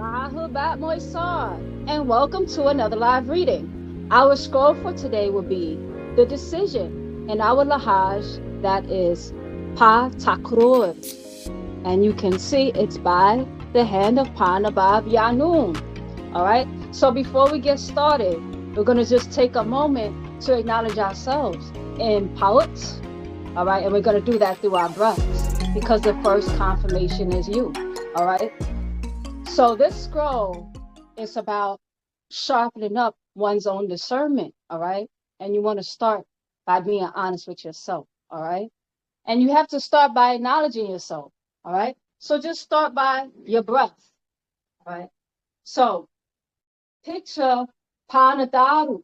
Ahubat Moisar, and welcome to another live reading. Our scroll for today will be The Decision, and our Lahaj, that is Pa Takrur. And you can see it's by the hand of Pa Nabab Yanun. All right, so before we get started, we're going to just take a moment to acknowledge ourselves in Pa'ut. All right, and we're going to do that through our breaths because the first confirmation is you. All right. So this scroll is about sharpening up one's own discernment, all right? And you want to start by being honest with yourself, all right? And you have to start by acknowledging yourself, all right? So just start by your breath, all right? So picture Panadaru,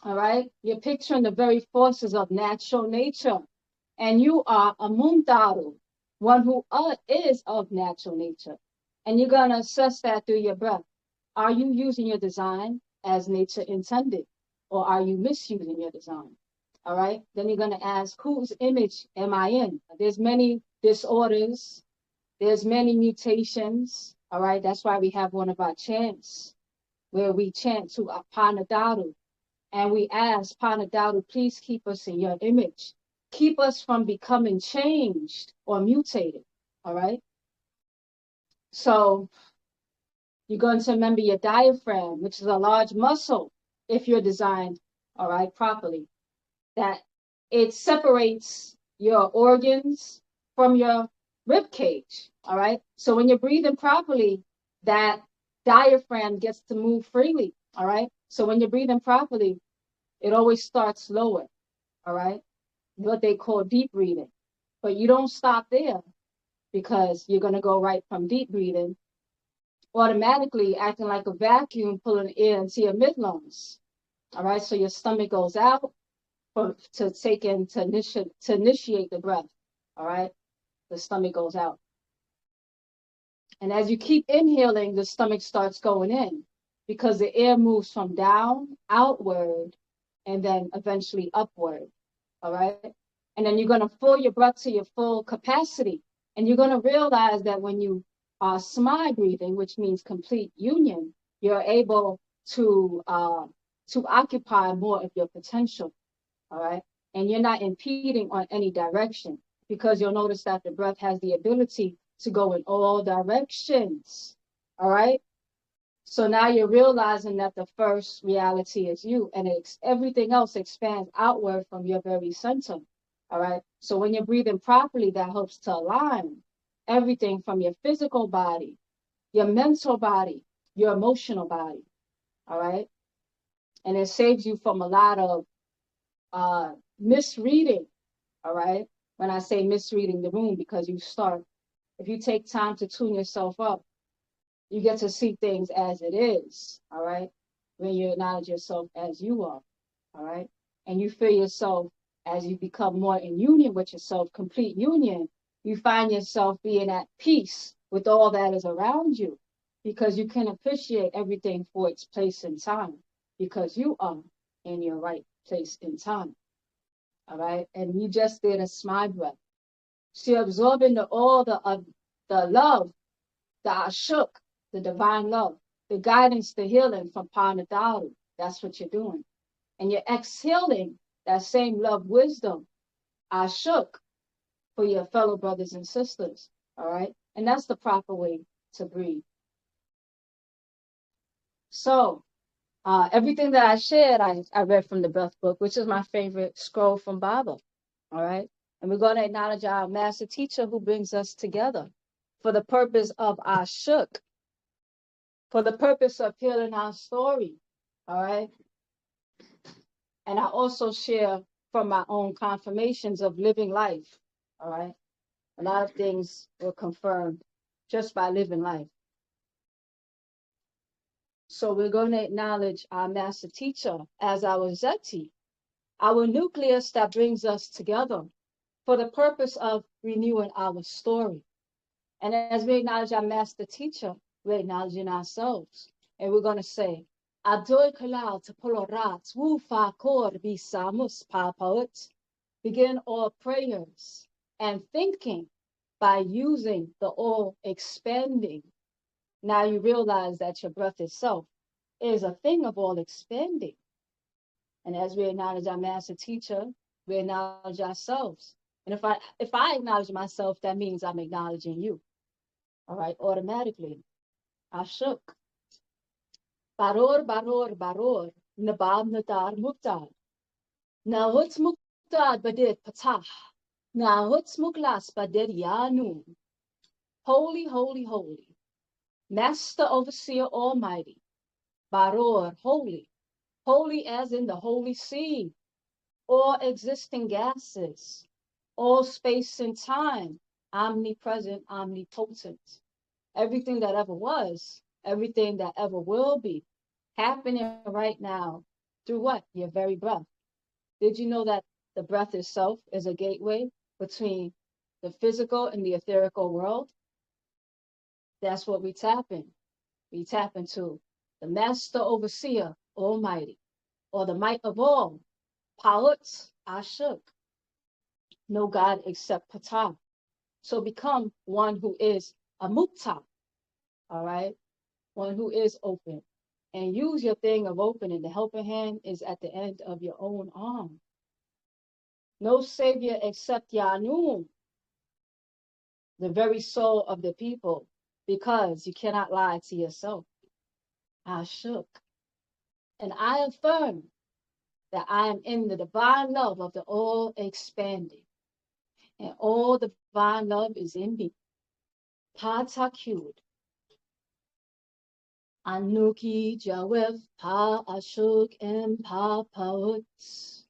all right? You're picturing the very forces of natural nature. And you are a Mundaru, one who is of natural nature. And you're going to assess that through your breath. Are you using your design as nature intended? Or are you misusing your design? All right. Then you're going to ask, whose image am I in? There's many disorders. There's many mutations. All right. That's why we have one of our chants where we chant to Apanadaru. And we ask Panadaru, please keep us in your image. Keep us from becoming changed or mutated. All right. So you're going to remember your diaphragm, which is a large muscle, if you're designed, all right, properly, that it separates your organs from your rib cage, all right? So when you're breathing properly, that diaphragm gets to move freely, all right? So when you're breathing properly, it always starts lower, all right? What they call deep breathing. But you don't stop there because you're going to go right from deep breathing automatically acting like a vacuum, pulling air into your midlungs. All right, so your stomach goes out to take in to initiate the breath. All right, the stomach goes out, and as you keep inhaling, the stomach starts going in because the air moves from down outward and then eventually upward. All right, and then you're going to fill your breath to your full capacity, and you're going to realize that when you are smi breathing, which means complete union, you're able to occupy more of your potential. All right, and you're not impeding on any direction because you'll notice that the breath has the ability to go in all directions. All right. So now you're realizing that the first reality is you, and everything else expands outward from your very center. All right. So when you're breathing properly, that helps to align everything from your physical body, your mental body, your emotional body. All right. And it saves you from a lot of misreading. All right. When I say misreading the room, because if you take time to tune yourself up, you get to see things as it is. All right. When you acknowledge yourself as you are. All right. And you feel yourself as you become more in union with yourself, complete union, you find yourself being at peace with all that is around you because you can appreciate everything for its place in time because you are in your right place in time. All right. And you just did a smile breath. So you're absorbing all the love, the ashuk, the divine love, the guidance, the healing from Panadaru. That's what you're doing. And you're exhaling that same love, wisdom, ashuk, for your fellow brothers and sisters. All right. And that's the proper way to breathe. So everything that I shared, I read from the Breath Book, which is my favorite scroll from Baba. All right. And we're going to acknowledge our master teacher who brings us together for the purpose of our shook, for the purpose of healing our story. All right. And I also share from my own confirmations of living life. All right. A lot of things were confirmed just by living life. So we're going to acknowledge our master teacher as our Zeti, our nucleus that brings us together for the purpose of renewing our story. And as we acknowledge our master teacher, we're acknowledging ourselves. And we're going to say, Adoy Kalal Tapolorat, Wu Fa Kor Bisamus Papaut. Begin all prayers and thinking by using the all expanding Now you realize that your breath itself is a thing of all expanding. And as we acknowledge our master teacher, we acknowledge ourselves. And if I acknowledge myself, that means I'm acknowledging you. All right, automatically. I shook. Baror, baror, baror. Nabab nadar muktad. Nahut muktad badid patah. Nahut muklas badid yanu. Holy, holy, holy. Master Overseer Almighty. Baror, holy. Holy as in the holy sea. All existing gases. All space and time. Omnipresent, omnipotent. Everything that ever was, everything that ever will be, happening right now through what? Your very breath. Did you know that the breath itself is a gateway between the physical and the etherical world? That's what we tap in. We tap into the Master Overseer Almighty, or the might of all. Pa'ut Ashuk. No God except Ptah. So become one who is a mukta, all right? One who is open. And use your thing of opening. The helping hand is at the end of your own arm. No savior except Yanun, the very soul of the people, because you cannot lie to yourself. I shook. And I affirm that I am in the divine love of the all expanding. And all divine love is in me. Patakud. Anuki Jawef Pa Ashuk and Pa Pauts.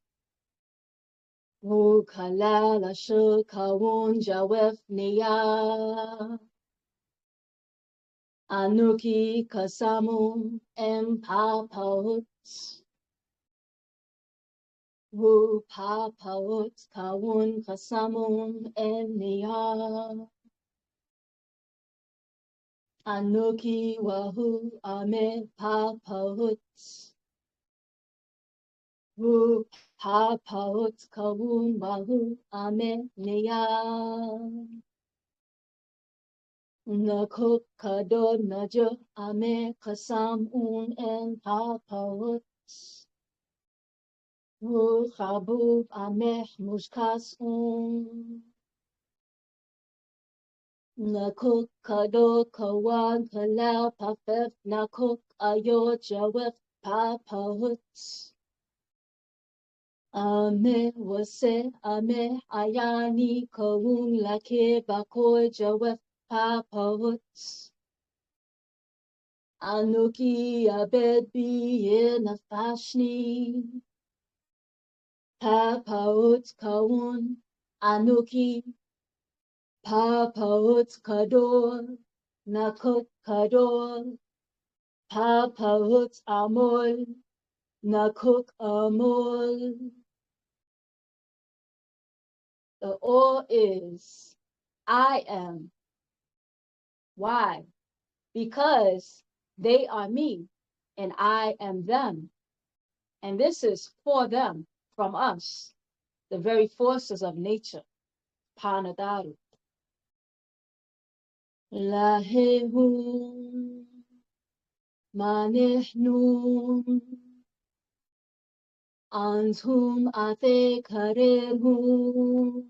Wukalal Ashuk Kawun Jawef Nia. Anuki Kasamun and Pa Pauts. Wu Pa Pauts Kawun Kasamun and Nia. Anuki Wahu Ame Pa Pauts. Wu Pa Pauts Kawun Wahu Ame Nia. Nakuk Kadod Naja Ame Kasam Un and Pa Pauts. Wu Chabub Ame Mushkas Un. Nakuk Kado Kawan Kalal Pafef Nakuk Ayo Jawef Pa Pauts. Ame Wase Ame Ayani Kawun Lake Bakoy Jawef Pa Pauts. Anuki Abed Bi Nafashni. Pa Pauts Kawun Anuki. Pa Pauts Kador Nakuk Kador. Pa Pauts Amol Nakuk Amol. The all is I am. Why? Because they are me and I am them. And this is for them, from us, the very forces of nature. Panadaru. Lahehun Manehnun Antum Ate Karehun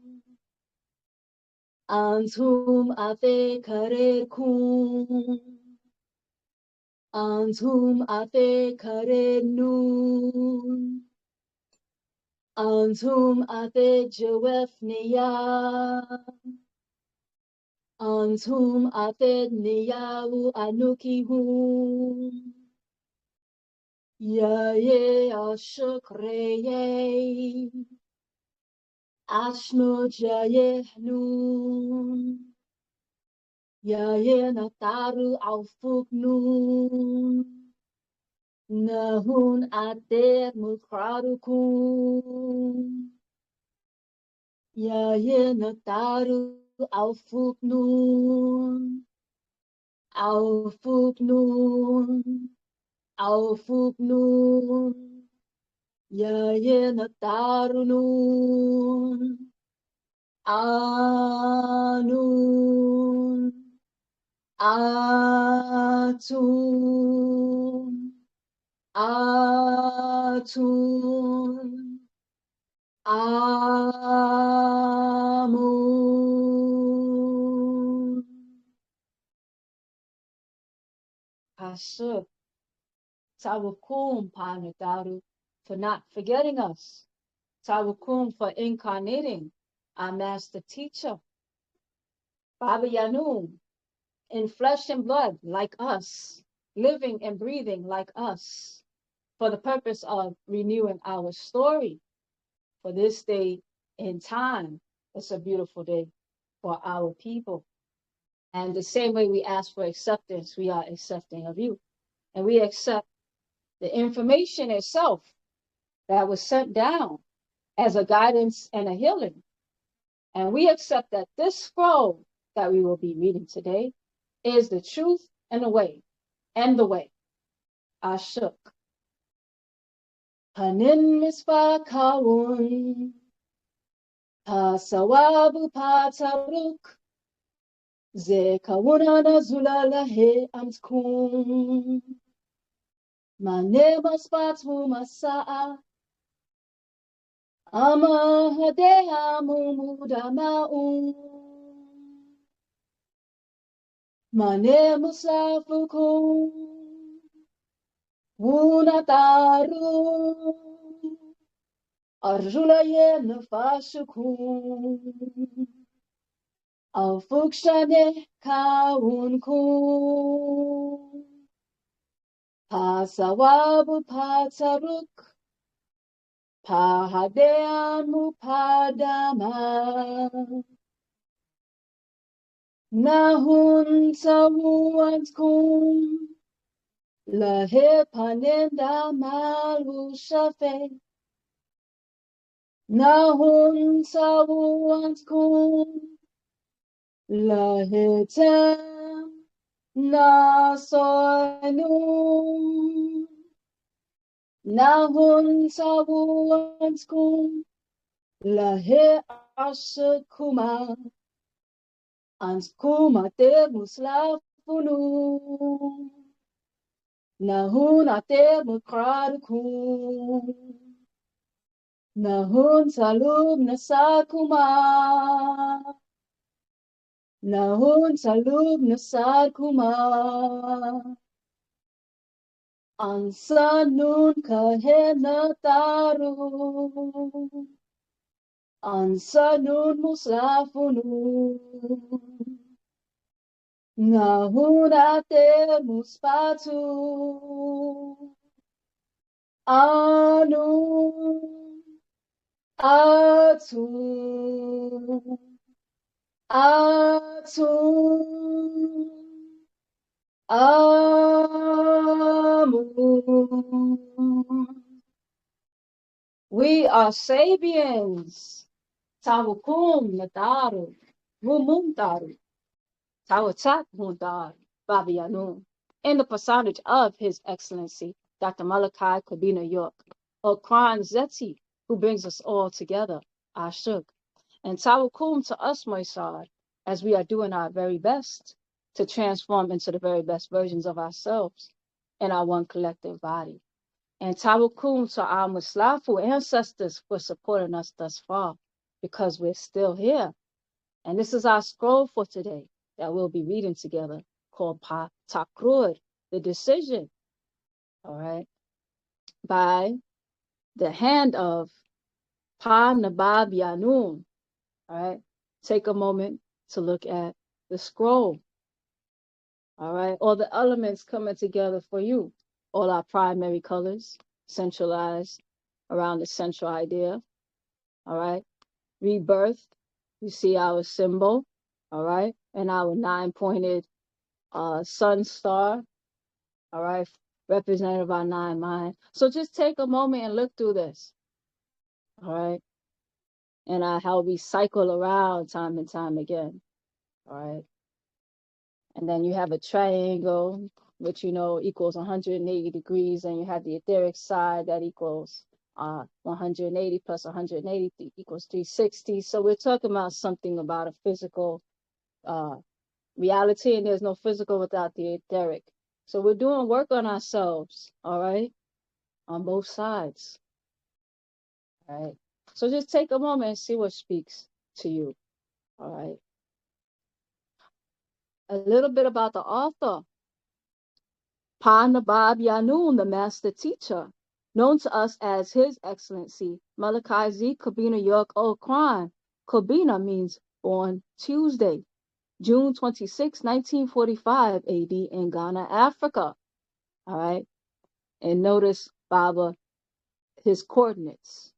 Antum Ate Karekun Antum Ate Karenun Antum Ate Jewefniya Antum Ate Niyahu Anukihun Yaye Ashukreye Ashno Jayehnun Yaye Nataru Aufuknun Nahun Ate Mukradukun Yaye Nataru Aufuknun Aufuknun Aufuknun Yaye Natarunun Anun Atun, Atun, Amun. Pasuk, Tawakum Panadaru, for not forgetting us. Tawakum, for incarnating our master teacher. Baba Yanun, in flesh and blood like us, living and breathing like us, for the purpose of renewing our story for this day in time. It's a beautiful day for our people. And the same way we ask for acceptance, we are accepting of you. And we accept the information itself that was sent down as a guidance and a healing. And we accept that this scroll that we will be reading today is the truth and the way. Ashuk. Panin mispa kawun. Pasawabu pataruk. Ze kawuna na zulala he amtkum. Mane maspatu masaa. Ama hadea mumuda ma'un. Mane musafukum. Unataru. Arjulaye nafashukum. Alfukshane kaunkum. Pasawabu pataruk. Pahadeamu padama. Nahun samuantkum. Lahe panenda malu shafe. Nahun samuantkum. Lahe tem nasoinum. Nahun samuantkum. Lahe ashakuma. Anskuma te muslafunu. Nahun ate mukradukum. Nahun salub nasakuma. Nahun salub nasakuma. Ansanun kahena taru. Ansanun muslafunu. Nahun ate muspatu. Anu atu atu amu. We are Sabians. Tawakum nadaru. Mumumdaru. Tawatak mundar. Babianu. In the personage of His Excellency, Dr. Malachi Kabina York, or Kwan Zeti, who brings us all together, Ashuk. And Tawakum to us, Moisad, as we are doing our very best to transform into the very best versions of ourselves in our one collective body. And Tawakum to our Muslafu ancestors for supporting us thus far, because we're still here. And this is our scroll for today that we'll be reading together, called Pa Takrur, the decision, all right, by the hand of Pa Nabab Yanun. All right, take a moment to look at the scroll. All right, all the elements coming together for you, all our primary colors centralized around the central idea. All right, rebirth, you see our symbol, all right, and our 9-pointed sun star, all right, representative of our 9 mind. So just take a moment and look through this, all right, and how we cycle around time and time again, all right. And then you have a triangle, which you know equals 180 degrees, and you have the etheric side that equals 180 plus 180 equals 360. So we're talking about something about a physical reality, and there's no physical without the etheric. So we're doing work on ourselves, all right, on both sides, all right. So just take a moment and see what speaks to you, all right. A little bit about the author. Pa Nabab Yanun, the master teacher, known to us as His Excellency Malachi Z. Kobina York Okran. Kobina means born Tuesday, June 26, 1945 AD in Ghana, Africa. All right. And notice Baba, his coordinates.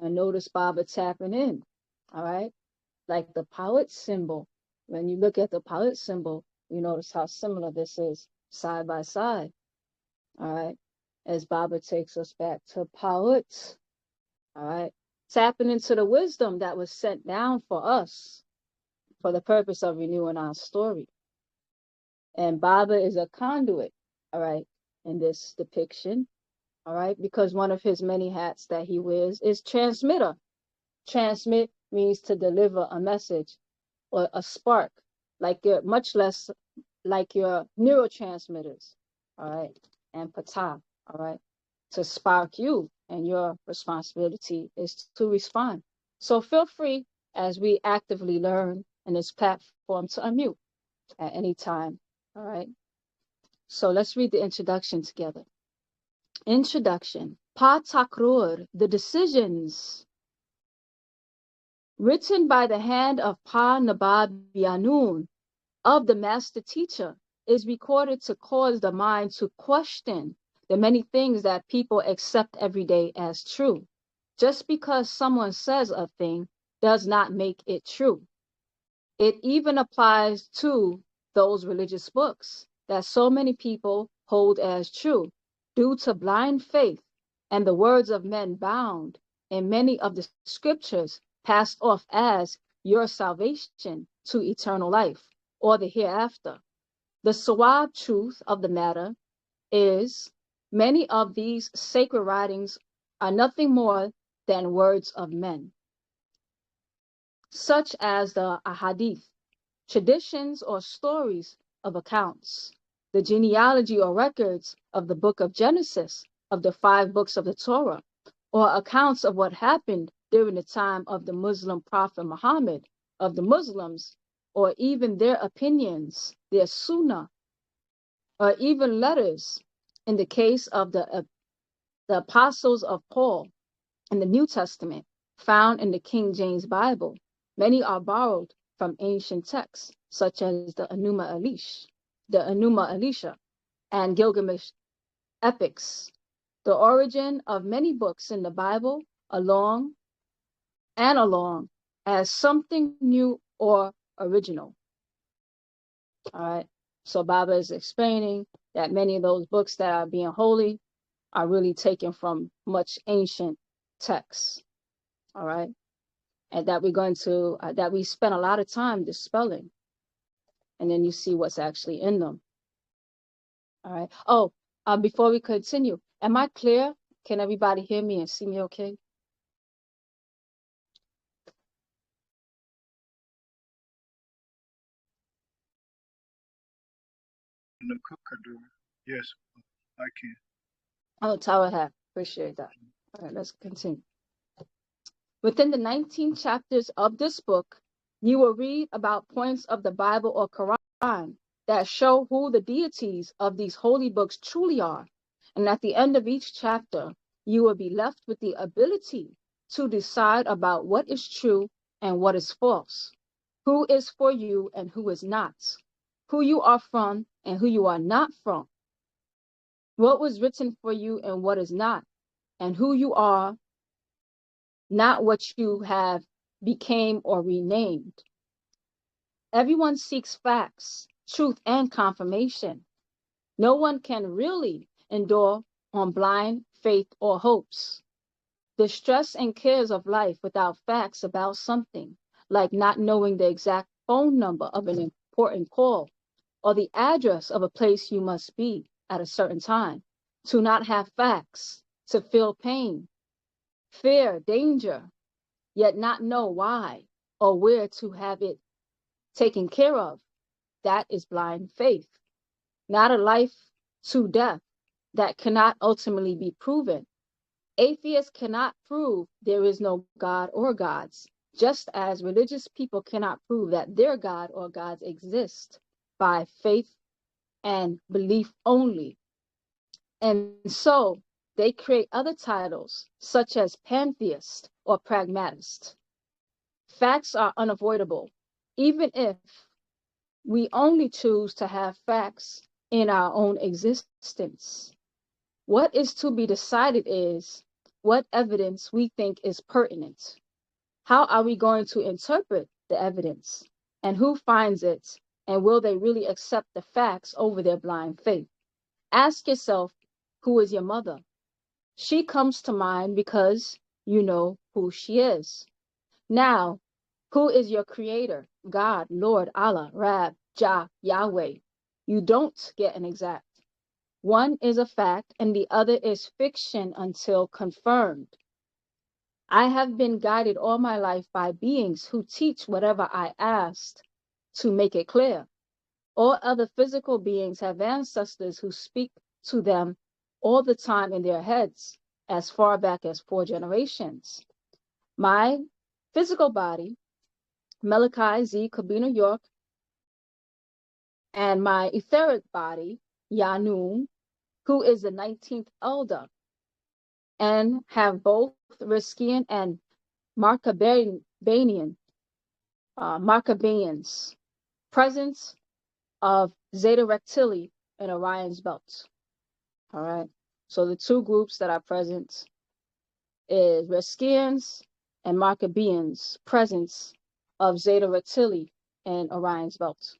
And notice Baba tapping in. All right. Like the pilot symbol. When you look at the pilot symbol, you notice how similar this is side by side. All right. As Baba takes us back to pilot. All right. Tapping into the wisdom that was sent down for us for the purpose of renewing our story. And Baba is a conduit, all right, in this depiction, all right, because one of his many hats that he wears is transmitter. Transmit means to deliver a message or a spark, like your, much less like your neurotransmitters, all right, and pata, all right, to spark you, and your responsibility is to respond. So feel free as we actively learn in this platform to unmute at any time, all right. So let's read the introduction together. Introduction. Pa Takrur, the decisions. Written by the hand of Pa Nabab Yanun, of the master teacher, is recorded to cause the mind to question the many things that people accept every day as true. Just because someone says a thing does not make it true. It even applies to those religious books that so many people hold as true due to blind faith and the words of men bound in many of the scriptures passed off as your salvation to eternal life or the hereafter. The sawab truth of the matter is many of these sacred writings are nothing more than words of men, such as the ahadith, traditions or stories of accounts, the genealogy or records of the book of Genesis, of the 5 books of the Torah, or accounts of what happened during the time of the Muslim prophet Muhammad, of the Muslims, or even their opinions, their sunnah, or even letters in the case of the apostles of Paul in the New Testament, found in the King James Bible. Many are borrowed from ancient texts, such as the Enuma Elisha, and Gilgamesh epics. The origin of many books in the Bible along as something new or original. All right. So Baba is explaining that many of those books that are being holy are really taken from much ancient texts. All right. And that we're going to, that we spend a lot of time dispelling. And then you see what's actually in them. All right. Oh, before we continue, am I clear? Can everybody hear me and see me okay? Yes, I can. Oh, Tower hat. Appreciate that. All right, let's continue. Within the 19 chapters of this book, you will read about points of the Bible or Quran that show who the deities of these holy books truly are. And at the end of each chapter, you will be left with the ability to decide about what is true and what is false, who is for you and who is not, who you are from and who you are not from, what was written for you and what is not, and who you are, not what you have became or renamed. Everyone seeks facts, truth, and confirmation. No one can really endure on blind faith or hopes. The stress and cares of life without facts about something, like not knowing the exact phone number of an important call or the address of a place you must be at a certain time, to not have facts, to feel pain, fear, danger, yet not know why or where to have it taken care of. that is blind faith, not a life to death that cannot ultimately be proven. Atheists cannot prove there is no God or gods, just as religious people cannot prove that their God or gods exist by faith and belief only. And so they create other titles, such as pantheist or pragmatist. Facts are unavoidable, even if we only choose to have facts in our own existence. What is to be decided is what evidence we think is pertinent. How are we going to interpret the evidence? And who finds it? And will they really accept the facts over their blind faith? Ask yourself, who is your mother? She comes to mind because you know who she is. Now, who is your creator? God, Lord, Allah, Rab, Jah, Yahweh. You don't get an exact. One is a fact and the other is fiction until confirmed. I have been guided all my life by beings who teach whatever I asked to make it clear. All other physical beings have ancestors who speak to them all the time in their heads, as far back as 4 generations. My physical body, Malachi Z. Kabina York, and my etheric body, Yanun, who is the 19th elder, and have both Riskian and Markabaeans, presence of Zeta Rectili in Orion's belt. All right. So the two groups that are present is Riskians and Markabaeans, presence of Zeta Rectili in Orion's belt.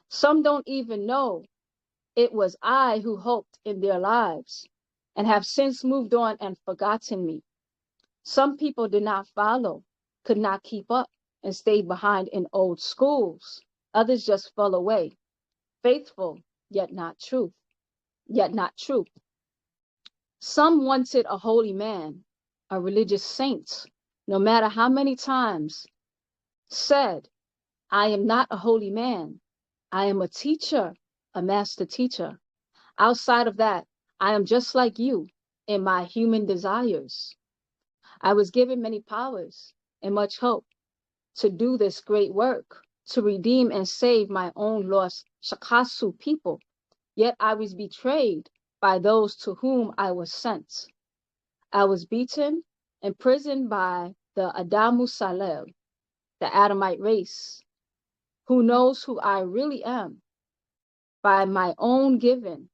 Some don't even know it was I who hoped in their lives and have since moved on and forgotten me. Some people did not follow, could not keep up, and stayed behind in old schools. Others just fell away, faithful, yet not true. Some wanted a holy man, a religious saint, no matter how many times said, I am not a holy man. I am a teacher, a master teacher. Outside of that, I am just like you in my human desires. I was given many powers and much hope to do this great work, to redeem and save my own lost Shakasu people. Yet I was betrayed by those to whom I was sent. I was beaten, imprisoned by the Adamu Salel, the Adamite race, who knows who I really am, by my own giving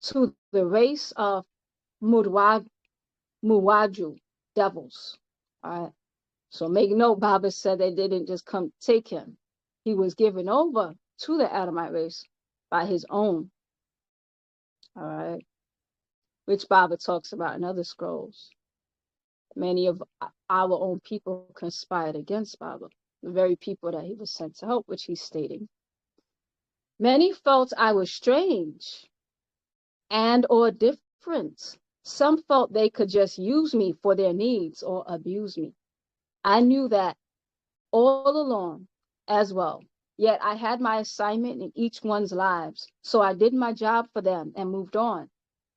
to the race of Muwaju devils. All right. So make note, Baba said they didn't just come take him. He was given over to the Adamite race by his own. All right. Which Baba talks about in other scrolls. Many of our own people conspired against Baba, the very people that he was sent to help, which he's stating. Many felt I was strange and or different. Some felt they could just use me for their needs or abuse me. I knew that all along as well. Yet I had my assignment in each one's lives. So I did my job for them and moved on.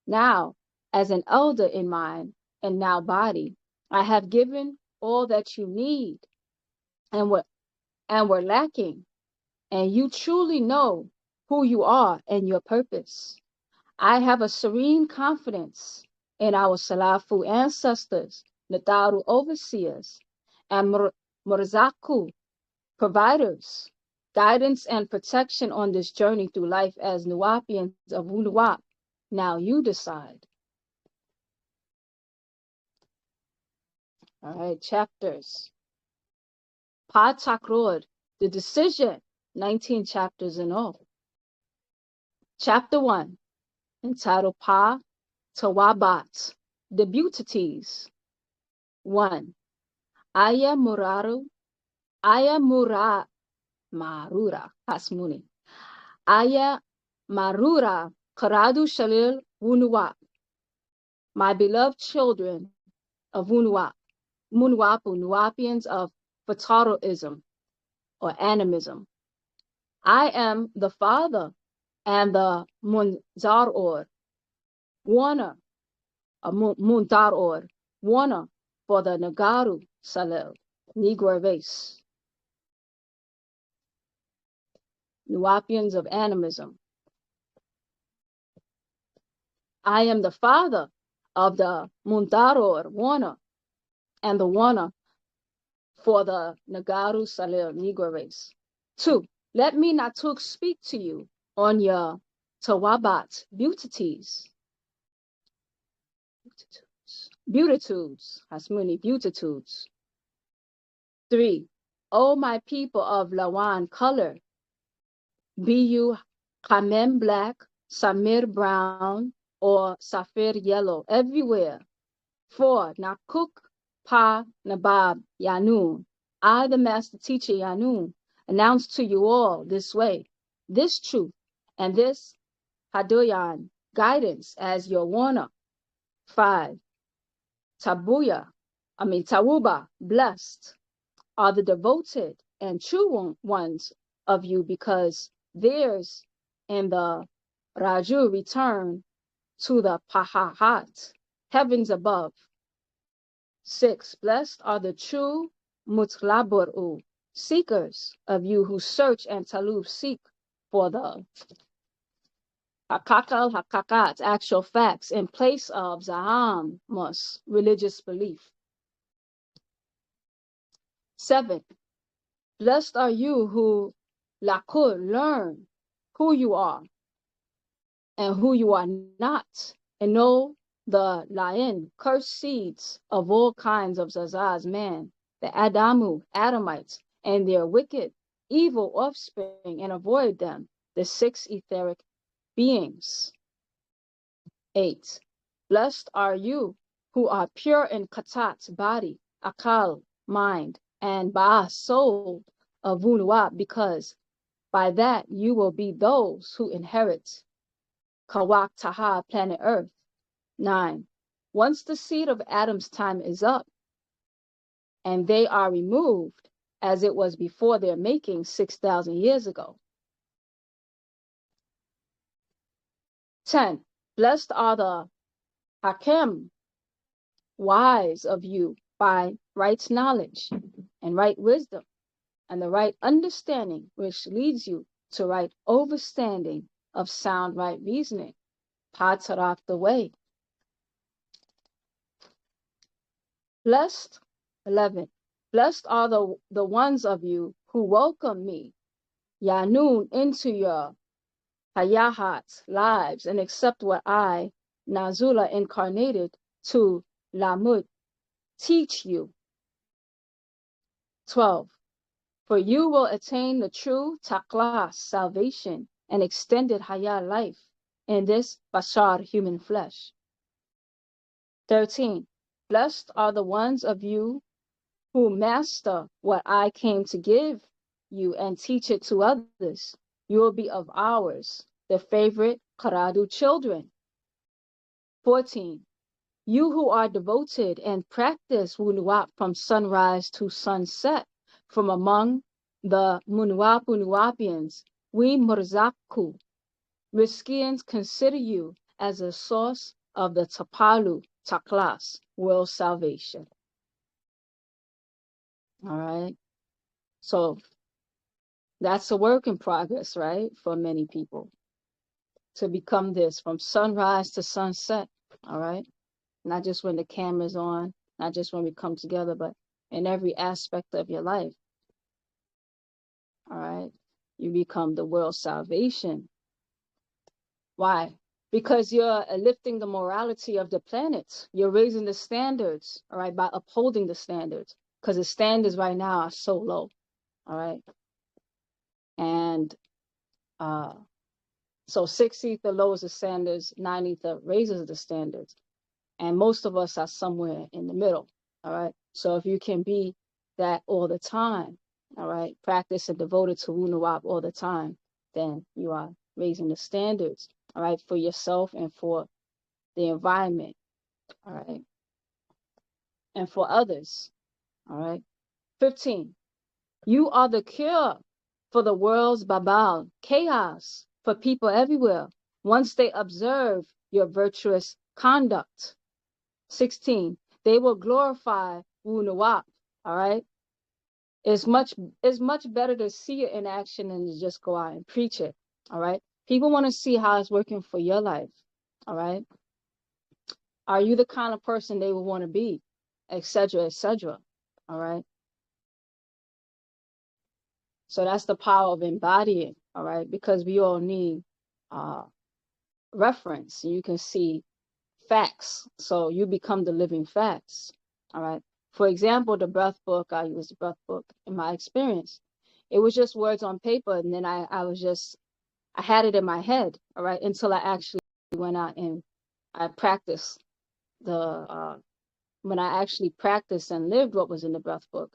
Now, as an elder in mind and now body, I have given all that you need and were lacking. And you truly know who you are and your purpose. I have a serene confidence in our Salafu ancestors, Nataru overseers, and Murzaku providers, guidance and protection on this journey through life as Nuwapians of Wunuwap. Now you decide. All right, chapters. Pa Takrod, the decision, 19 chapters in all. Chapter 1, entitled Pa Tawabat, the Beauties. 1. Aya Marura Hasmuni. Aya Marura Karadu Shalil Wunuwap. My beloved children of Wunuwap, Nuwapians of Fataroism or animism. I am the Father and the Munzaror, warner, Muntaror, warner for the Nagaru Salel, Negro race, Nuapians of animism. I am the Father of the Muntaror, warner, and the warner for the Nagaru Salel, Negro race. 2. Let me Natuk speak to you on your Tawabat beauties. Beautitudes, Hasmuni, beautitudes. 3. O my people of Lawan color, be you Kamem black, Samir brown, or Safir yellow, everywhere. 4. Nakuk pa Nabab Yanun, I, the master teacher Yanun, announce to you all this way, this truth, and this Hadoyan, guidance as your warner. 5. Tawuba, blessed, are the devoted and true ones of you, because theirs in the Raju return to the Pahahat, heavens above. 6. Blessed are the true Mutlaburu, seekers of you who search and talub seek for the Hakakal Hakakat, actual facts, in place of Zaham, religious belief. 7. Blessed are you who Lakur, learn who you are and who you are not, and know the Lain, cursed seeds of all kinds of Zazaz, man, the Adamu, Adamites, and their wicked, evil offspring, and avoid them, the 6 etheric beings. 8. Blessed are you who are pure in Katat, body, Akal, mind, and Ba'as, soul of Wunuwa, because by that you will be those who inherit Kawak Taha, planet Earth. 9. Once the seed of Adam's time is up, and they are removed, as it was before their making 6,000 years ago. 10. Blessed are the Hakem, wise of you, by right knowledge and right wisdom, and the right understanding, which leads you to right overstanding of sound right reasoning. Pataraf, the way. Blessed, 11. Blessed are the ones of you who welcome me, Yanun, into your Hayahat, lives, and accept what I, Nazula, incarnated to Lamut, teach you. 12. For you will attain the true Taklas, salvation, and extended Hayat life in this Bashar, human flesh. 13. Blessed are the ones of you who master what I came to give you and teach it to others. You will be of ours, the favorite Karadu children. 14. You who are devoted and practice Wunuwap from sunrise to sunset, from among the Munuwapians, we Murzaku, Riskians, consider you as a source of the Tapalu, Taklas, world salvation. All right. So that's a work in progress, right? For many people to become this from sunrise to sunset. All right. Not just when the camera's on, not just when we come together, but in every aspect of your life. All right. You become the world salvation. Why? Because you're lifting the morality of the planet. You're raising the standards, all right, by upholding the standards. Because the standards right now are so low. All right. And so 6 ether lowers the standards, 9 ether raises the standards. And most of us are somewhere in the middle. All right. So if you can be that all the time, all right, practice and devoted to Wunuwap all the time, then you are raising the standards, all right, for yourself and for the environment, all right, and for others, all right. 15. You are the cure for the world's babal, chaos for people everywhere, once they observe your virtuous conduct. 16, they will glorify Wunuwap, all right? It's much better to see it in action than to just go out and preach it, all right? People want to see how it's working for your life, all right? Are you the kind of person they would want to be, etc., all right? So that's the power of embodying, all right? Because we all need reference. You can see facts. So you become the living facts, all right? For example, the breath book, I use the breath book in my experience. It was just words on paper, and then I had it in my head, all right, until I actually went out and I practiced when I actually practiced and lived what was in the breath book.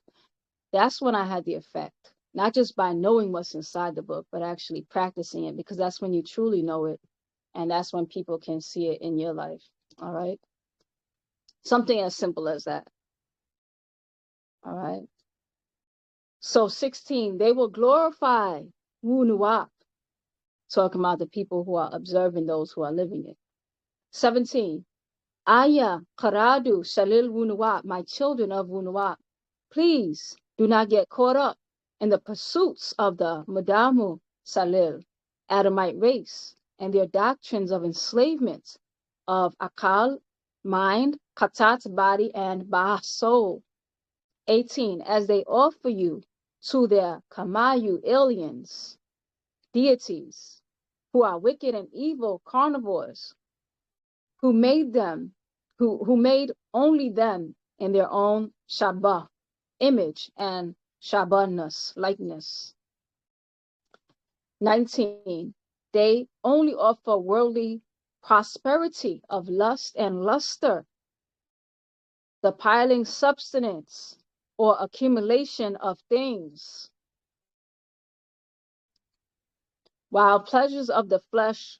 That's when I had the effect, not just by knowing what's inside the book, but actually practicing it, because that's when you truly know it, and that's when people can see it in your life, all right? Something as simple as that, all right? So 16, they will glorify Wu Nuwap, talking about the people who are observing those who are living it. 17, Aya Karadu Shalil Wu Nuwap, my children of Wu Nuwap, please do not get caught up in the pursuits of the Mudamu Salil, Adamite race, and their doctrines of enslavement of Akal, mind, Katat, body, and Ba, soul. 18, as they offer you to their Kamayu aliens, deities, who are wicked and evil carnivores, who made only them in their own Shabbat image and Shabbatness, likeness. 19, they only offer worldly prosperity of lust and luster, the piling substance or accumulation of things, while pleasures of the flesh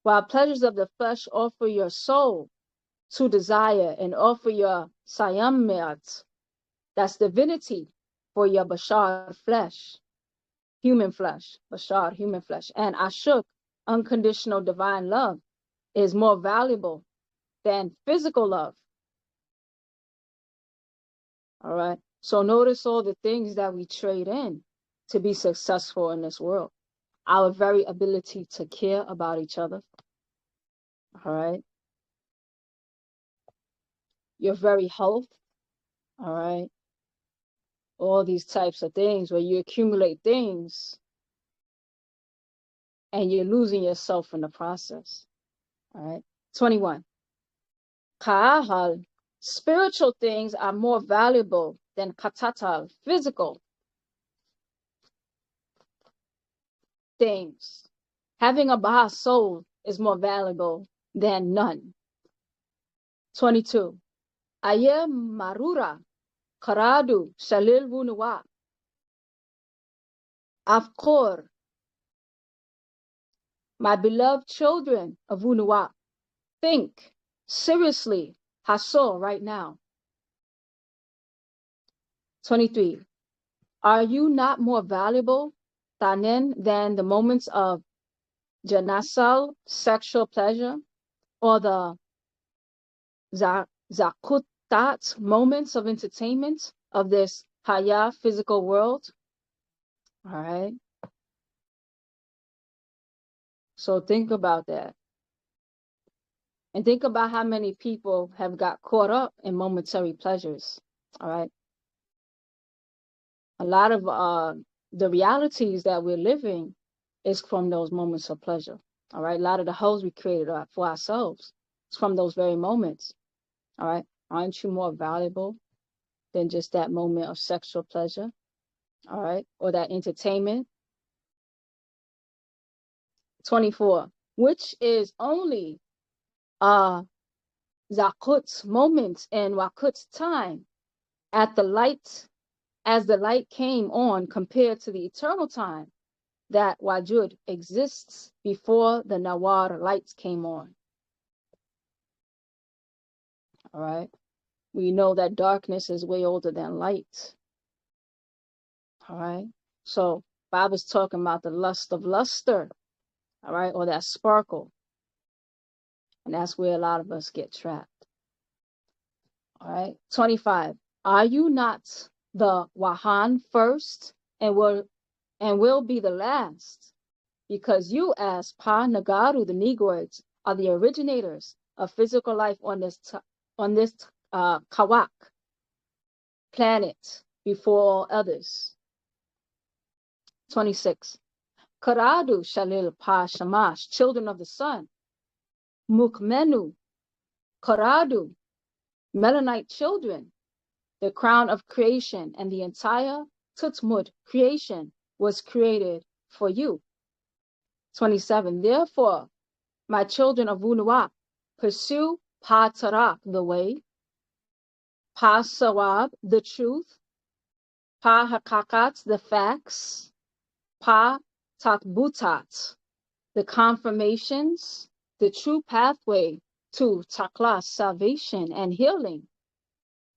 offer your soul to desire and offer your sayamiyat, that's divinity, for your bashar flesh, human flesh, bashar, human flesh, and ashuk, unconditional divine love, is more valuable than physical love. All right. So notice all the things that we trade in to be successful in this world. Our very ability to care about each other. All right. Your very health. All right. All these types of things where you accumulate things and you're losing yourself in the process. All right. 21. Ka'ahal, spiritual things are more valuable than katatal, physical things. Having a Baha soul is more valuable than none. 22. Aye marura, karadu, shalil wunuwa. Afkor, my beloved children of Wunuwa, think seriously, Hasso, right now. 23. Are you not more valuable, Tanen, than the moments of janasal, sexual pleasure, or the zakutat, moments of entertainment of this haya, physical world? All right. So think about that. And think about how many people have got caught up in momentary pleasures. All right. A lot of the realities that we're living is from those moments of pleasure. All right. A lot of the holes we created for ourselves, it's from those very moments. All right. Aren't you more valuable than just that moment of sexual pleasure? All right. Or that entertainment. 24, which is only Zakut's moment in Wakut's time at the light, as the light came on, compared to the eternal time that Wajud exists before the Nawar lights came on. All right. We know that darkness is way older than light. All right. So Bible's talking about the lust of luster, all right, or that sparkle. And that's where a lot of us get trapped. All right. 25. Are you not the Wahan first and will be the last? Because you, as Pa Nagaru, the Negroids, are the originators of physical life on this Kawak planet before all others. 26. Karadu Shalil Pa Shamash, children of the sun. Mukmenu Karadu, Melanite children, the crown of creation, and the entire Tutmud creation was created for you. 27. Therefore, my children of Wunuwap, pursue Pa Tarak, the way, Pa Sawab, the truth, Pa Hakakat, the facts, Pa Tatbutat, the confirmations, the true pathway to Taklas, salvation and healing.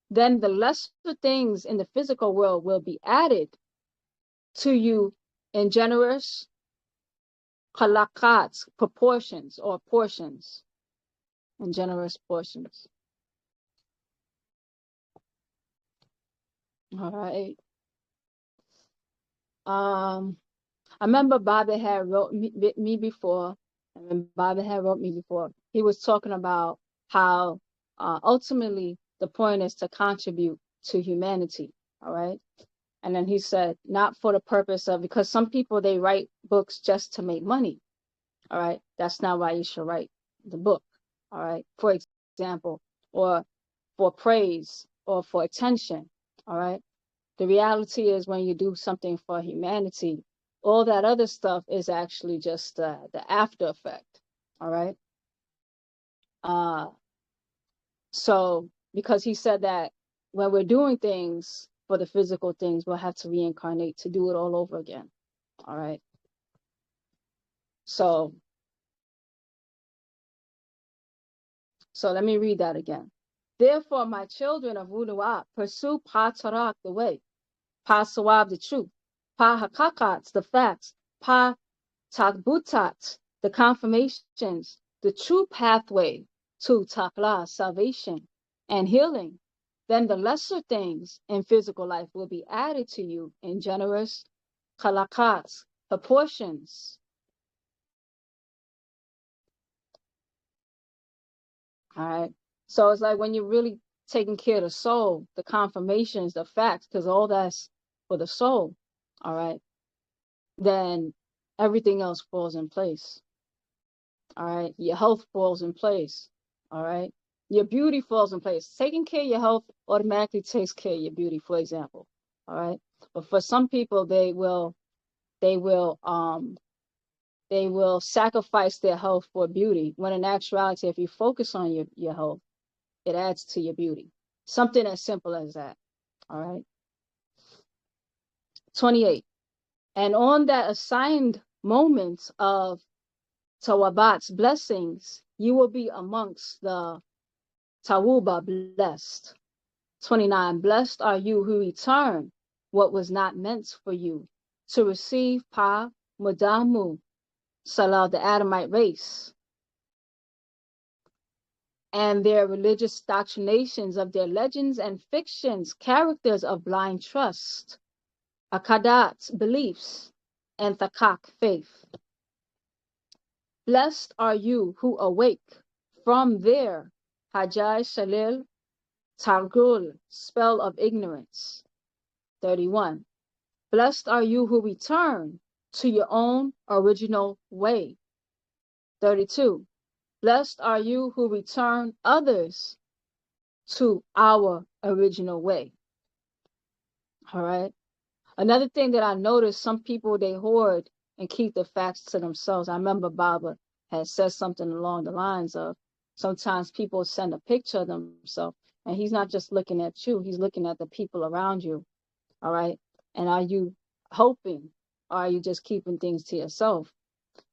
Then the lesser things in the physical world will be added to you in generous kalakat, proportions or portions, in generous portions. All right. I remember Bobby had wrote me before. And when Bobby had wrote me before, he was talking about how ultimately the point is to contribute to humanity. All right. And then he said, not for the purpose of, because some people, they write books just to make money. All right. That's not why you should write the book. All right. For example, or for praise or for attention. All right. The reality is when you do something for humanity, all that other stuff is actually just the after effect. All right. So because he said that when we're doing things for the physical things, we'll have to reincarnate to do it all over again. All right. So let me read that again. Therefore, my children of Wunuwap, pursue Pa Tarak, the way, Pa Sawab, the truth, Pa Hakakats, the facts, Pa Takbutat, the confirmations, the true pathway to Takla, salvation and healing. Then the lesser things in physical life will be added to you in generous kalakats, proportions. All right. So it's like when you're really taking care of the soul, the confirmations, the facts, because all that's for the soul. All right. Then everything else falls in place. All right. Your health falls in place. All right. Your beauty falls in place. Taking care of your health automatically takes care of your beauty, for example. All right. But for some people, they will sacrifice their health for beauty, when in actuality, if you focus on your health, it adds to your beauty. Something as simple as that. All right. 28. And on that assigned moment of Tawabat's blessings, you will be amongst the Tawuba blessed. 29. Blessed are you who return what was not meant for you, to receive Pa Mudamu Salah, the Adamite race, and their religious doctrinations of their legends and fictions, characters of blind trust, Akadat, beliefs, and Thakak, faith. Blessed are you who awake from their Hajjaj Shalil Targul, spell of ignorance. 31. Blessed are you who return to your own original way. 32. Blessed are you who return others to our original way. All right. Another thing that I noticed, some people, they hoard and keep the facts to themselves. I remember Baba had said something along the lines of, sometimes people send a picture of themselves and he's not just looking at you, he's looking at the people around you. All right. And are you hoping, or are you just keeping things to yourself?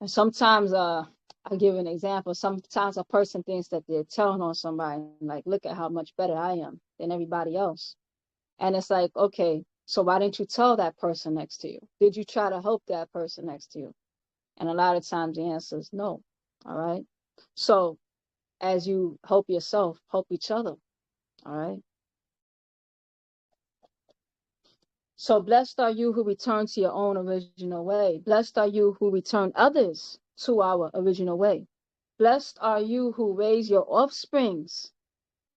And sometimes, I'll give an example. Sometimes a person thinks that they're telling on somebody, like, look at how much better I am than everybody else. And it's like, okay, So why didn't you tell that person next to you? Did you try to help that person next to you? And a lot of times the answer is no. All right. So as you help yourself, help each other. All right. So blessed are you who return to your own original way. Blessed are you who return others to our original way. Blessed are you who raise your offsprings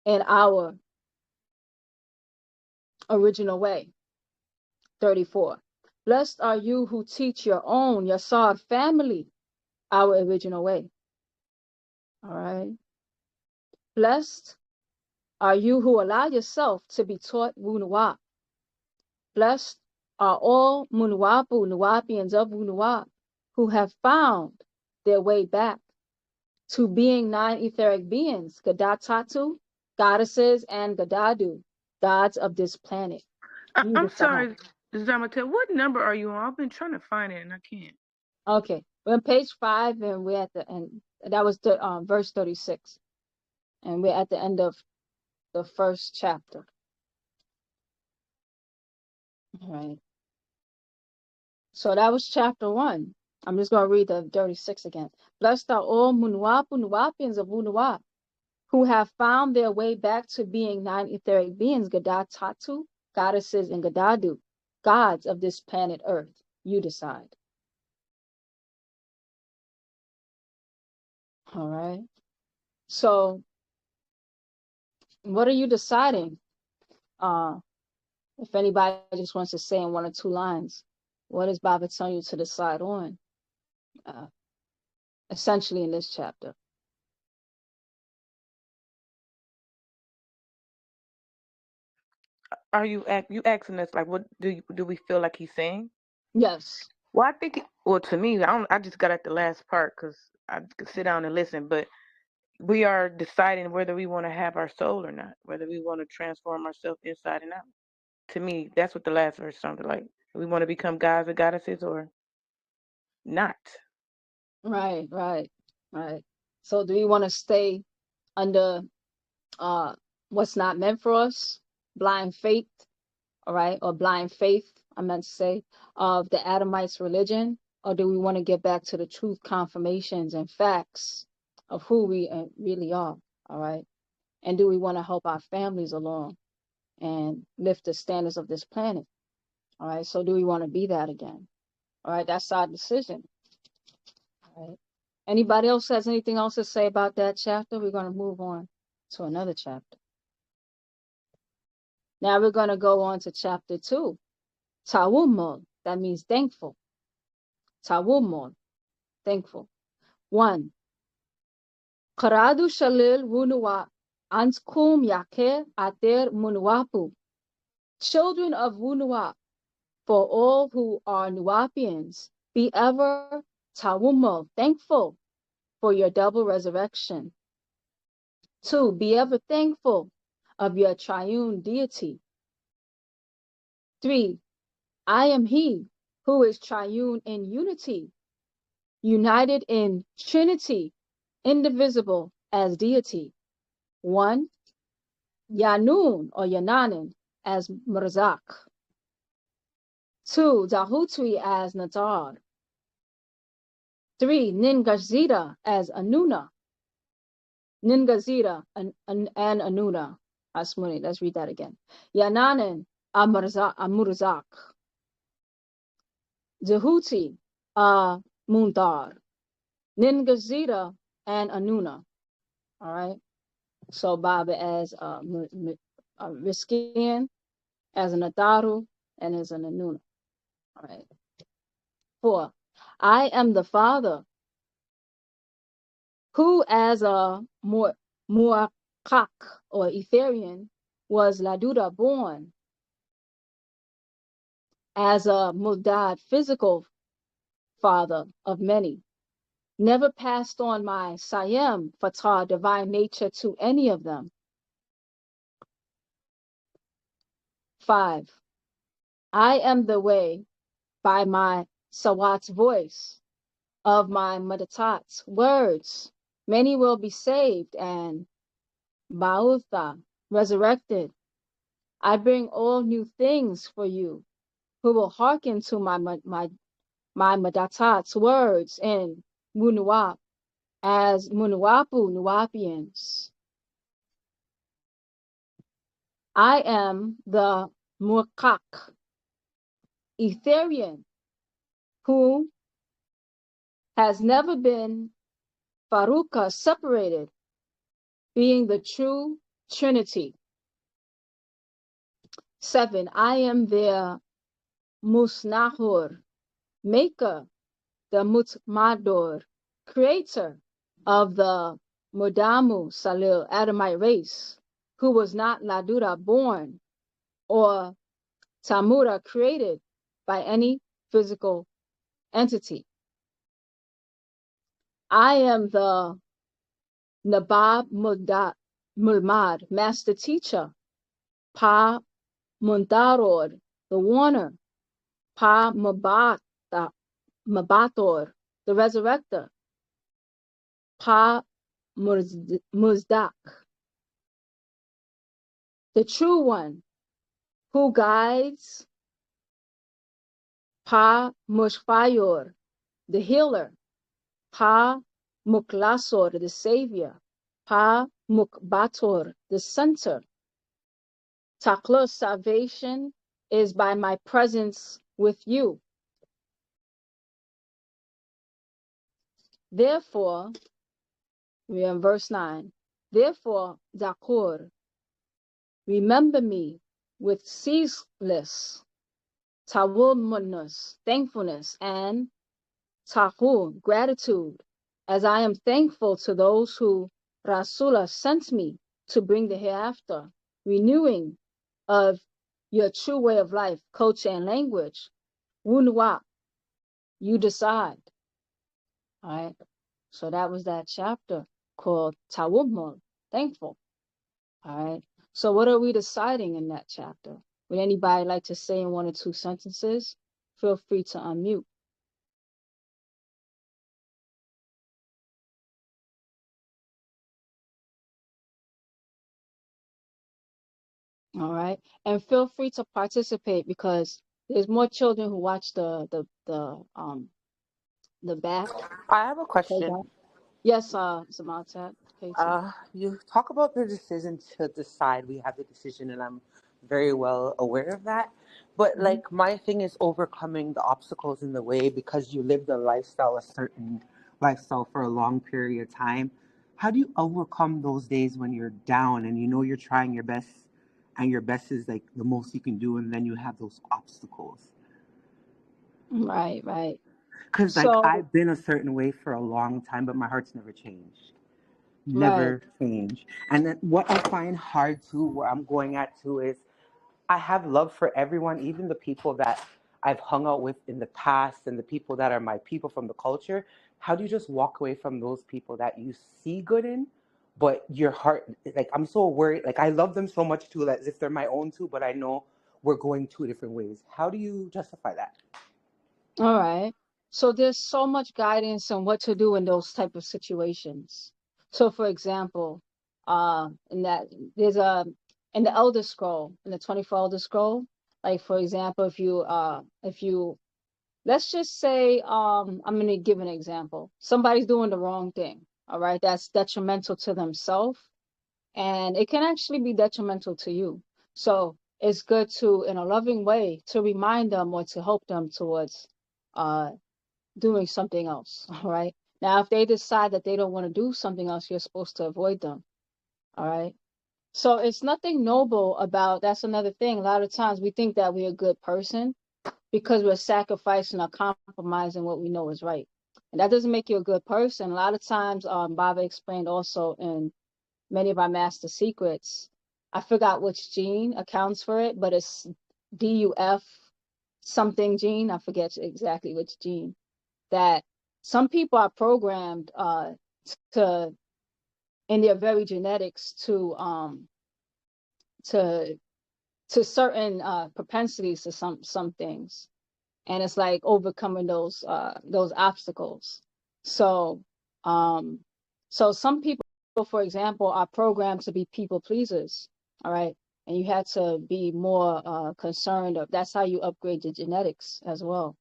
in our original way. 34. Blessed are you who teach your own, your Yasar family, our original way. All right. Blessed are you who allow yourself to be taught Wunuwap. Blessed are all Munuwapu, Nuwapians of Wunuwap, who have found their way back to being non-etheric beings, Gadatatu, goddesses, and Gadadu, gods of this planet. I'm sorry, Zamatel, what number are you on? I've been trying to find it and I can't. Okay, we're on page 5 and we're at the end. That was the verse 36. And we're at the end of the first chapter. All right. So that was chapter 1. I'm just going to read the 36 again. Blessed are all Munuwapu, Nuwapians of Wunuwap, who have found their way back to being non-etheric beings, Gadatatu, goddesses, and Gadadu, gods of this planet Earth. You decide. All right. So what are you deciding? If anybody just wants to say in 1 or 2 lines, what is Baba telling you to decide on? Essentially in this chapter. Are you asking us like what do we feel like he's saying? Yes. Well, I think well to me, I just got at the last part because I could sit down and listen, but we are deciding whether we want to have our soul or not, whether we want to transform ourselves inside and out. To me, that's what the last verse sounded like. We want to become gods or goddesses or not. Right, right, right. So do we want to stay under what's not meant for us? Blind faith, all right, or blind faith, I meant to say, of the Adamites' religion, or do we want to get back to the truth, confirmations, and facts of who we really are, all right? And do we want to help our families along and lift the standards of this planet, all right? So do we want to be that again? All right, that's our decision, all right? Anybody else has anything else to say about that chapter? We're going to move on to another chapter. Now we're going to go on to chapter 2. Tawumul, that means thankful. Tawumul, thankful. 1. Qaradu shalil wunuwa anskum yake ater munuwapu. Children of Wunuwap, for all who are Nuwapians, be ever Tawumul, thankful for your double resurrection. 2. Be ever thankful of your triune deity. 3. I am he who is triune in unity, united in Trinity, indivisible as deity. 1. Yanun or Yananin as Murzak. 2. Dahutwi as Nadar. 3. Ningazida as Anuna. Ningazida and Anuna. Asmuni, let's read that again. Yananin Amurzak. Zahuti Mundar. Ningazida and Anuna. All right. So Baba as Riskian, as an Ataru, and as an Anuna. All right. 4. I am the Father, who as a Muakak or Etherian was Laduda born as a Mudad physical father of many. Never passed on my Sayem Fatah divine nature to any of them. 5. I am the way by my Sawat's voice of my Madatat's words. Many will be saved and Ba'utha resurrected I bring all new things for you who will hearken to my Madatat's words in Munuap as Munuapu Nuapians. I am the Murkak, Etherian, who has never been Faruka separated, being the true Trinity. 7. I am their Musnahur, maker, the Mutmador, creator of the Mudamu Salil Adamite race, who was not Ladura born or Tamura created by any physical entity. I am the Nabab Mulmad, master teacher, Pa Mundaror, the warner, Pa Mabator, the resurrector, Pa Muzdak, the true one, who guides, Pa Mushfayor, the healer, Pa Muklasor, the savior, Pa Mukbator, the center. Taklos, salvation is by my presence with you. Therefore, we are in verse 9. Therefore, Zakur, remember me with ceaseless tawulmunus, thankfulness, and tahu, gratitude, as I am thankful to those who Rasulah sent me to bring the hereafter, renewing of your true way of life, culture, and language. Wunwa, you decide. All right. So that was that chapter called Tawumul, thankful. All right. So what are we deciding in that chapter? Would anybody like to say in 1 or 2 sentences? Feel free to unmute. All right. And feel free to participate because there's more children who watch the back. I have a Okay, question. yes, Zamatat, Katie. You talk about the decision to decide. We have the decision, and I'm very well aware of that. But Mm-hmm. like my thing is overcoming the obstacles in the way because you lived a certain lifestyle for a long period of time. How do you overcome those days when you're down and you know you're trying your best and your best is like the most you can do, and then you have those obstacles? Right, right. Because like So, I've been a certain way for a long time, but my heart's never changed. right. Never change. And then what I find hard too, where I'm going at too, is I have love for everyone, even the people that I've hung out with in the past and the people that are my people from the culture. How do you just walk away from those people that you see good in, but your heart, like I'm so worried, like I love them so much too, as if they're my own too, but I know we're going 2 different ways. How do you justify that? All right. So there's so much guidance on what to do in those type of situations. So for example, in that there's a in the Elder Scroll, in the 24 Elder Scroll, like for example, if you let's just say I'm gonna give an example. Somebody's doing the wrong thing, all right, that's detrimental to themselves, and it can actually be detrimental to you. So it's good to, in a loving way, to remind them or to help them towards uh doing something else. All right. Now, if they decide that they don't want to do something else, you're supposed to avoid them. All right. So it's nothing noble about, that's another thing. A lot of times we think that we're a good person because we're sacrificing or compromising what we know is right. And that doesn't make you a good person. A lot of times, Baba explained also in many of our master secrets, I forgot which gene accounts for it, but it's DUF something gene. I forget exactly which gene, that some people are programmed to in their very genetics to certain propensities to some things, and it's like overcoming those obstacles. So um so some people, for example, are programmed to be people pleasers. All right. and you had to be more concerned of. That's how you upgrade your genetics as well.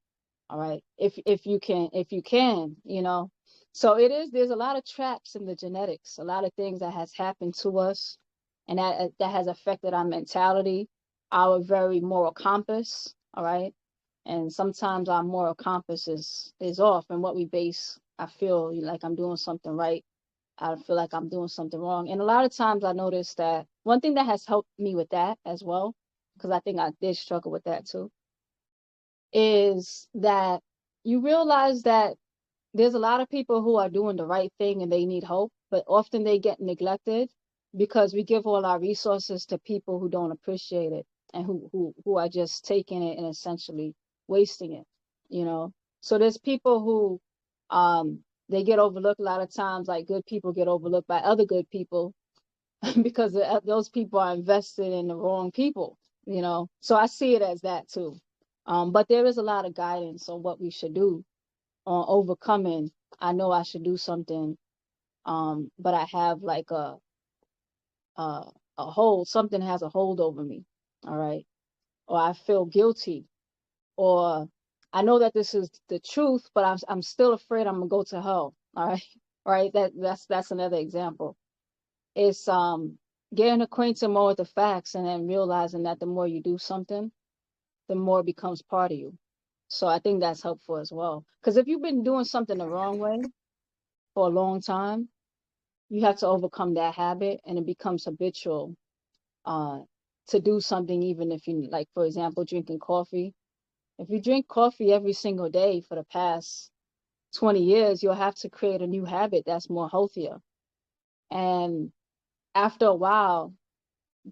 All right, if you can, you know. So there's a lot of traps in the genetics, a lot of things that has happened to us, and that has affected our mentality, our very moral compass. All right, and sometimes our moral compass is off, and what we base, I feel like I'm doing something right, I feel like I'm doing something wrong. And a lot of times I notice that one thing that has helped me with that as well, because I think I did struggle with that too, is that you realize that there's a lot of people who are doing the right thing and they need hope, but often they get neglected because we give all our resources to people who don't appreciate it, and who are just taking it and essentially wasting it, you know. So there's people who they get overlooked a lot of times, like good people get overlooked by other good people because those people are invested in the wrong people, you know. So I see it as that too. But there is a lot of guidance on what we should do on overcoming. I know I should do something, but I have like a hold. Something has a hold over me. All right, or I feel guilty, or I know that this is the truth, but I'm still afraid I'm gonna go to hell. All right, right. That's another example. It's getting acquainted more with the facts, and then realizing that the more you do something, the more it becomes part of you. So I think that's helpful as well. Because if you've been doing something the wrong way for a long time, you have to overcome that habit, and it becomes habitual uh, to do something, even if you, like, for example, drinking coffee. If you drink coffee every single day for the past 20 years, you'll have to create a new habit that's more healthier. And after a while,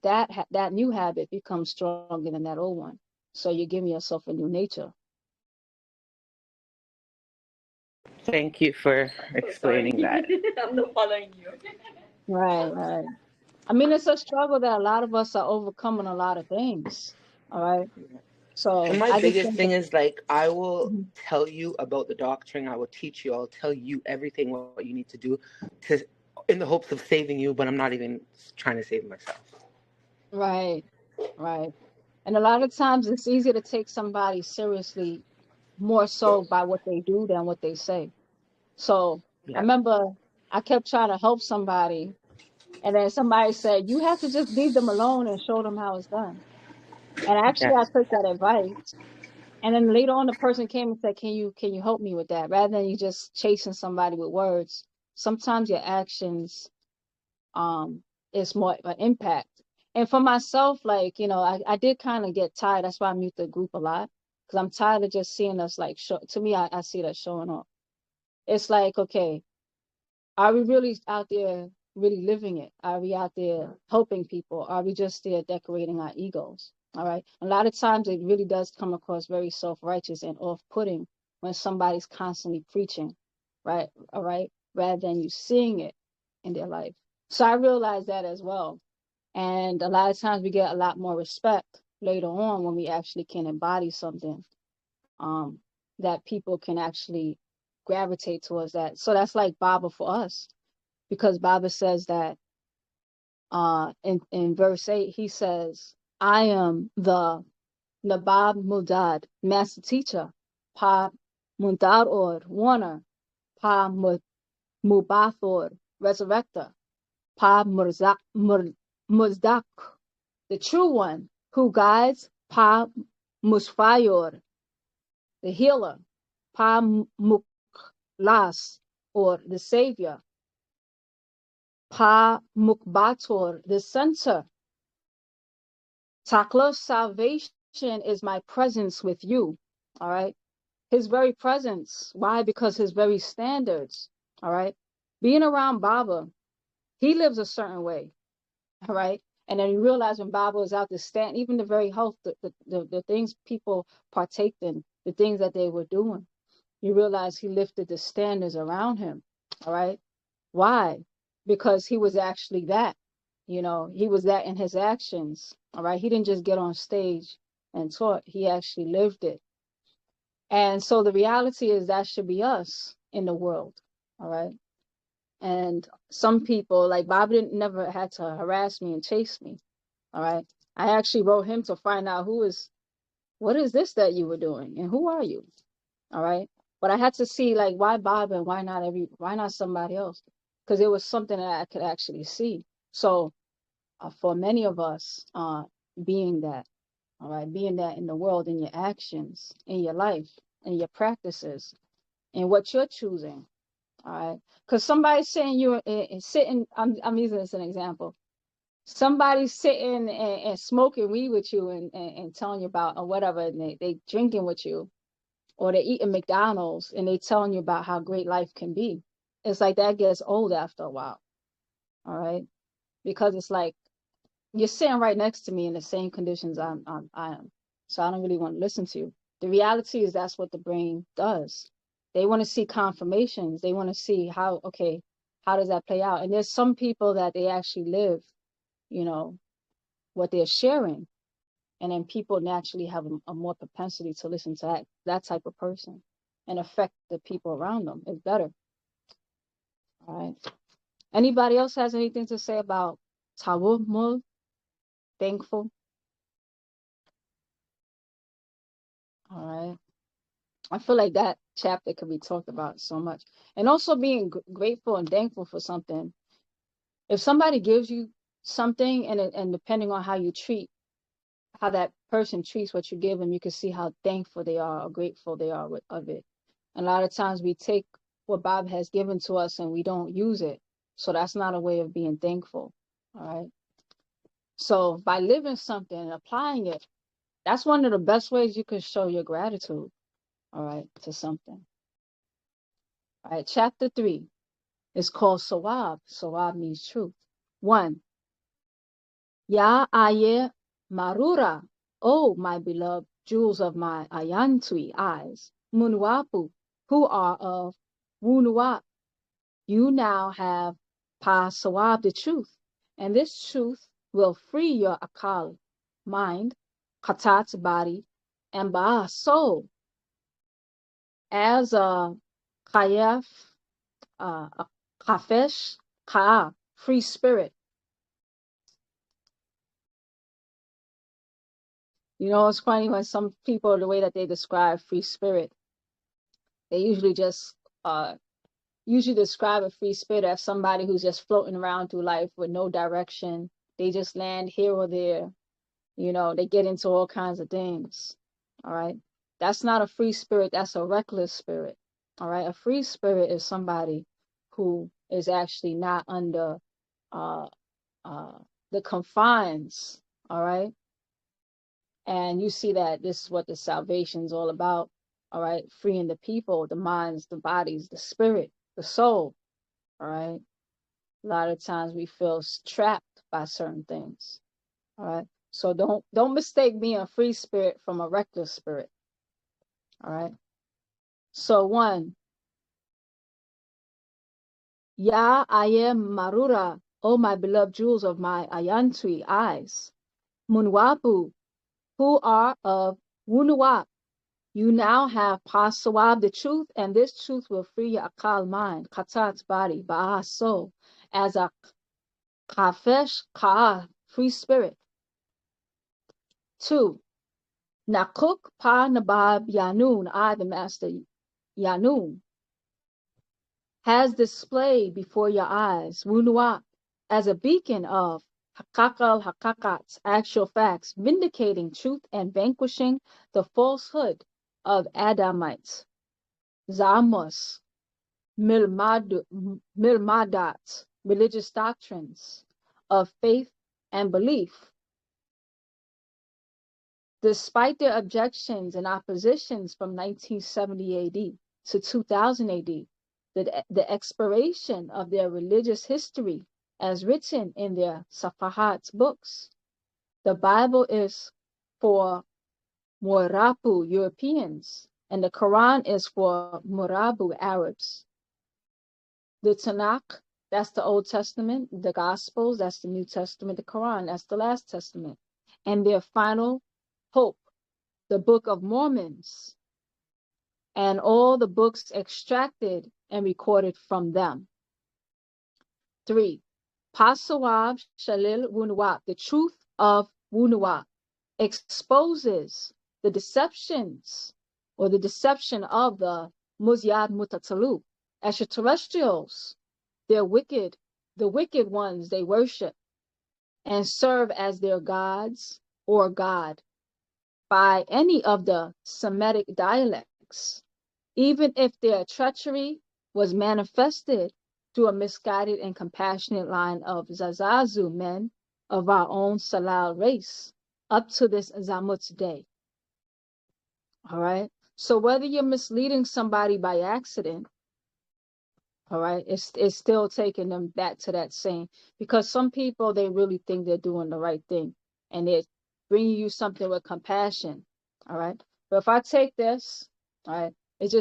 that new habit becomes stronger than that old one. So you're giving yourself a new nature. Thank you for explaining that. I'm not following you. Right, right. I mean, it's a struggle that a lot of us are overcoming a lot of things. All right. And So my I just biggest think thing is like I will that, tell you about the doctrine. I will teach you. I'll tell you everything what you need to do to, in the hopes of saving you. But I'm not even trying to save myself. right, right. And a lot of times it's easier to take somebody seriously more so by what they do than what they say. So I Yeah. remember I kept trying to help somebody, and then somebody said, "You have to just leave them alone and show them how it's done." And actually, Yeah. I took that advice. And then later on, the person came and said, can you help me with that?" Rather than you just chasing somebody with words, sometimes your actions is more of an impact. And for myself, like, you know, I did kind of get tired. That's why I mute the group a lot, because I'm tired of just seeing us like to me, I see that showing off. It's like, okay, are we really out there really living it? Are we out there helping people? Are we just there decorating our egos? All right. A lot of times it really does come across very self-righteous and off-putting when somebody's constantly preaching, right? All right. Rather than you seeing it in their life. So I realized that as well. And a lot of times we get a lot more respect later on when we actually can embody something um, that people can actually gravitate towards that. So that's like Baba for us, because Baba says that in verse 8, he says, "I am the Nabab Mudad, master teacher, Pa Mudad or warner, Pa Mubathor, resurrector, Pa Muzdak, the true one who guides, Pa Musfayor, the healer, Pa Muklas, or the savior, Pa Mukbator, the center. Takla's salvation is my presence with you." All right. His very presence. Why? Because his very standards. All right. Being around Baba, he lives a certain way. All right. And then you realize when Baba is out to stand, even the very health, the things people partake in, the things that they were doing, you realize he lifted the standards around him. All right. Why? Because he was actually that. You know, he was that in his actions. All right. He didn't just get on stage and taught, he actually lived it. And so the reality is that should be us in the world. All right. And some people, like Bob, didn't never had to harass me and chase me. All right. I actually wrote him to find out what is this that you were doing and who are you? All right. But I had to see like why Bob and why not somebody else? Because it was something that I could actually see. So for many of us, being that, all right, being that in the world, in your actions, in your life, in your practices, and what you're choosing, all right. Because somebody's saying sitting, I'm using this as an example. Somebody's sitting and smoking weed with you and telling you about or whatever, and they drinking with you, or they're eating McDonald's and they telling you about how great life can be. It's like that gets old after a while. All right. Because it's like you're sitting right next to me in the same conditions I am. So I don't really want to listen to you. The reality is that's what the brain does. They want to see confirmations. They want to see okay, how does that play out? And there's some people that they actually live, you know, what they're sharing. And then people naturally have a more propensity to listen to that type of person and affect the people around them. It's better. All right. Anybody else has anything to say about tawammul, thankful? All right. I feel like that chapter could be talked about so much. And also being grateful and thankful for something. If somebody gives you something and depending on how that person treats what you give them, you can see how thankful they are or grateful they are of it. And a lot of times we take what Bob has given to us and we don't use it. So that's not a way of being thankful. All right. So by living something and applying it, that's one of the best ways you can show your gratitude. All right. To something. All right. Chapter 3 is called Sawab. Sawab means truth. 1. Ya aye marura. Oh, my beloved jewels of my ayantui eyes. Munwapu, who are of Wunuwap. You now have Pa Sawab, the truth, and this truth will free your akal, mind, katat, body, and ba, soul, as a kayaf, a kafesh, ka, free spirit. You know, it's funny when some people, the way that they describe free spirit, they usually just describe a free spirit as somebody who's just floating around through life with no direction. They just land here or there. You know, they get into all kinds of things. All right. That's not a free spirit. That's a reckless spirit. All right. A free spirit is somebody who is actually not under uh, uh, the confines. All right. And you see that this is what the salvation is all about. All right. Freeing the people, the minds, the bodies, the spirit, the soul. All right. A lot of times we feel trapped by certain things. All right. So don't mistake being a free spirit from a reckless spirit. All right. So 1, Ya ayem marura, O my beloved jewels of my ayantui eyes, Munwapu, who are of Wunuwap. You now have Pasawab, the truth, and this truth will free your akal mind, katat body, ba'a soul, as a kafesh ka'a, free spirit. 2, Nakuk pa nabab yanun, I the master Yanun, has displayed before your eyes Wunuat as a beacon of Hakakal Hakakats, actual facts, vindicating truth and vanquishing the falsehood of Adamites, Zamos, Milmadat, religious doctrines of faith and belief. Despite their objections and oppositions from 1970 AD to 2000 AD, the expiration of their religious history as written in their Safahat books. The Bible is for Morabu Europeans, and the Quran is for Morabu Arabs. The Tanakh, that's the Old Testament, the Gospels, that's the New Testament, the Quran, that's the Last Testament. And their final hope, the Book of Mormons, and all the books extracted and recorded from them. 3, Pasawab Shalil Wunwap, the truth of Wunua exposes the deceptions or the deception of the Muzyad Mutatalu, extraterrestrials, the wicked ones they worship and serve as their gods or God by any of the Semitic dialects, even if their treachery was manifested through a misguided and compassionate line of Zazazu men of our own Salal race up to this Zamut's day. All right. So whether you're misleading somebody by accident, all right, it's still taking them back to that same, because some people, they really think they're doing the right thing and they're bringing you something with compassion. All right. But if I take this, all right, it's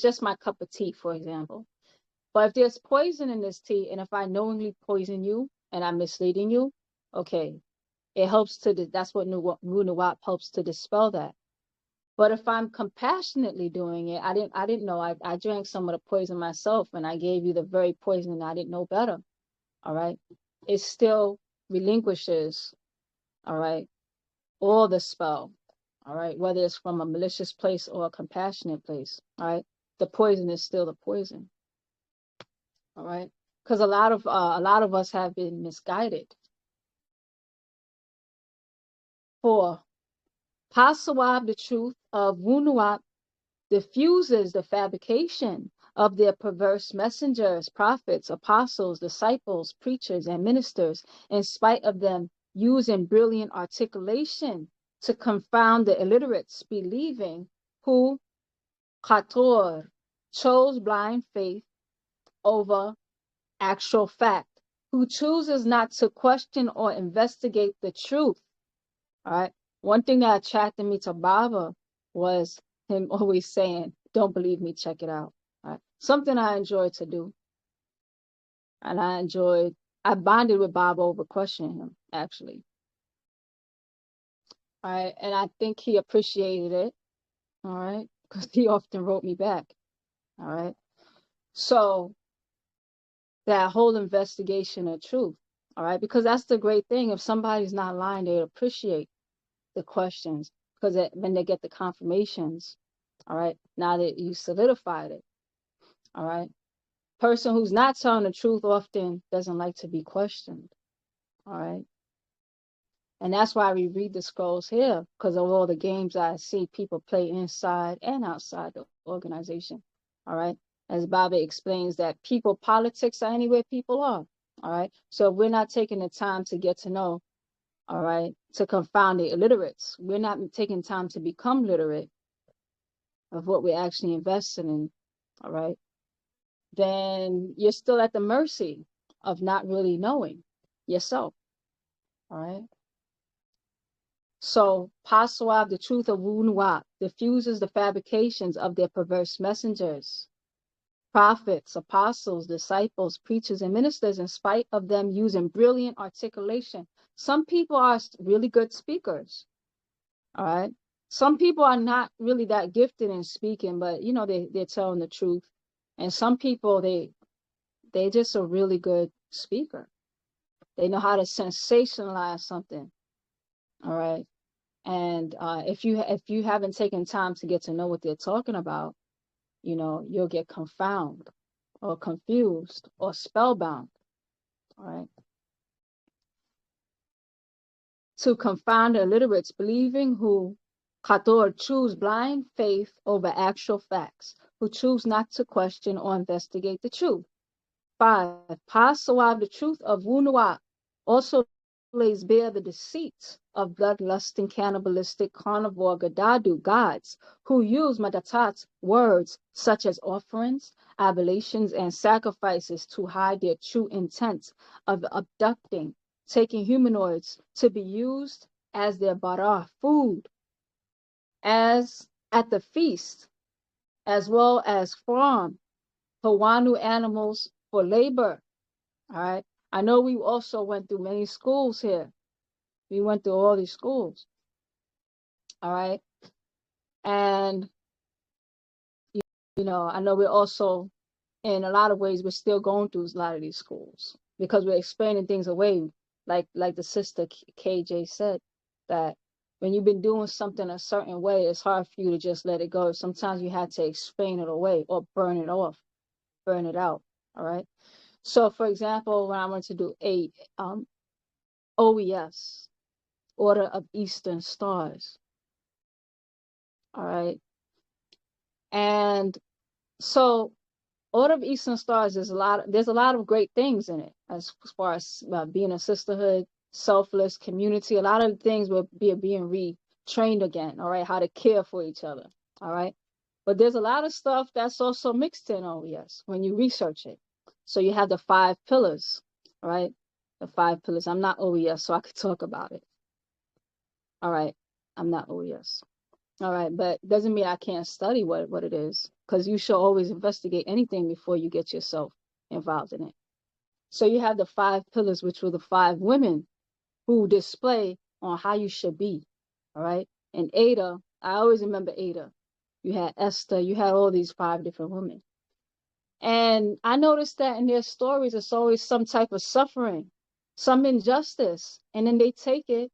just my cup of tea, for example. But if there's poison in this tea, and if I knowingly poison you and I'm misleading you, okay, it helps to, that's what Wunuwap helps to dispel that. But if I'm compassionately doing it, I didn't know. I drank some of the poison myself, and I gave you the very poison I didn't know better. All right. It still relinquishes, all right, all the spell. All right, whether it's from a malicious place or a compassionate place. All right. The poison is still the poison. All right. Because a lot of us have been misguided. 4. Pasawab, the truth of Wunuwap, diffuses the fabrication of their perverse messengers, prophets, apostles, disciples, preachers, and ministers, in spite of them using brilliant articulation to confound the illiterates, believing who Qator chose blind faith over actual fact, who chooses not to question or investigate the truth. All right. One thing that attracted me to Baba was him always saying, "Don't believe me, check it out." All right. Something I enjoyed to do. And I bonded with Baba over questioning him, actually. All right. And I think he appreciated it. All right. Because he often wrote me back. All right. So that whole investigation of truth. All right. Because that's the great thing. If somebody's not lying, they appreciate the questions, because when they get the confirmations, all right, now that you solidified it, all right. Person who's not telling the truth often doesn't like to be questioned, all right. And that's why we read the scrolls here, because of all the games I see people play inside and outside the organization, all right. As Baba explains, that people politics are anywhere people are, all right. So if we're not taking the time to get to know, all right, to confound the illiterates, we're not taking time to become literate of what we're actually investing in, all right, then you're still at the mercy of not really knowing yourself, all right. So Paswab, the truth of Wunuwap, diffuses the fabrications of their perverse messengers, prophets, apostles, disciples, preachers, and ministers, in spite of them using brilliant articulation. Some people are really good speakers, all right. Some people are not really that gifted in speaking, but you know, they're telling the truth. And some people, they just a really good speaker. They know how to sensationalize something. All right. And if you haven't taken time to get to know what they're talking about, you know, you'll get confounded or confused or spellbound. All right. To confound the illiterates, believing who Qatar choose blind faith over actual facts, who choose not to question or investigate the truth. 5. Pasawab, the truth of Wunuwap, also lays bare the deceit of bloodlusting, cannibalistic, carnivore Gadadu gods who use Madatat words such as offerings, oblations, and sacrifices to hide their true intent of abducting, taking humanoids to be used as their bara food, as at the feast, as well as farm Hawanu animals for labor. All right. I know we also went through many schools here. We went through all these schools. All right. And, you know, I know we're also, in a lot of ways, we're still going through a lot of these schools because we're explaining things away. like the sister KJ said, that when you've been doing something a certain way, it's hard for you to just let it go. Sometimes you have to explain it away or burn it off, burn it out. All right. So, for example, when I went to do OES, Order of Eastern Stars, all right, and so Order of Eastern Stars, there's a lot of great things in it as far as being a sisterhood, selfless community. A lot of things will be being retrained again. All right, how to care for each other. All right, but there's a lot of stuff that's also mixed in OES when you research it. So you have the 5 pillars. All right, the 5 pillars. I'm not OES, so I could talk about it. All right, I'm not OES. All right, but doesn't mean I can't study what it is, because you should always investigate anything before you get yourself involved in it. So you have the 5 pillars, which were the 5 women who display on how you should be. All right, and Ada, I always remember Ada. You had Esther, you had all these 5 different women, and I noticed that in their stories, it's always some type of suffering, some injustice, and then they take it,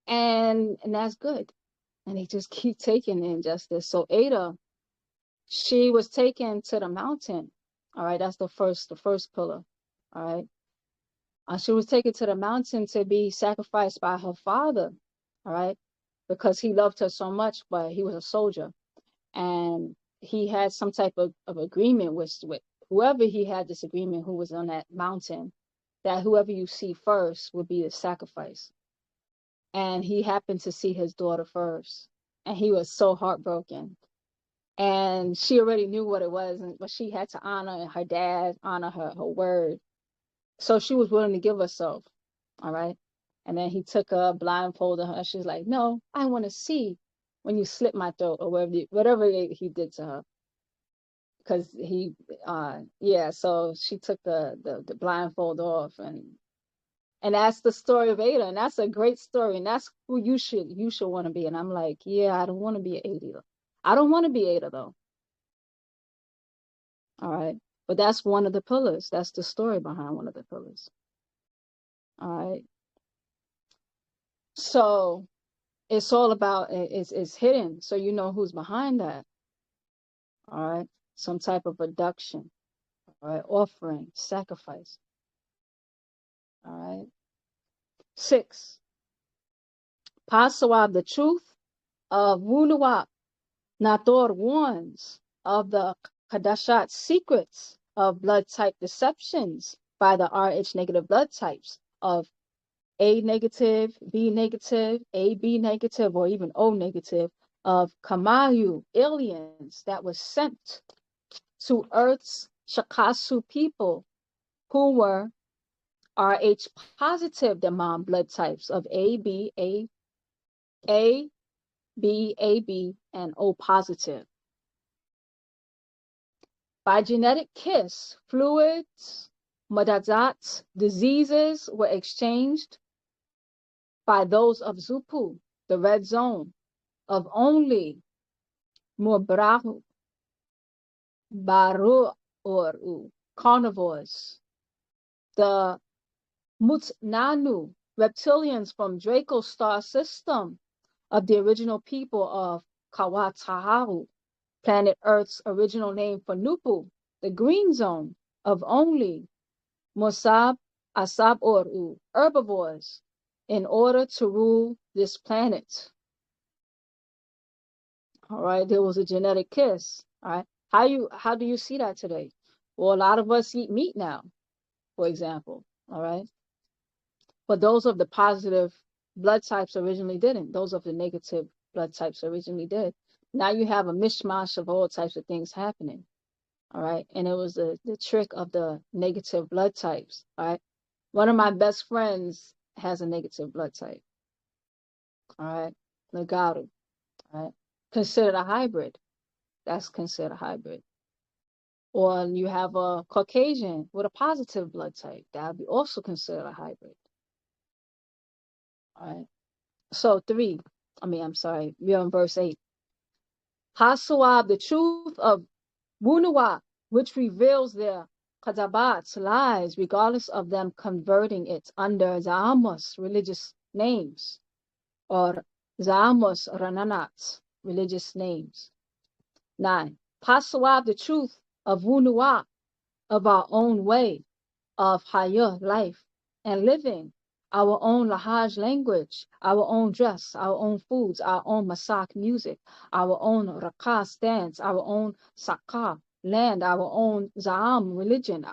and that's good. And they just keep taking the injustice. So Ada, she was taken to the mountain. All right, that's the first pillar. All right. She was taken to the mountain to be sacrificed by her father. All right, because he loved her so much, but he was a soldier, and he had some type of agreement with whoever he had this agreement who was on that mountain, that whoever you see first would be the sacrifice. And he happened to see his daughter first, and he was so heartbroken. And she already knew what it was, but she had to honor her dad, honor her word. So she was willing to give herself. All right. And then he took her, blindfolded her. She's like, no, I want to see when you slit my throat, or whatever he did to her. Because yeah, so she took the blindfold off, and that's the story of Ada, and that's a great story, and that's who you should want to be. And I'm like, yeah, I don't want to be Ada. I don't want to be Ada though. All right, but that's one of the pillars. That's the story behind one of the pillars. All right, so it's all about it's hidden, so you know who's behind that. All right, some type of reduction. All right, offering, sacrifice. All right, 6. Pasawab, the truth of Wunuwap. Nathor warns of the Kadashat secrets of blood type deceptions by the Rh negative blood types of A negative, B negative, AB negative, or even O negative, of Kamayu aliens that was sent to Earth's Shakasu people who were Rh positive demand blood types of A, B, AB, and O positive. By genetic kiss, fluids, madazats, diseases were exchanged by those of Zupu, the red zone, of only Mubrahu, Baru, or carnivores. The Mutnanu, reptilians from Draco star system of the original people of Kawataharu, planet Earth's original name for Nupu, the green zone, of only Musab, Asab, or herbivores, in order to rule this planet. All right, there was a genetic kiss. All right, how do you see that today? Well, a lot of us eat meat now, for example. All right, but those of the positive blood types originally didn't. Those of the negative blood types originally did. Now you have a mishmash of all types of things happening. All right, and it was the trick of the negative blood types. All right, one of my best friends has a negative blood type. All right, Nagaru. All right, considered a hybrid. That's considered a hybrid. Or you have a Caucasian with a positive blood type. That would be also considered a hybrid. All right. So I'm sorry, we're on verse 8. Hasuab, the truth of Wunuwa, which reveals their kadabats, lies, regardless of them converting it under Zamos, religious names, or Zamos rananats, religious names. 9. Pasawab, the truth of Wunua, of our own way of Hayah, life and living, our own Lahaj language, our own dress, our own foods, our own Masak music, our own Rakas dance, our own Sakah land, our own Za'am religion,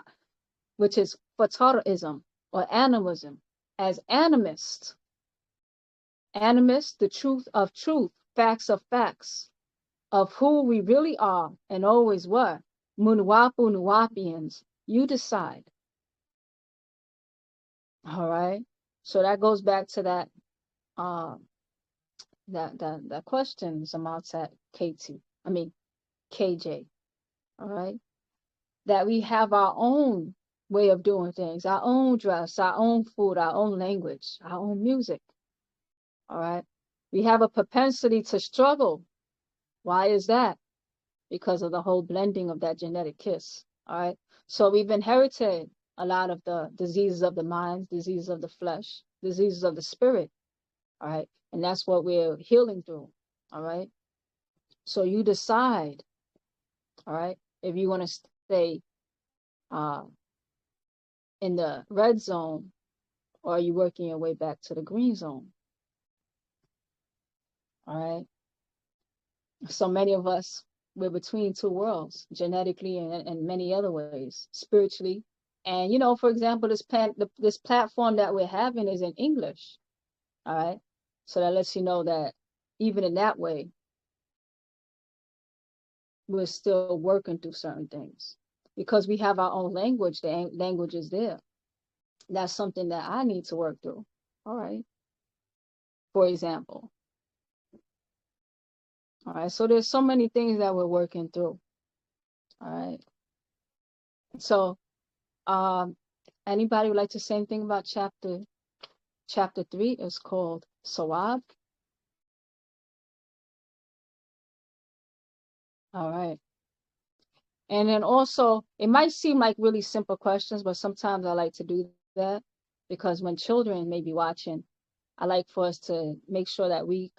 which is Fataraism or animism. As animist, the truth of truth, facts of facts, of who we really are and always were, Munwapu Nuwapians, you decide. All right. So that goes back to that that question Zamaltat KT. I mean KJ. All right. That we have our own way of doing things, our own dress, our own food, our own language, our own music. All right. We have a propensity to struggle. Why is that? Because of the whole blending of that genetic kiss. All right. So we've inherited a lot of the diseases of the mind, diseases of the flesh, diseases of the spirit. All right. And that's what we're healing through. All right. So you decide, all right, if you want to stay in the red zone or are you working your way back to the green zone? All right. So many of us, we're between two worlds, genetically and many other ways, spiritually. And, you know, for example, this platform that we're having is in English. All right. So that lets you know that even in that way, we're still working through certain things because we have our own language. The language is there. That's something that I need to work through. All right. For example. All right. So there's so many things that we're working through. All right. So, anybody would like to say anything about chapter 3? It's called Sawab. All right. And then also, it might seem like really simple questions, but sometimes I like to do that because when children may be watching, I like for us to make sure that we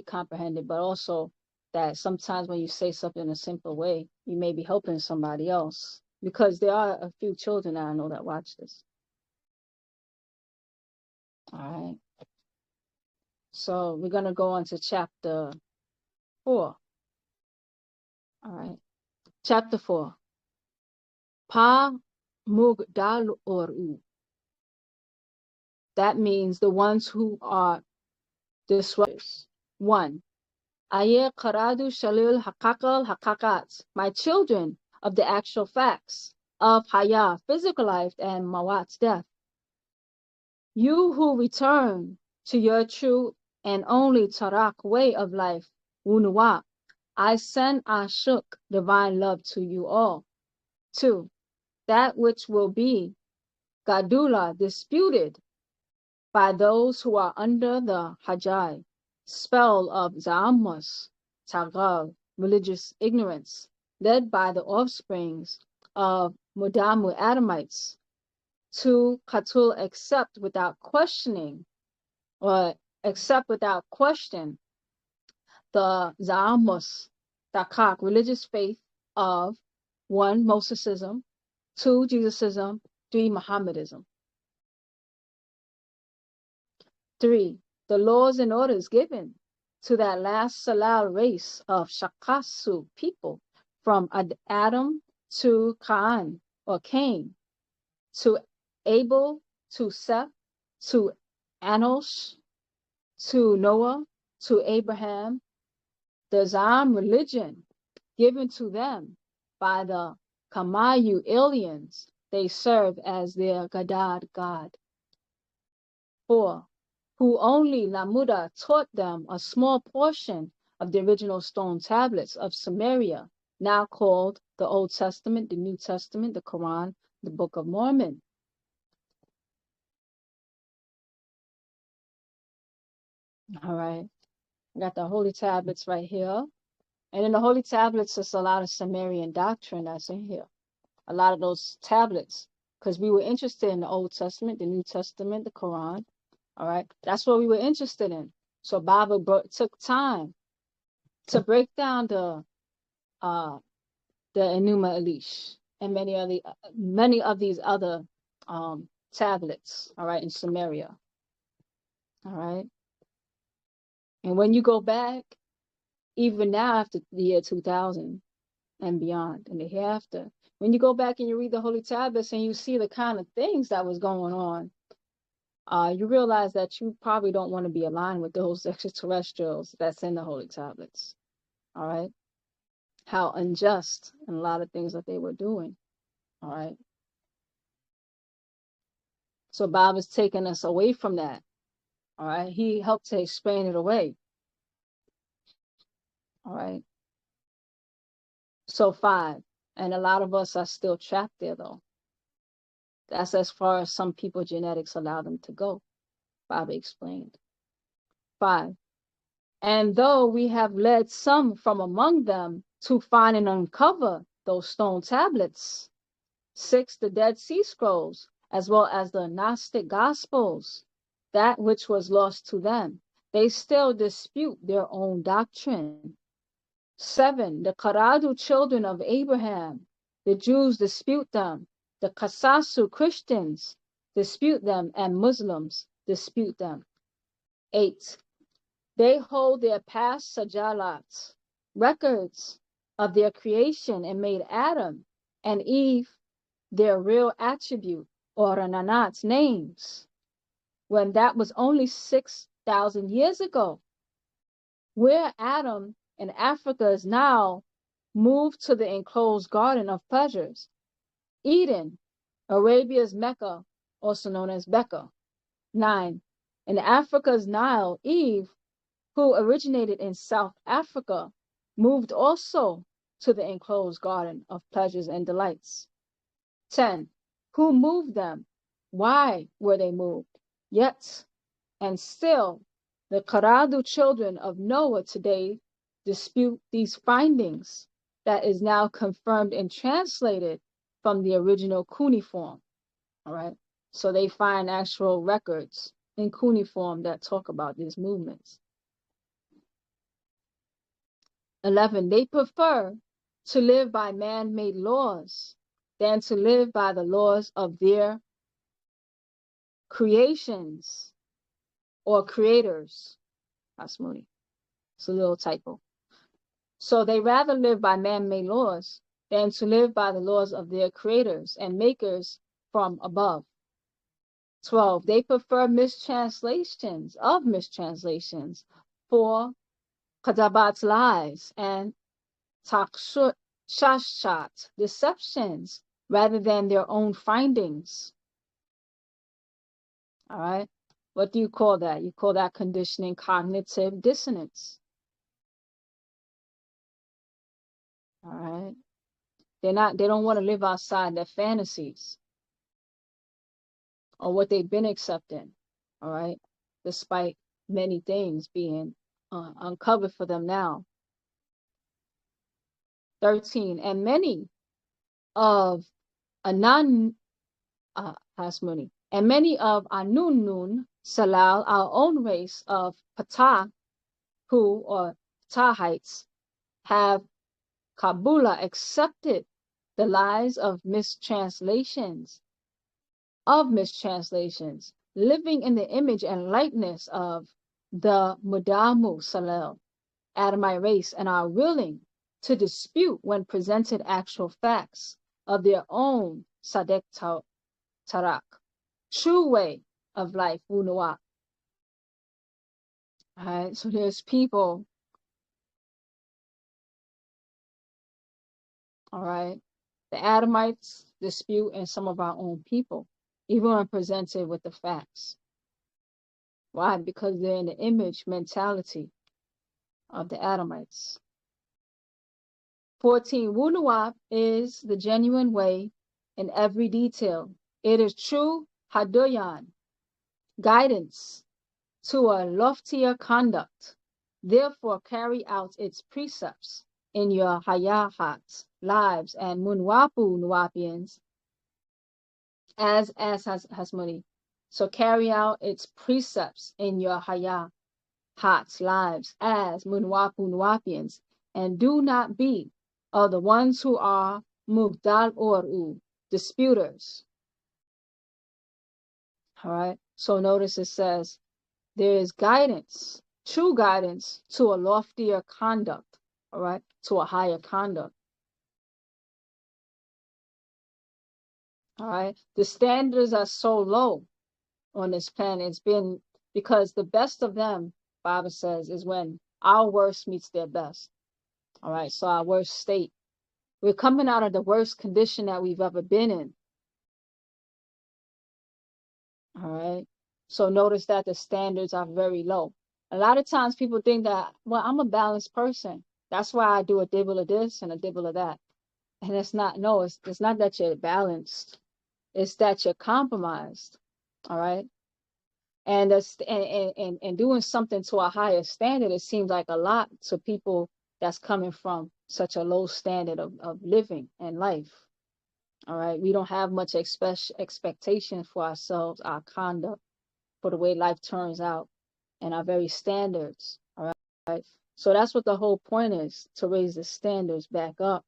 comprehend it, but also that sometimes when you say something in a simple way, you may be helping somebody else because there are a few children that I know that watch this. All right. So we're going to go on to chapter 4. All right. Chapter 4. Pa mugdal oru. That means the ones who are disruptors. 1. Aye qaradu shalil hakakal hakakat. My children of the actual facts of haya, physical life, and mawat, death. You who return to your true and only tarak way of life, unwa, I send ashuk, divine love, to you all. 2. That which will be gadula, disputed by those who are under the hajai, spell of Za'amus, Tagal, religious ignorance, led by the offsprings of Mudamu Adamites, to Katul accept without questioning, or accept without question, the Za'amus, Dakak, religious faith of 1. Mosesism, 2. Jesusism, 3. Mohammedism. 3. The laws and orders given to that last Salal race of Shakasu people from Adam to Kaan or Cain, to Abel, to Seth, to Anosh, to Noah, to Abraham, the Zam religion given to them by the Kamayu aliens they serve as their Gadad God. 4. Who only Lamuda taught them a small portion of the original stone tablets of Samaria, now called the Old Testament, the New Testament, the Quran, the Book of Mormon. All right. We got the Holy Tablets right here. And in the Holy Tablets, there's a lot of Sumerian doctrine that's in here. a lot of those tablets, because we were interested in the Old Testament, the New Testament, the Quran. All right, that's what we were interested in. So Baba took time to break down the Enuma Elish and many of these other tablets. All right, in Sumeria. All right, and when you go back, even now after the year 2000 and beyond, and the hereafter, when you go back and you read the Holy Tablets and you see the kind of things that was going on, you realize that you probably don't want to be aligned with those extraterrestrials that's in the Holy Tablets. All right. How unjust and a lot of things that they were doing. All right. So Bob is taking us away from that. All right. He helped to explain it away. All right. So 5. And a lot of us are still trapped there, though. That's as far as some people genetics allow them to go. Bob explained. 5. And though we have led some from among them to find and uncover those stone tablets, 6, the Dead Sea Scrolls, as well as the Gnostic Gospels, that which was lost to them, they still dispute their own doctrine. 7, the Karadu children of Abraham, the Jews dispute them, the Kasasu Christians dispute them, and Muslims dispute them. 8, they hold their past sajalats, records of their creation, and made Adam and Eve their real attribute, or Rananat's names, when that was only 6,000 years ago. Where Adam in Africa is now moved to the enclosed garden of pleasures, Eden, Arabia's Mecca, also known as Becca. 9, in Africa's Nile, Eve, who originated in South Africa, moved also to the enclosed garden of pleasures and delights. 10, who moved them? Why were they moved? Yet, and still, the Karadu children of Noah today dispute these findings that is now confirmed and translated from the original cuneiform. All right. So they find actual records in cuneiform that talk about these movements. 11, they prefer to live by man-made laws than to live by the laws of their creations or creators. That's Mooney. It's a little typo. So they rather live by man-made laws than to live by the laws of their creators and makers from above. 12, they prefer mistranslations for Kadabat's lies and Shashat deceptions rather than their own findings. All right. What do you call that? You call that conditioning cognitive dissonance. All right. They don't want to live outside their fantasies or what they've been accepting. All right. Despite many things being uncovered for them now. 13, and many of Hasmuni, and many of Anunnun Salal, our own race of Ptah, or Ptahites, have Kabula accepted the lies of mistranslations, living in the image and likeness of the Mudamu Salal, Adamite race, and are willing to dispute when presented actual facts of their own Sadek Tarak, true way of life, Wunuwa. All right, so there's people, all right, the Adamites dispute and some of our own people, even when presented with the facts. Why? Because they're in the image mentality of the Adamites. 14, Wunuwap is the genuine way in every detail. It is true Hadoyan, guidance to a loftier conduct. Therefore, carry out its precepts in your Hayahat lives, and Munwapu Nuwapians as has money. So carry out its precepts in your Haya, hearts, lives, as Munwapu Nuwapians, and do not be of the ones who are Mugdal Oru, disputers. All right. So notice it says there is guidance, true guidance to a loftier conduct, all right, to a higher conduct. All right. The standards are so low on this planet. It's been because the best of them, Bible says, is when our worst meets their best. All right. So our worst state. We're coming out of the worst condition that we've ever been in. All right. So notice that the standards are very low. A lot of times people think that, well, I'm a balanced person. That's why I do a dibble of this and a dibble of that. And it's not, no, it's not that you're balanced. It's that you're compromised. All right. And doing something to a higher standard, it seems like a lot to people that's coming from such a low standard of living and life. All right. We don't have much expectation for ourselves, our conduct, for the way life turns out, and our very standards. All right. So that's what the whole point is, to raise the standards back up.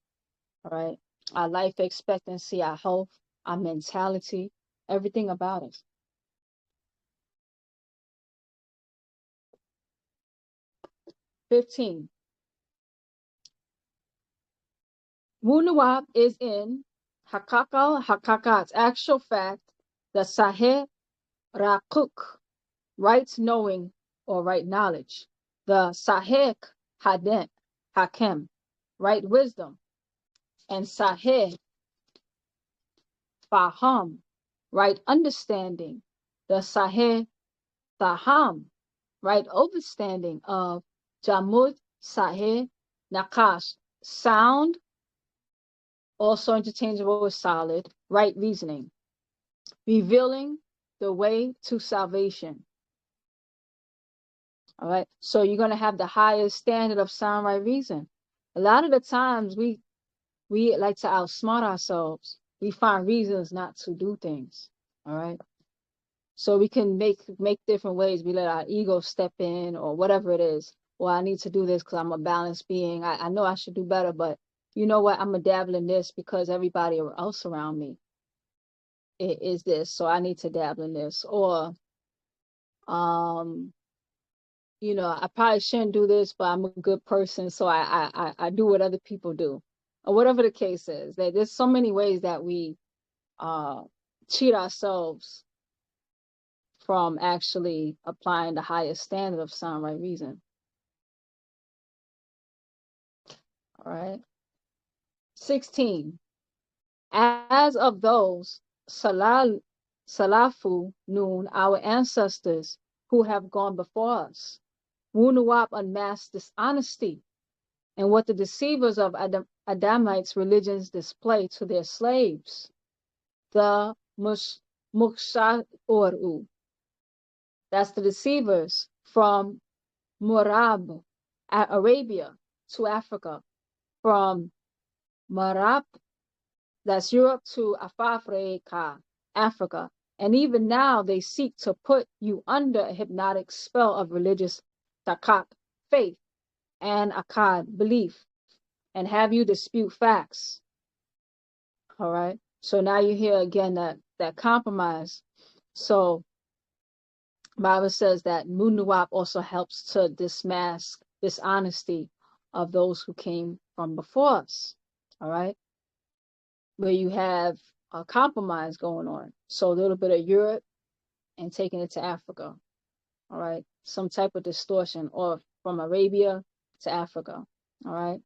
All right. Our life expectancy, our health, our mentality, everything about us. 15. Wunuwap is in Hakakat's actual fact, the Sahih Rakuk, right knowing or right knowledge. The Sahih Hakem, right wisdom. And Sahih Faham, right understanding. The Sahih Faham, right understanding of Jamud Sahih Nakash, sound, also interchangeable with solid, right reasoning, revealing the way to salvation. All right. So you're going to have the highest standard of sound, right reason. A lot of the times we like to outsmart ourselves. We find reasons not to do things. All right. So we can make different ways. We let our ego step in or whatever it is. Well, I need to do this because I'm a balanced being. I know I should do better, but you know what? I'm going to dabble in this because everybody else around me is this. So I need to dabble in this. Or, you know, I probably shouldn't do this, but I'm a good person. So I do what other people do, or whatever the case is. There's so many ways that we cheat ourselves from actually applying the highest standard of sound right reason. All right. 16. As of those Salafu Noon, our ancestors who have gone before us, Wunuwap unmasked dishonesty and what the deceivers of Adamites religions display to their slaves, the Mukshaoru. That's the deceivers from Murab, Arabia, to Africa, from Marab, that's Europe, to Afafrika, Africa. And even now they seek to put you under a hypnotic spell of religious takat, faith, and akad, belief, and have you dispute facts. All right. So now you hear again that compromise. So Bible says that Munuwap also helps to dismask dishonesty of those who came from before us. All right. Where you have a compromise going on. So a little bit of Europe and taking it to Africa. All right. Some type of distortion, or from Arabia to Africa. All right.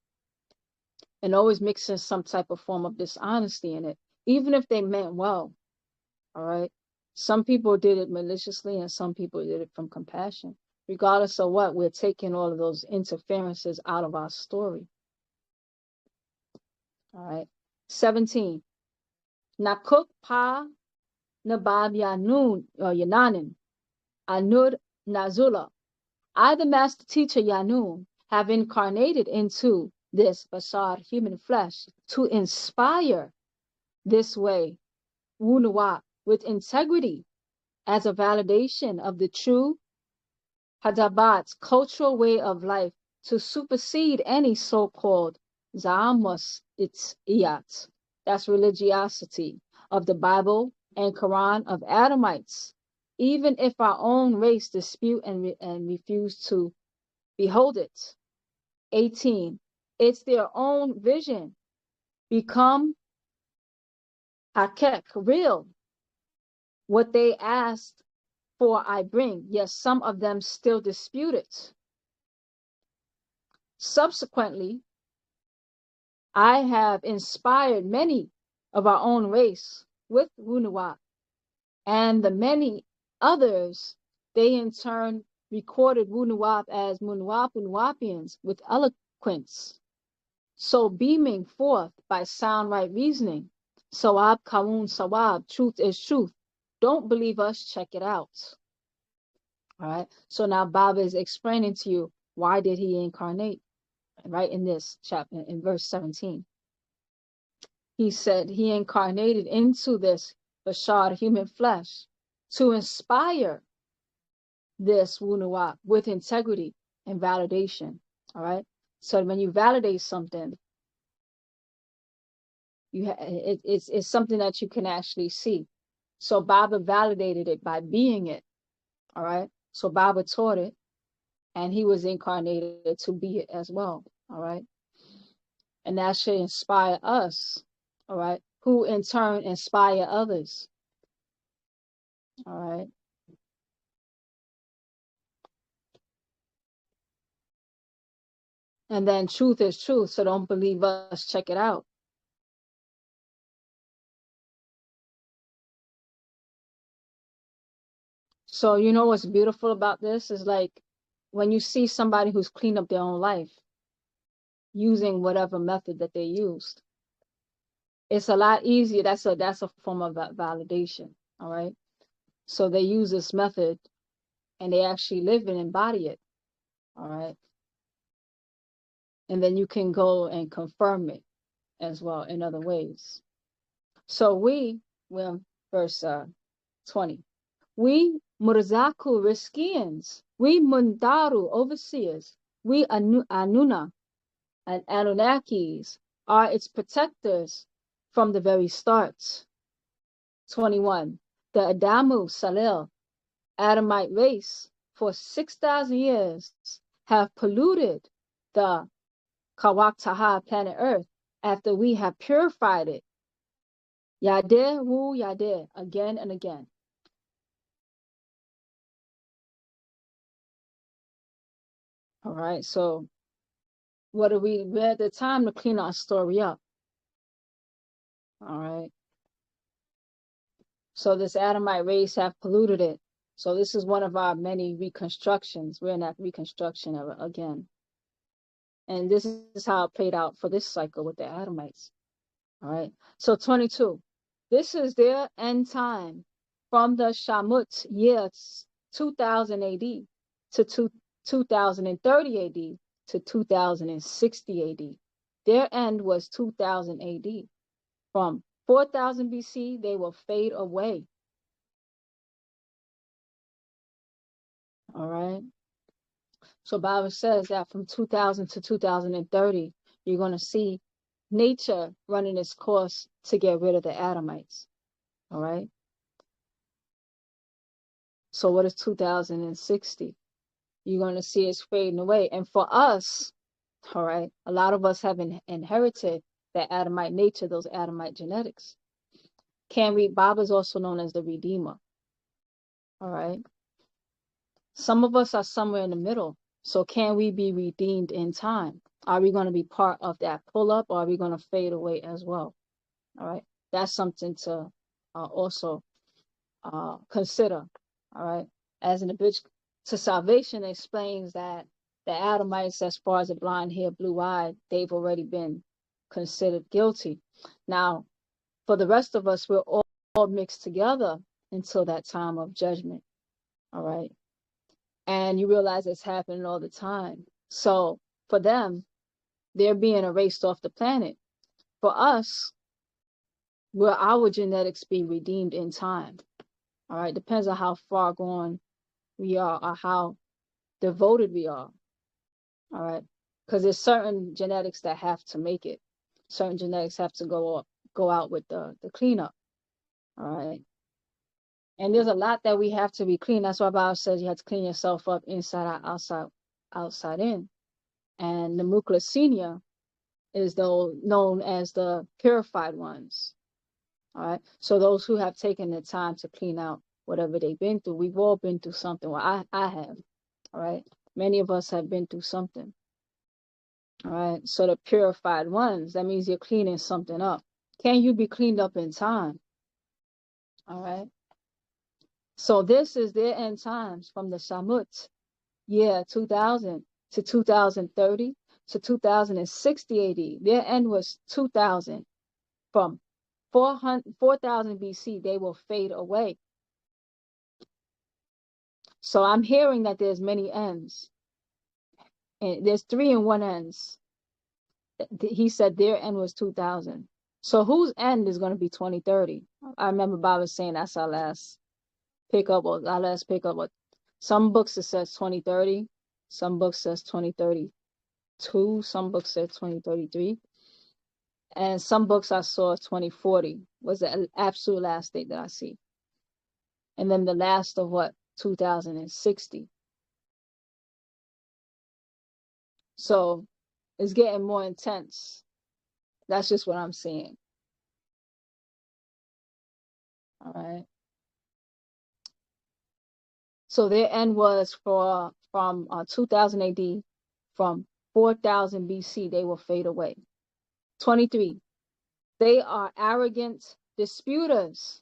And always mixing some type of form of dishonesty in it, even if they meant well. All right. Some people did it maliciously and some people did it from compassion. Regardless of what, we're taking all of those interferences out of our story. All right. 17. Nakuk pa nabab yanun or yananin anud nazula. I, the master teacher Yanun, have incarnated into this bashar, human flesh, to inspire this way, wunuwa, with integrity as a validation of the true Hadabat's cultural way of life to supersede any so-called Za'amus iyat, that's religiosity, of the Bible and Quran of Adamites, even if our own race dispute and refuse to behold it. 18. It's their own vision become hakek, real. What they asked for I bring, yes, some of them still dispute it. Subsequently, I have inspired many of our own race with Wunuwap, and the many others, they in turn recorded Wunuwap as Wunuwapians with eloquence, so beaming forth by sound right reasoning. Sawab Kawun Sawab, truth is truth. Don't believe us, check it out. All right. So now Baba is explaining to you why did he incarnate, right in this chapter, in verse 17. He said he incarnated into this bashar, human flesh, to inspire this wunuwap with integrity and validation. All right. So when you validate something, it's something that you can actually see. So Baba validated it by being it. All right. So Baba taught it, and he was incarnated to be it as well. All right. And that should inspire us. All right. Who in turn inspire others. All right. And then truth is truth. So don't believe us. Check it out. So you know what's beautiful about this is like when you see somebody who's cleaned up their own life using whatever method that they used, it's a lot easier. That's a form of validation. All right. So they use this method and they actually live and embody it. All right. And then you can go and confirm it as well in other ways. So well, verse 20. We Murzaku Riskians, we Mundaru overseers, we Anuna and Anunnakis are its protectors from the very start. 21. The Adamu Salil, Adamite race, for 6,000 years have polluted the Kawaktaha planet Earth after we have purified it. Yadeh wu Yadeh, again and again. All right, so we're at the time to clean our story up. All right. So this Adamite race have polluted it. So this is one of our many reconstructions. We're in that reconstruction era again. And this is how it played out for this cycle with the Adamites. All right. So 22. This is their end time from the Shamut years 2000 AD to 2030 AD to 2060 AD. Their end was 2000 AD. From 4000 BC, they will fade away. All right. So Bible says that from 2000 to 2030, you're going to see nature running its course to get rid of the Adamites. All right. So what is 2060? You're going to see it's fading away. And for us, all right, a lot of us have inherited that Adamite nature, those Adamite genetics. Bob is also known as the Redeemer. All right. Some of us are somewhere in the middle. So can we be redeemed in time? Are we going to be part of that pull up, or are we going to fade away as well? All right. That's something to also consider. All right. As in the bridge to salvation explains that the Adamites, as far as the blonde hair, blue eyed, they've already been considered guilty. Now, for the rest of us, we're all mixed together until that time of judgment. All right. And you realize it's happening all the time. So for them, they're being erased off the planet. For us, will our genetics be redeemed in time? All right, depends on how far gone we are or how devoted we are. All right, because there's certain genetics that have to make it. Certain genetics have to go out with the cleanup. All right, and there's a lot that we have to be clean. That's why Bible says you have to clean yourself up inside out, outside in. And the mucosenia is known as the purified ones. All right, so those who have taken the time to clean out whatever they've been through, we've all been through something. Well, I have. All right, many of us have been through something. All right, so the purified ones, that means you're cleaning something up. Can you be cleaned up in time? All right, so this is their end times from the Shamut, year 2000 to 2030 to 2060 AD. Their end was 2000. From 4000 BC, they will fade away. So I'm hearing that there's many ends. And there's 3 and 1 ends. He said their end was 2000. So whose end is going to be 2030? I remember Bob saying that's our last pickup. Some books it says 2030. Some books says 2032. Some books say 2033. And some books I saw 2040 was the absolute last date that I see. And then the last of 2060. So it's getting more intense. That's just what I'm seeing. All right. So their end was from 2000 AD, from 4000 BC, they will fade away. 23. They are arrogant disputers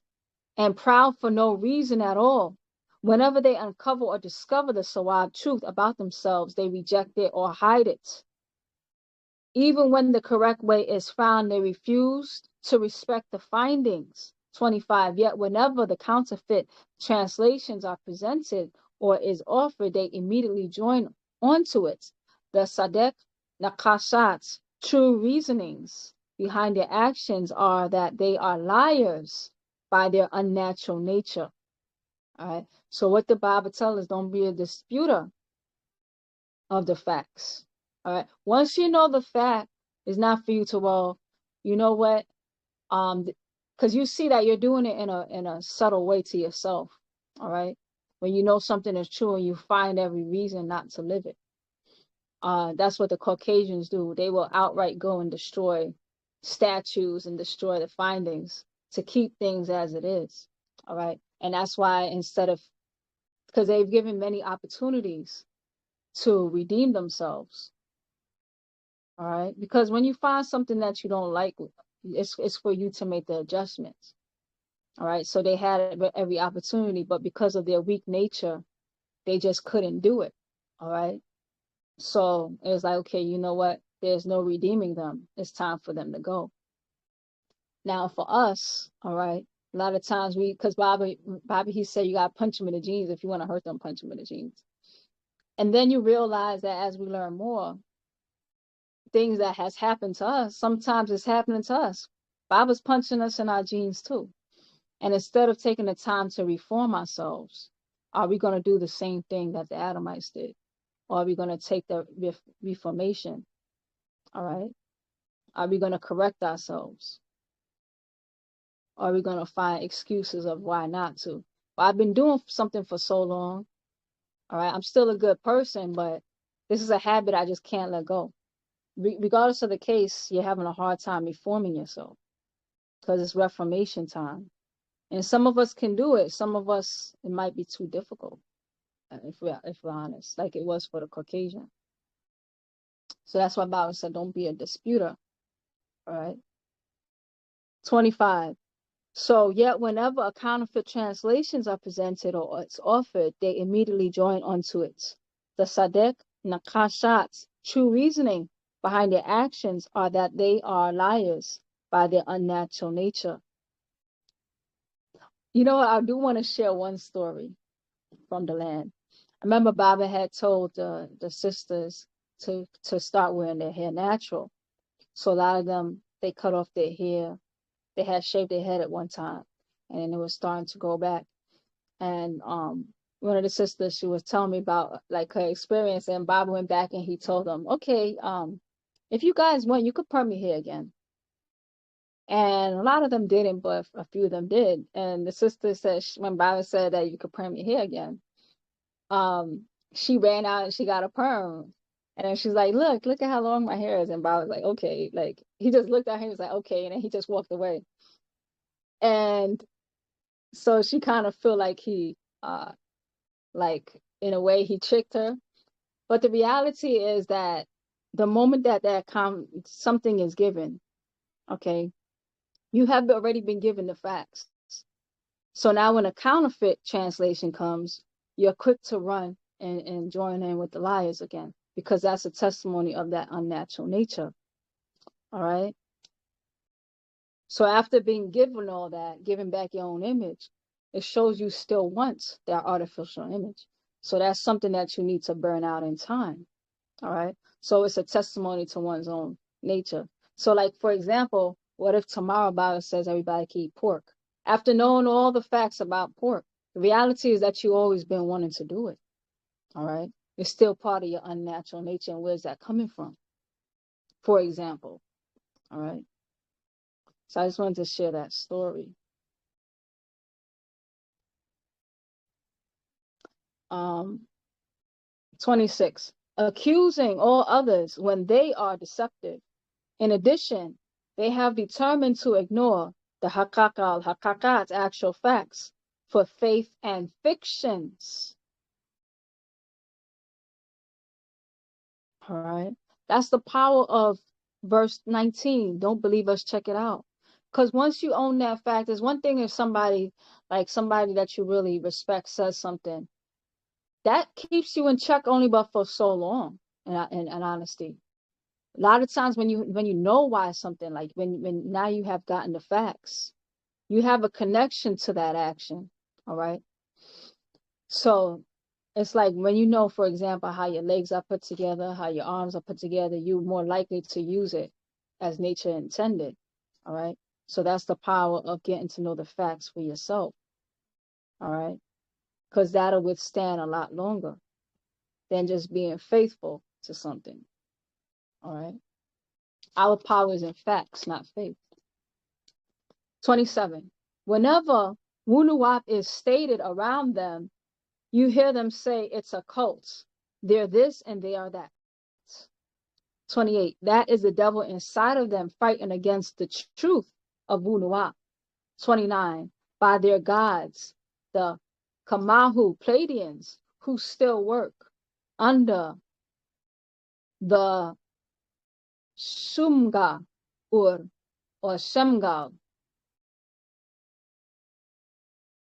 and proud for no reason at all. Whenever they uncover or discover the sawab truth about themselves, they reject it or hide it. Even when the correct way is found, they refuse to respect the findings. 25. Yet whenever the counterfeit translations are presented or is offered, they immediately join onto it. The Sadek Nakashat, true reasonings behind their actions are that they are liars by their unnatural nature. All right. So what the Bible tells us, don't be a disputer of the facts. All right. Once you know the fact, it's not for you to, well, you know what? Because you see that you're doing it in a subtle way to yourself. All right. When you know something is true and you find every reason not to live it. That's what the Caucasians do. They will outright go and destroy statues and destroy the findings to keep things as it is. All right. And that's why because they've given many opportunities to redeem themselves. All right. Because when you find something that you don't like, it's for you to make the adjustments. All right. So they had every opportunity, but because of their weak nature, they just couldn't do it. All right. So it was like, okay, you know what? There's no redeeming them. It's time for them to go. Now for us, all right, a lot of times because Bobby, he said you got to punch them in the jeans. If you want to hurt them, punch them in the jeans. And then you realize that as we learn more, things that has happened to us, sometimes it's happening to us. Baba's punching us in our jeans too. And instead of taking the time to reform ourselves, are we going to do the same thing that the Adamites did? Or are we going to take the reformation? All right. Are we going to correct ourselves? Or are we going to find excuses of why not to? Well, I've been doing something for so long. All right. I'm still a good person, but this is a habit I just can't let go. Regardless of the case, you're having a hard time reforming yourself because it's reformation time. And some of us can do it. Some of us, it might be too difficult, if we're honest, like it was for the Caucasian. So that's why Bible said, don't be a disputer. All right. 25. So yet whenever a counterfeit translations are presented or it's offered, they immediately join onto it. The Sadek Nakashat, true reasoning behind their actions are that they are liars by their unnatural nature. You know what? I do want to share one story from the land. I remember Baba had told the sisters to start wearing their hair natural. So a lot of them, they cut off their hair. They had shaved their head at one time, and then it was starting to grow back. And one of the sisters, she was telling me about like her experience, and Bob went back and he told them, okay, if you guys want, you could perm your hair again. And a lot of them didn't, but a few of them did. And the sister said, when Bob said that you could perm your hair again, she ran out and she got a perm. And then she's like, look at how long my hair is. And Bob was like, okay. Like, he just looked at her and was like, okay. And then he just walked away. And so she kind of feel like he, like, in a way, he tricked her. But the reality is that the moment that something is given, okay, you have already been given the facts. So now when a counterfeit translation comes, you're quick to run and join in with the liars again, because that's a testimony of that unnatural nature. All right. So after being given all that, giving back your own image, it shows you still want that artificial image. So that's something that you need to burn out in time. All right. So it's a testimony to one's own nature. So, like, for example, what if tomorrow Bible says everybody can eat pork? After knowing all the facts about pork, the reality is that you've always been wanting to do it. All right. It's still part of your unnatural nature. And where's that coming from? For example. All right. So I just wanted to share that story. 26. Accusing all others when they are deceptive. In addition, they have determined to ignore the haqaqat, actual facts, for faith and fictions. All right. That's the power of verse 19. Don't believe us, check it out. Because once you own that fact, there's one thing if somebody, like somebody that you really respect says something, that keeps you in check only but for so long, in honesty. A lot of times when you know why something, like when now you have gotten the facts, you have a connection to that action. All right. So it's like when you know, for example, how your legs are put together, how your arms are put together, you're more likely to use it as nature intended. All right. So that's the power of getting to know the facts for yourself. All right. Because that'll withstand a lot longer than just being faithful to something. All right. Our power is in facts, not faith. 27. Whenever Wunuwap is stated around them, you hear them say it's a cult. They're this and they are that. 28. That is the devil inside of them fighting against the truth of Wunuwap. 29. By their gods, the Kamahu Pleiadians, who still work under the Shumga or Shamgal.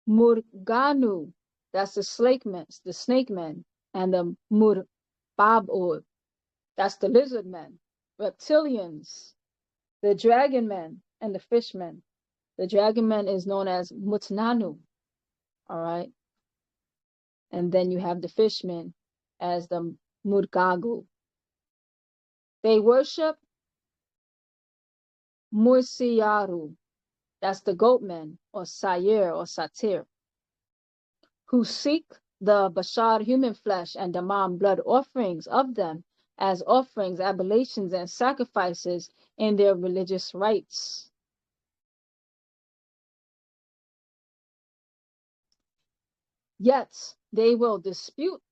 Murganu, that's the snake men, and the Murbabur, that's the lizard men, reptilians, the dragon men, and the fishmen. The dragon man is known as Mutnanu, all right? And then you have the fishmen as the Murgagu. They worship Mursiyaru, that's the goatmen, or Sayer or Satir, who seek the Bashar human flesh and demand blood offerings of them as offerings, oblations, and sacrifices in their religious rites. Yet they will dispute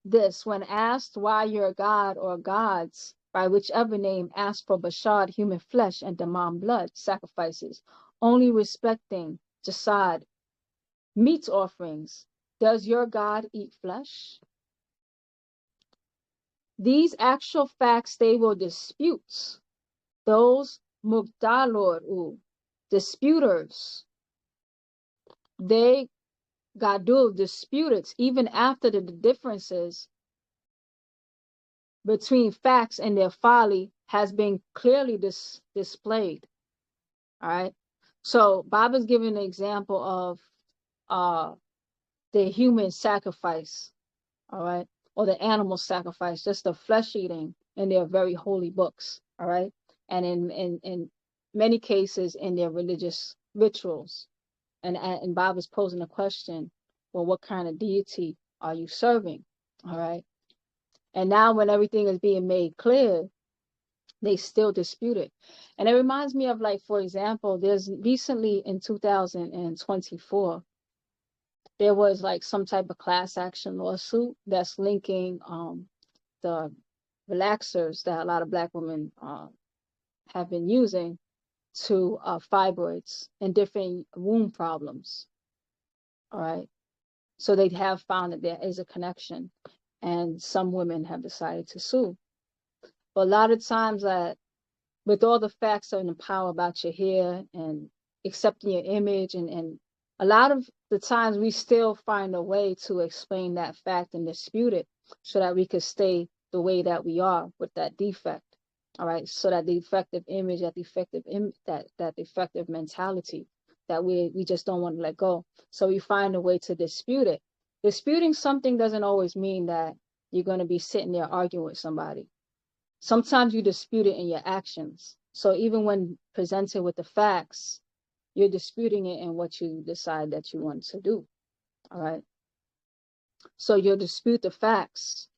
this when asked why your god or gods, by whichever name, ask for Bashar human flesh and demand blood sacrifices, only respecting Jasad meat offerings. Does your God eat flesh? These actual facts they will dispute. Those Mugdalor, disputers, they Gadul disputed even after the differences between facts and their folly has been clearly displayed. All right. So Bob is giving an example of the human sacrifice, all right, or the animal sacrifice, just the flesh eating, in their very holy books, all right? And in many cases in their religious rituals. And Bible's posing a question, well, what kind of deity are you serving? All right. And now when everything is being made clear, they still dispute it. And it reminds me of, like, for example, there's recently in 2024, there was like some type of class action lawsuit that's linking the relaxers that a lot of Black women have been using to fibroids and different womb problems. All right. So they have found that there is a connection, and some women have decided to sue. But a lot of times, with all the facts and the power about your hair and accepting your image, and a lot of the times we still find a way to explain that fact and dispute it so that we could stay the way that we are with that defect. All right, so that the effective image, that defective mentality that we just don't want to let go. So we find a way to dispute it. Disputing something doesn't always mean that you're going to be sitting there arguing with somebody. Sometimes you dispute it in your actions. So even when presented with the facts, you're disputing it in what you decide that you want to do. All right. So you'll dispute the facts.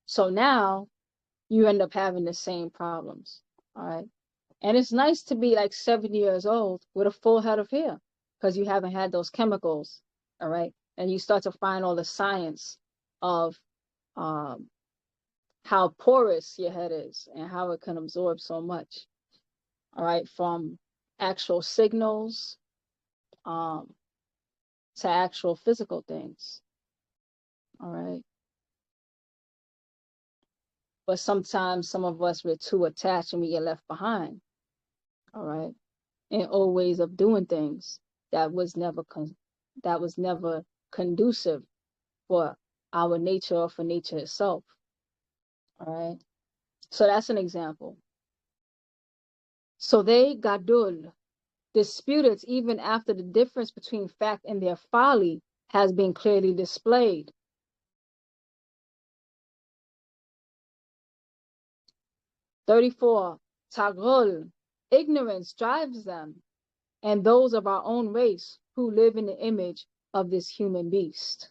So now you end up having the same problems. All right. And it's nice to be like 70 years old with a full head of hair because you haven't had those chemicals. All right. And you start to find all the science of how porous your head is and how it can absorb so much. All right. From actual signals to actual physical things. All right. But sometimes some of us, we're too attached and we get left behind. All right. In old ways of doing things that was never conducive for our nature or for nature itself. All right. So that's an example. So they, Gadul, disputed even after the difference between fact and their folly has been clearly displayed. "34. Tagol, ignorance drives them, and those of our own race who live in the image of this human beast."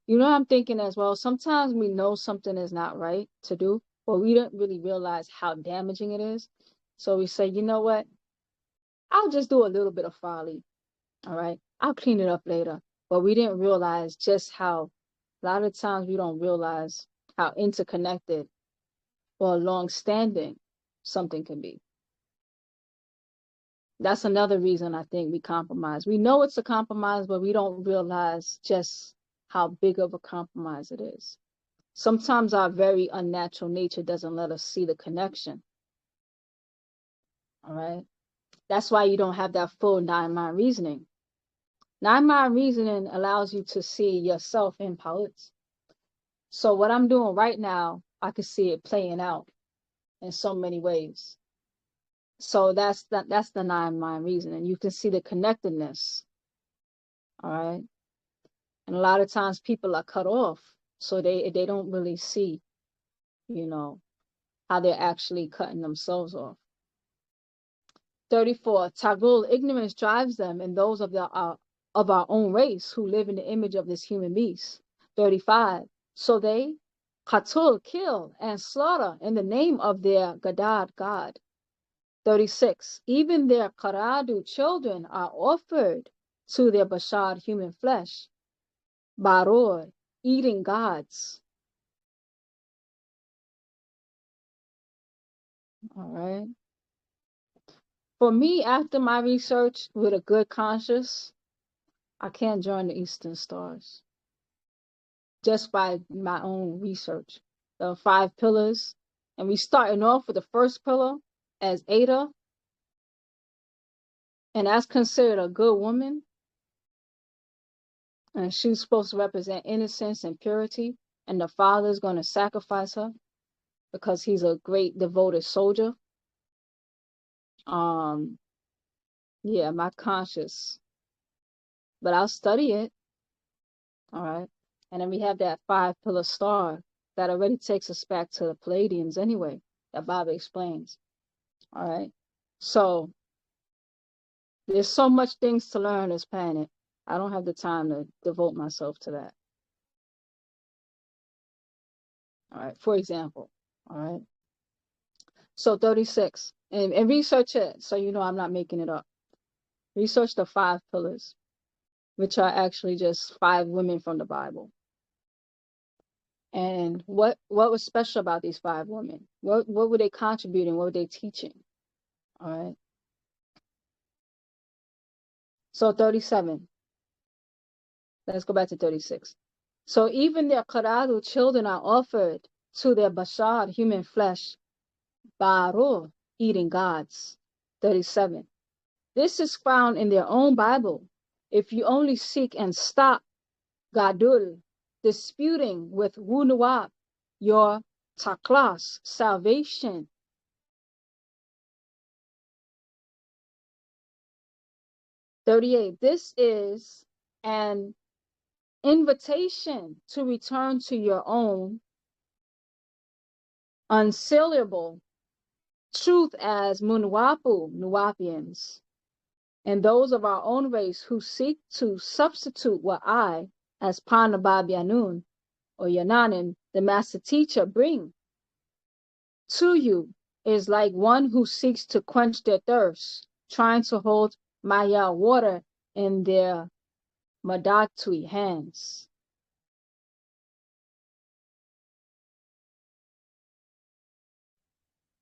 You know, I'm thinking as well, sometimes we know something is not right to do, but we don't really realize how damaging it is. So we say, you know what? I'll just do a little bit of folly. All right. I'll clean it up later. But we didn't realize just how, a lot of times we don't realize how interconnected or long-standing something can be. That's another reason I think we compromise. We know it's a compromise, but we don't realize just how big of a compromise it is. Sometimes our very unnatural nature doesn't let us see the connection. All right. That's why you don't have that full nine-mind reasoning. Nine-mind reasoning allows you to see yourself in parts. So what I'm doing right now, I can see it playing out in so many ways. So that's the nine-mind reasoning. You can see the connectedness. All right. And a lot of times people are cut off, so they don't really see, you know, how they're actually cutting themselves off. 34. Tagul, ignorance drives them, and those of our own race who live in the image of this human beast. 35. So they qatul, kill and slaughter in the name of their gadad god. 36. Even their qaradu children are offered to their bashar human flesh. Baror, eating gods. All right. For me, after my research with a good conscience, I can't join the Eastern Stars. Just by my own research. The 5 pillars. And we starting off with the first pillar as Ada. And that's considered a good woman. And she's supposed to represent innocence and purity. And the father's going to sacrifice her because he's a great devoted soldier. Yeah, my conscience. But I'll study it. All right. And then we have that 5 pillar star that already takes us back to the Palladians anyway, that Baba explains. All right. So there's so much things to learn on this planet. I don't have the time to devote myself to that. All right. For example. All right. So 36. And research it so you know I'm not making it up. Research the 5 pillars, which are actually just 5 women from the Bible. And what was special about these 5 women? What were they contributing? What were they teaching? All right. So 37. Let's go back to 36. So even their Qaradu children are offered to their Bashar, human flesh, Baru, eating gods. 37. This is found in their own Bible. If you only seek and stop Gadul, disputing with Wunuwap, your Taklas, salvation. 38. This is an invitation to return to your own unsealable truth as Munwapu, Nuwapians, and those of our own race who seek to substitute what I, as Panabab Yanun or Yananin, the master teacher, bring to you is like one who seeks to quench their thirst, trying to hold Maya water in their Madatui hands.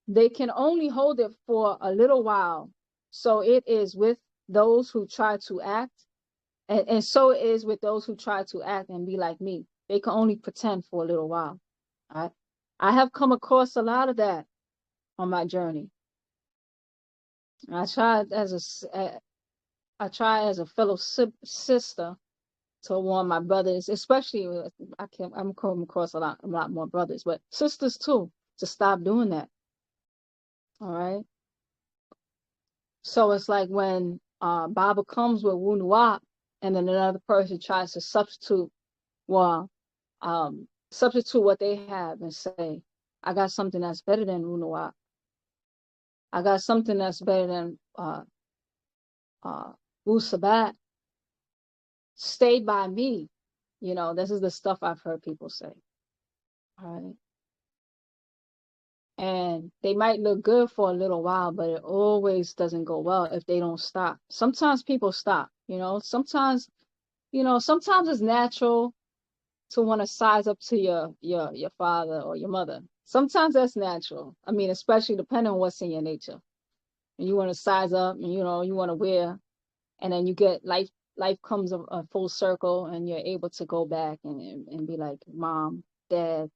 They can only hold it for a little while. So it is with those who try to act, and so it is with those who try to act and be like me. They can only pretend for a little while. All right? I have come across a lot of that on my journey. I try as a fellow sister to warn my brothers, especially I'm coming across a lot more brothers, but sisters too, to stop doing that. All right. So it's like when Baba comes with Wunuwap, and then another person tries to substitute what they have and say, I got something that's better than Wunuwap. I got something that's better than Wu Sabat. Stay by me. You know, this is the stuff I've heard people say. All right. And they might look good for a little while, but it always doesn't go well if they don't stop. Sometimes people stop, sometimes it's natural to want to size up to your father or your mother. Sometimes that's natural. I mean, especially depending on what's in your nature. And you want to size up and, you want to wear, and then you get life comes a full circle and you're able to go back and be like, mom, dad,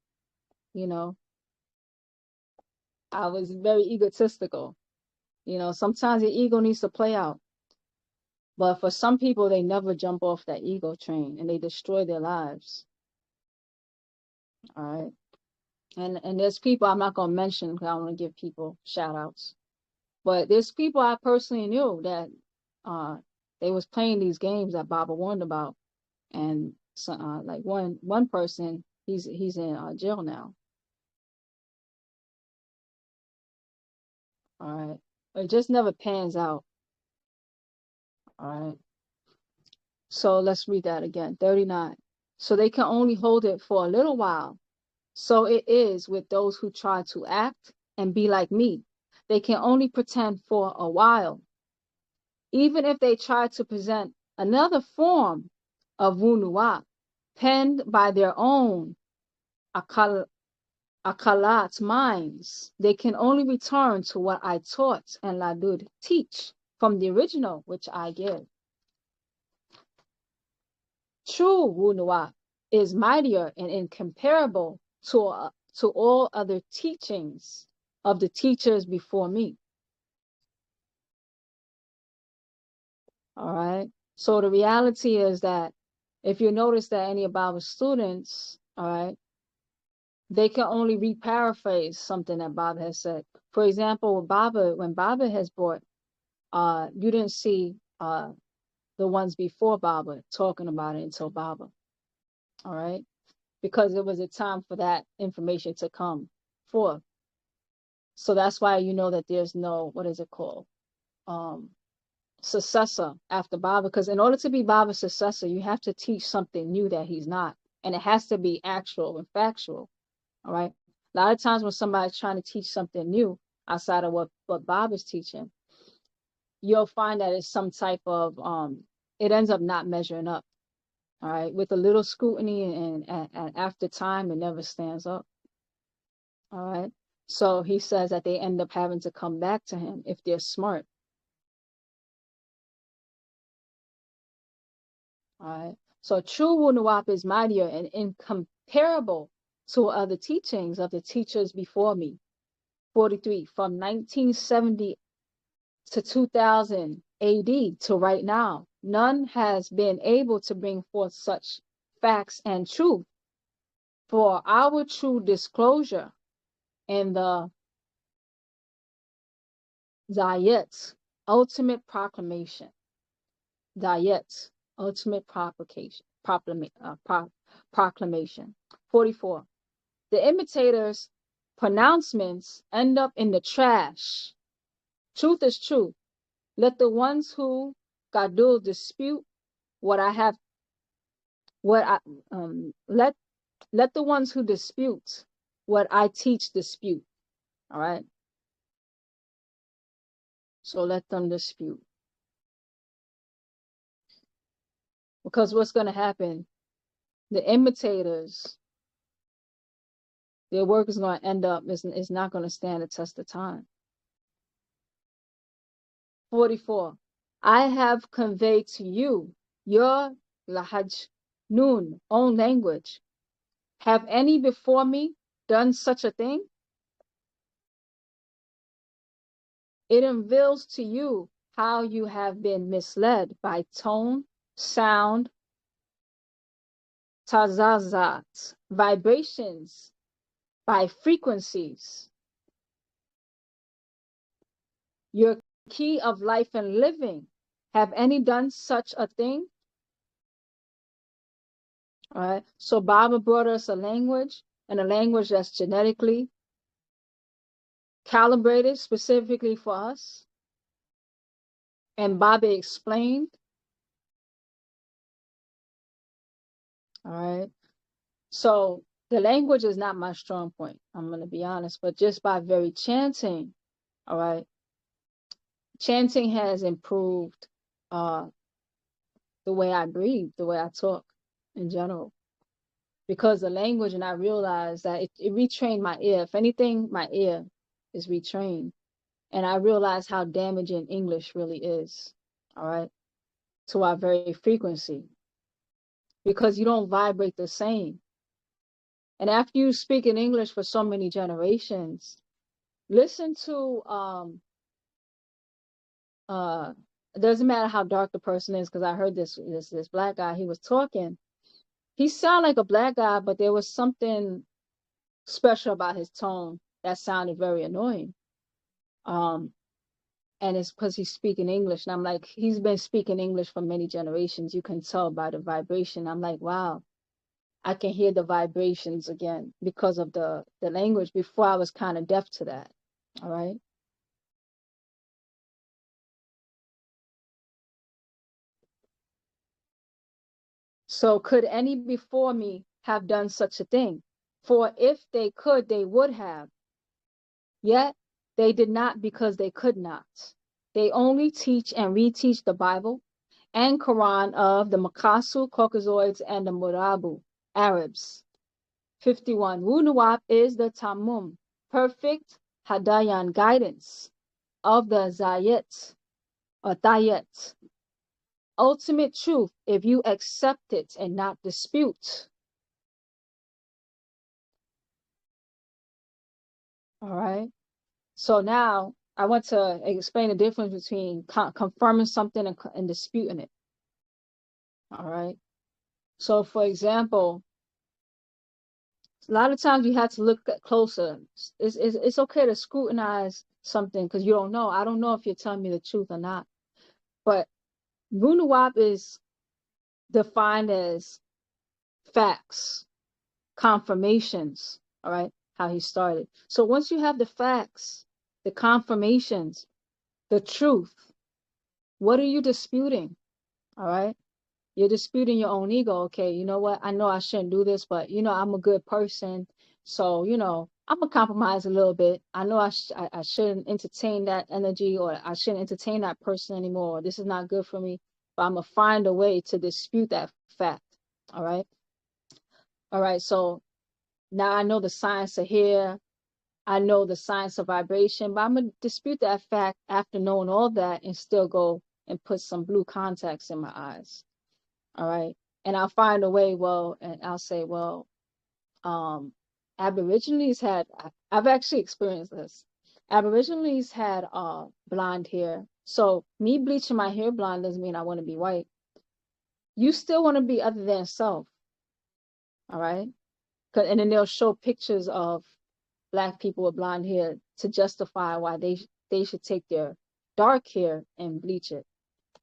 I was very egotistical. Sometimes your ego needs to play out. But for some people, they never jump off that ego train and they destroy their lives. All right. And there's people I'm not going to mention because I want to give people shout outs. But there's people I personally knew that they was playing these games that Baba warned about. And so, like one person, he's in jail now. All right. It just never pans out. All right. So let's read that again. 39. So they can only hold it for a little while. So it is with those who try to act and be like me. They can only pretend for a while. Even if they try to present another form of Wunuwa, penned by their own akalat minds, they can only return to what I taught and Ladud teach from the original which I give. True Wunuwa is mightier and incomparable to all other teachings of the teachers before me. All right. So the reality is that if you notice that any of our students, all right, they can only re-paraphrase something that Baba has said. For example, when Baba has brought, you didn't see the ones before Baba talking about it until Baba. All right. because it was a time for that information to come forth. So that's why you know that there's no, what is it called? Successor after Baba, because in order to be Baba's successor, you have to teach something new that he's not. And it has to be actual and factual. All right. A lot of times when somebody's trying to teach something new outside of what Baba's teaching, you'll find that it's some type of it ends up not measuring up. All right. With a little scrutiny and after time, it never stands up. All right. So he says that they end up having to come back to him if they're smart. All right. So true Wunuwap is mightier and incomparable to other teachings of the teachers before me. 43. From 1970 to 2000 AD to right now, none has been able to bring forth such facts and truth. For our true disclosure in the Zayet's ultimate proclamation. Zayet's ultimate proclamation. 44. The imitators' pronouncements end up in the trash. Truth is truth. Let the ones who Gadul dispute what I have, let the ones who dispute what I teach dispute. All right. So let them dispute. Because what's going to happen? The imitators, their work is going to end up, is not going to stand the test of time. 44. I have conveyed to you your Lahaj Nun, own language. Have any before me done such a thing? It unveils to you how you have been misled by tone, sound, tazazat, vibrations, by frequencies. Your key of life and living. Have any done such a thing? All right. So Baba brought us a language, and a language that's genetically calibrated specifically for us. And Baba explained. All right. So the language is not my strong point. I'm going to be honest, but just by very chanting, all right, chanting has improved the way I breathe, the way I talk in general. Because the language, and I realized that it retrained my ear. If anything, my ear is retrained. And I realized how damaging English really is, all right, to our very frequency. Because you don't vibrate the same. And after you speak in English for so many generations, listen to it doesn't matter how dark the person is, because I heard this black guy, he was talking. He sounded like a black guy, but there was something special about his tone that sounded very annoying. And it's because he's speaking English. And I'm like, he's been speaking English for many generations. You can tell by the vibration. I'm like, wow, I can hear the vibrations again because of the language. Before I was kind of deaf to that. All right. So could any before me have done such a thing? For if they could, they would have. Yet they did not, because they could not. They only teach and reteach the Bible and Quran of the Makasu, Caucasoids, and the Murabu, Arabs. 51. Wunuwap is the Tamum, perfect Hadayan guidance of the Zayet or Dayet. Ultimate truth if you accept it and not dispute. All right. So now I want to explain the difference between confirming something and disputing it. All right. So for example, a lot of times you have to look closer. It's okay to scrutinize something because you don't know. I don't know if you're telling me the truth or not. But Wunuwap is defined as facts. confirmations, all right, how he started. So once you have the facts, the confirmations, the truth, what are you disputing? All right. You're disputing your own ego. Okay, you know what? I know I shouldn't do this, but I'm a good person. So, I'm gonna compromise a little bit. I know I shouldn't entertain that energy, or I shouldn't entertain that person anymore. This is not good for me, but I'm gonna find a way to dispute that fact. All right. All right. So now I know the science of here. I know the science of vibration, but I'm gonna dispute that fact after knowing all that and still go and put some blue contacts in my eyes. All right. And I'll find a way, and I'll say, um, Aborigines had, I've actually experienced this. Aborigines had blonde hair. So me bleaching my hair blonde doesn't mean I want to be white. You still want to be other than self. All right. And then they'll show pictures of Black people with blonde hair to justify why they should take their dark hair and bleach it.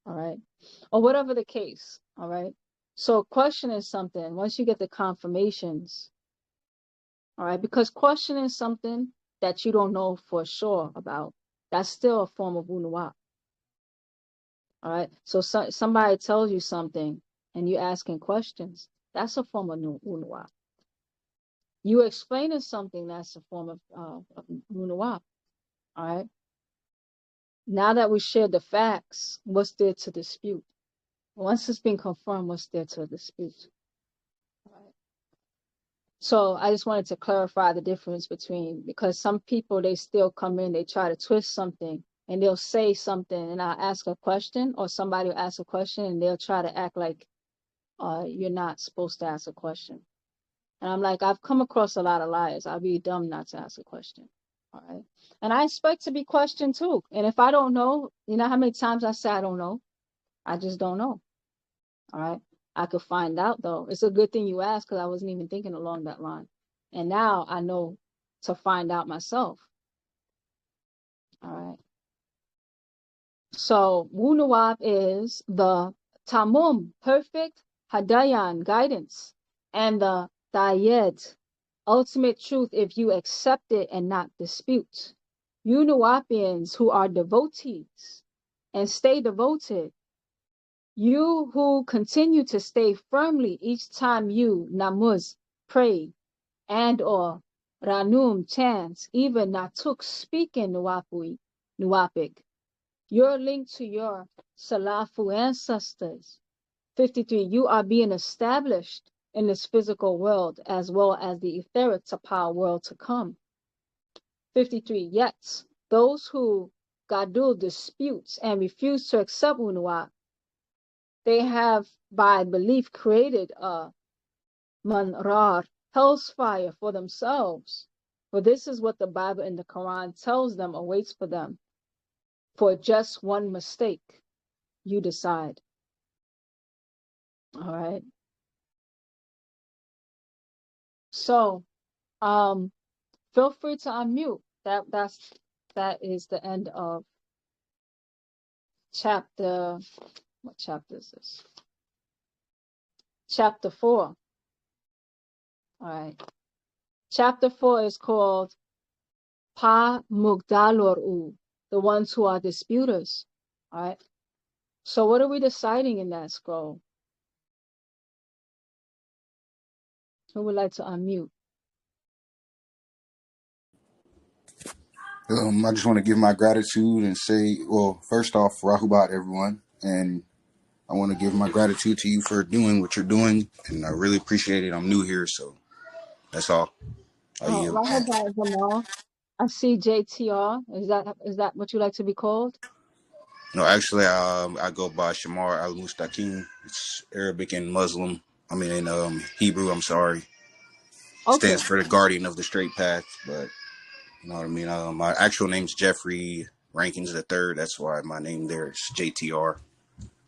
All right. Or whatever the case. All right. So questioning something, once you get the confirmations, all right, because questioning something that you don't know for sure about, that's still a form of wunuwa. All right. So, somebody tells you something and you're asking questions, that's a form of wunuwa. You explaining something, that's a form of wunuwa. All right. Now that we shared the facts, what's there to dispute? Once it's been confirmed, what's there to dispute? So I just wanted to clarify the difference between, because some people, they still come in, they try to twist something and they'll say something and I'll ask a question, or somebody will ask a question and they'll try to act like you're not supposed to ask a question. And I'm like, I've come across a lot of liars. I'd be dumb not to ask a question. All right. And I expect to be questioned too. And if I don't know, you know how many times I say I don't know? I just don't know. All right. I could find out though. It's a good thing you asked, because I wasn't even thinking along that line. And now I know to find out myself. All right. So Wunuwap is the Tamum, perfect Hadayan, guidance, and the Dayed, ultimate truth if you accept it and not dispute. Wunuwapians who are devotees and stay devoted, you who continue to stay firmly each time you namuz, pray, and or ranum chants, even natuk speaking nuapic, you're linked to your Salafu ancestors. 53, you are being established in this physical world as well as the etheric Tapal world to come. 53, yet those who Gadul disputes and refuse to accept Wunuwap, they have, by belief, created a manrar, hell's fire for themselves. For this is what the Bible and the Quran tells them awaits for them. For just one mistake, you decide. All right. So, feel free to unmute. That is the end of chapter. What chapter is this? Chapter 4. All right. Chapter 4 is called Pa Mugdaloru, the ones who are disputers. All right. So what are we deciding in that scroll? Who would like to unmute? I just want to give my gratitude and say, well, first off, Rahubat, everyone. And I want to give my gratitude to you for doing what you're doing. And I really appreciate it. I'm new here, so that's all. I Oh, yield. Rahaba Jamal. I see JTR. Is that what you like to be called? No, actually, I go by Shamar al Mustaqim. It's Arabic and Muslim. I mean, in Hebrew, I'm sorry. Okay. Stands for the guardian of the straight path. But, you know what I mean? My actual name's Jeffrey Rankins the third. That's why my name there is JTR.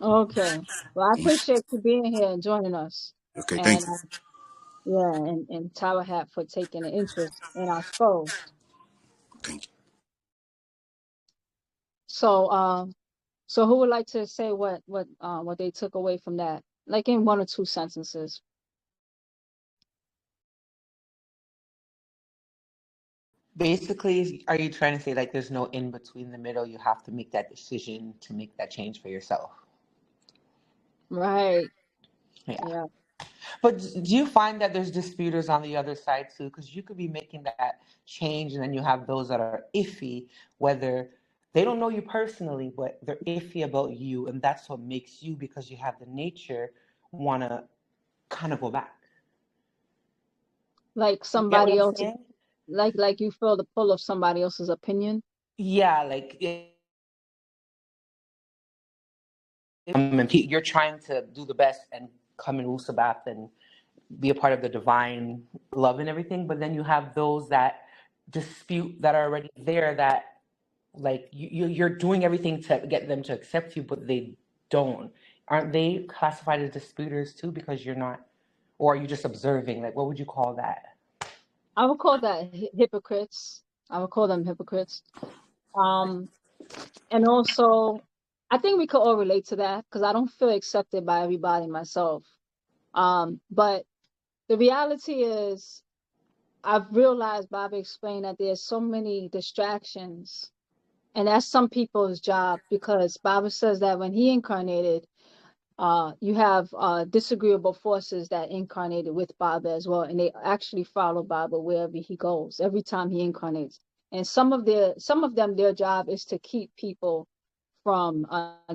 Okay. Well, I appreciate you being here and joining us. Okay, thank And you. yeah, and Tawahat for taking an interest in our scrolls. Thank you. So, so who would like to say what they took away from that, like in one or two sentences? Basically, are you trying to say like there's no in between the middle? You have to make that decision to make that change for yourself. Right. Yeah. Yeah. But do you find that there's disputers on the other side too? Because you could be making that change, and then you have those that are iffy, whether they don't know you personally, but they're iffy about you, and that's what makes you, because you have the nature, want to kind of go back. Like You get what somebody I'm else, saying? like you feel the pull of somebody else's opinion. Yeah, like and you're trying to do the best and come in Wusabat and be a part of the divine love and everything, but then you have those that dispute that are already there, that like you're doing everything to get them to accept you, but they don't. Aren't they classified as disputers too, because you're not, or are you just observing? Like, what would you call that? I would call that hypocrites. I would call them hypocrites. Um, and also, I think we could all relate to that because I don't feel accepted by everybody myself. But the reality is, I've realized, Bobby explained, that there's so many distractions, and that's some people's job, because Baba says that when he incarnated, you have disagreeable forces that incarnated with Baba as well, and they actually follow Baba wherever he goes, every time he incarnates. And some of them, their job is to keep people from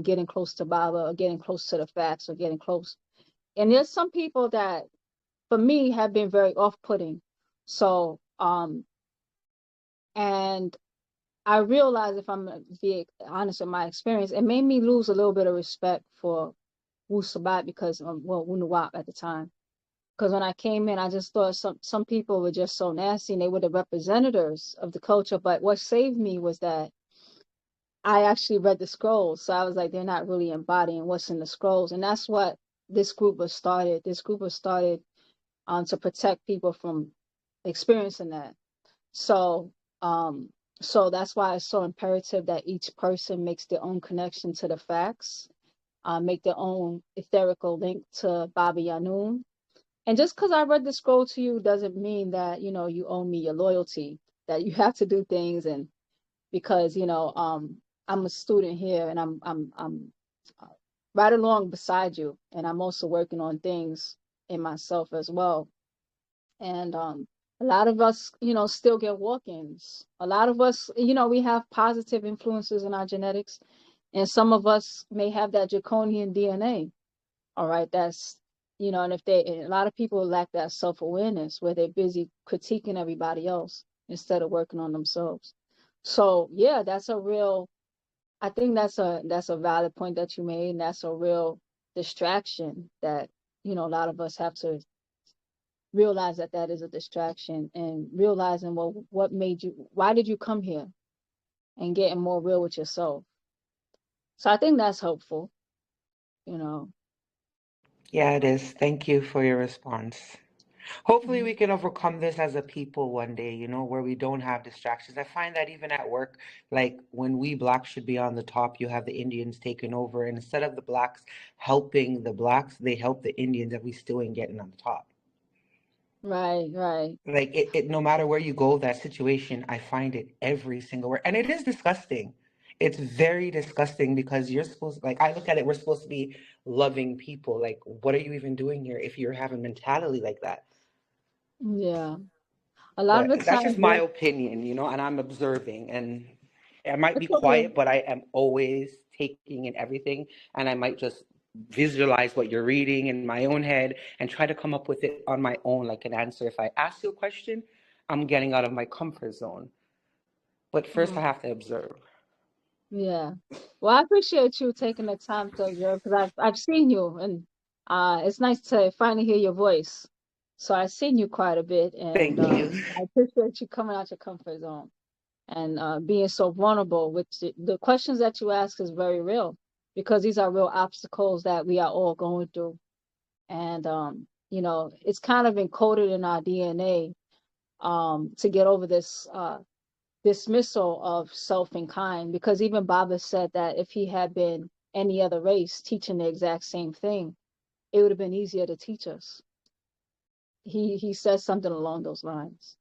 getting close to Baba, or getting close to the facts, or getting close. And there's some people that, for me, have been very off-putting. So, and I realized, if I'm gonna be honest with my experience, it made me lose a little bit of respect for Wu Sabat, because well, Wu Nuwap at the time. Because when I came in, I just thought some people were just so nasty, and they were the representatives of the culture. But what saved me was that I actually read the scrolls. So I was like, they're not really embodying what's in the scrolls. And that's what this group was started. This group was started to protect people from experiencing that. So um, so that's why it's so imperative that each person makes their own connection to the facts, make their own etherical link to Baba Yanun. And just because I read the scroll to you doesn't mean that, you owe me your loyalty, that you have to do things. And because, I'm a student here, and I'm uh, right along beside you, and I'm also working on things in myself as well. And a lot of us, still get walk-ins. A lot of us, we have positive influences in our genetics, and some of us may have that draconian DNA. All right, and if a lot of people lack that self-awareness, where they're busy critiquing everybody else instead of working on themselves. So yeah, I think that's a valid point that you made, and that's a real distraction that, a lot of us have to realize, that that is a distraction, and realizing, well, why did you come here, and getting more real with yourself. So I think that's helpful, you know. Yeah, it is. Thank you for your response. Hopefully, Mhm. we can overcome this as a people one day, where we don't have distractions. I find that even at work, like when we blacks should be on the top, you have the Indians taking over. And instead of the blacks helping the blacks, they help the Indians, and we still ain't getting on the top. Right, right. Like no matter where you go, that situation, I find it every single where. And it is disgusting. It's very disgusting, because you're supposed, like, I look at it, we're supposed to be loving people. Like, what are you even doing here if you're having mentality like that? Yeah. A lot of But the that's just times, my opinion, and I'm observing, and I might be it's okay. quiet, but I am always taking in everything, and I might just visualize what you're reading in my own head and try to come up with it on my own, like an answer. If I ask you a question, I'm getting out of my comfort zone. But first, I Mm, have to observe. yeah. Well, I appreciate you taking the time to observe, because I've seen you, and it's nice to finally hear your voice. So I've seen you quite a bit, and Thank you. I appreciate you coming out your comfort zone, and being so vulnerable with the questions that you ask is very real, because these are real obstacles that we are all going through. And it's kind of encoded in our DNA, to get over this dismissal of self and kind, because even Baba said that if he had been any other race teaching the exact same thing, it would have been easier to teach us. He said something along those lines.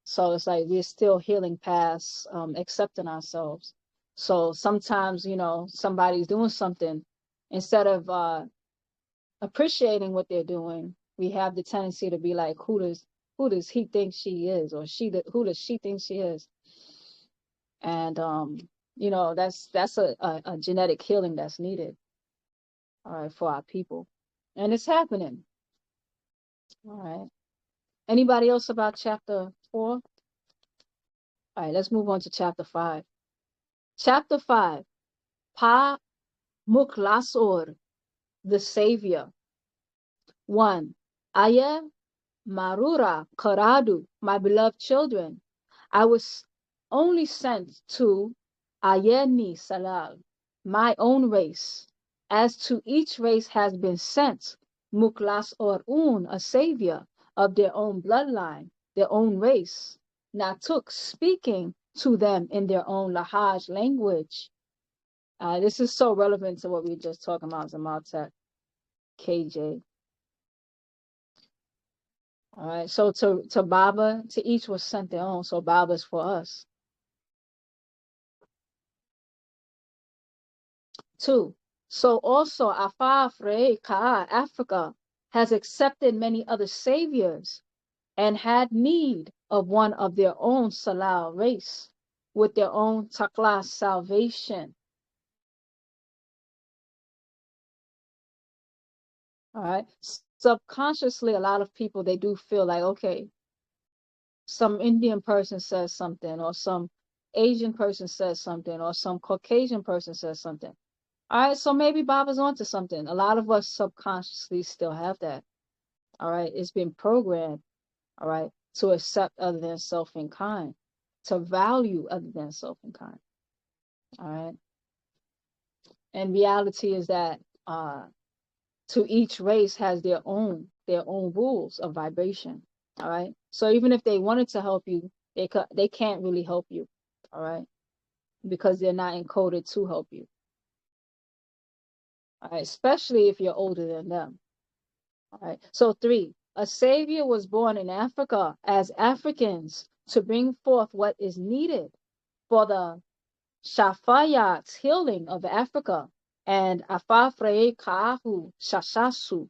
So it's like we're still healing past accepting ourselves. So sometimes, you know, somebody's doing something, instead of appreciating what they're doing, we have the tendency to be like, who does he think she is, or who does she think she is? And you know, that's a genetic healing that's needed, all right, for our people, and it's happening. All right. Anybody else about chapter 4? All right, let's move on to chapter 5. Chapter 5, Pa Muklasor, the Savior. 1. Aya Marura Karadu, my beloved children, I was only sent to Ayeni Salal, my own race, as to each race has been sent Muklas or Un, a savior of their own bloodline, their own race. Natuk, speaking to them in their own Lahaj language. This is so relevant to what we were just talking about, Zamaltek, KJ. All right, so to Baba, to each was sent their own. So Baba's for us. 2. So also Afafre Ka, Africa, has accepted many other saviors and had need of one of their own Salal race with their own Takla salvation. All right. Subconsciously, a lot of people, they do feel like, okay, some Indian person says something, or some Asian person says something, or some Caucasian person says something. All right, so maybe Baba's onto something. A lot of us subconsciously still have that. All right, it's been programmed, all right, to accept other than self and kind, to value other than self and kind. All right. And reality is that to each race has their own rules of vibration. All right. So even if they wanted to help you, they can't really help you. All right, because they're not encoded to help you. All right, especially if you're older than them. All right. So 3, a savior was born in Africa as Africans to bring forth what is needed for the Shafayat's healing of Africa, and Afafre Kahu Shashasu,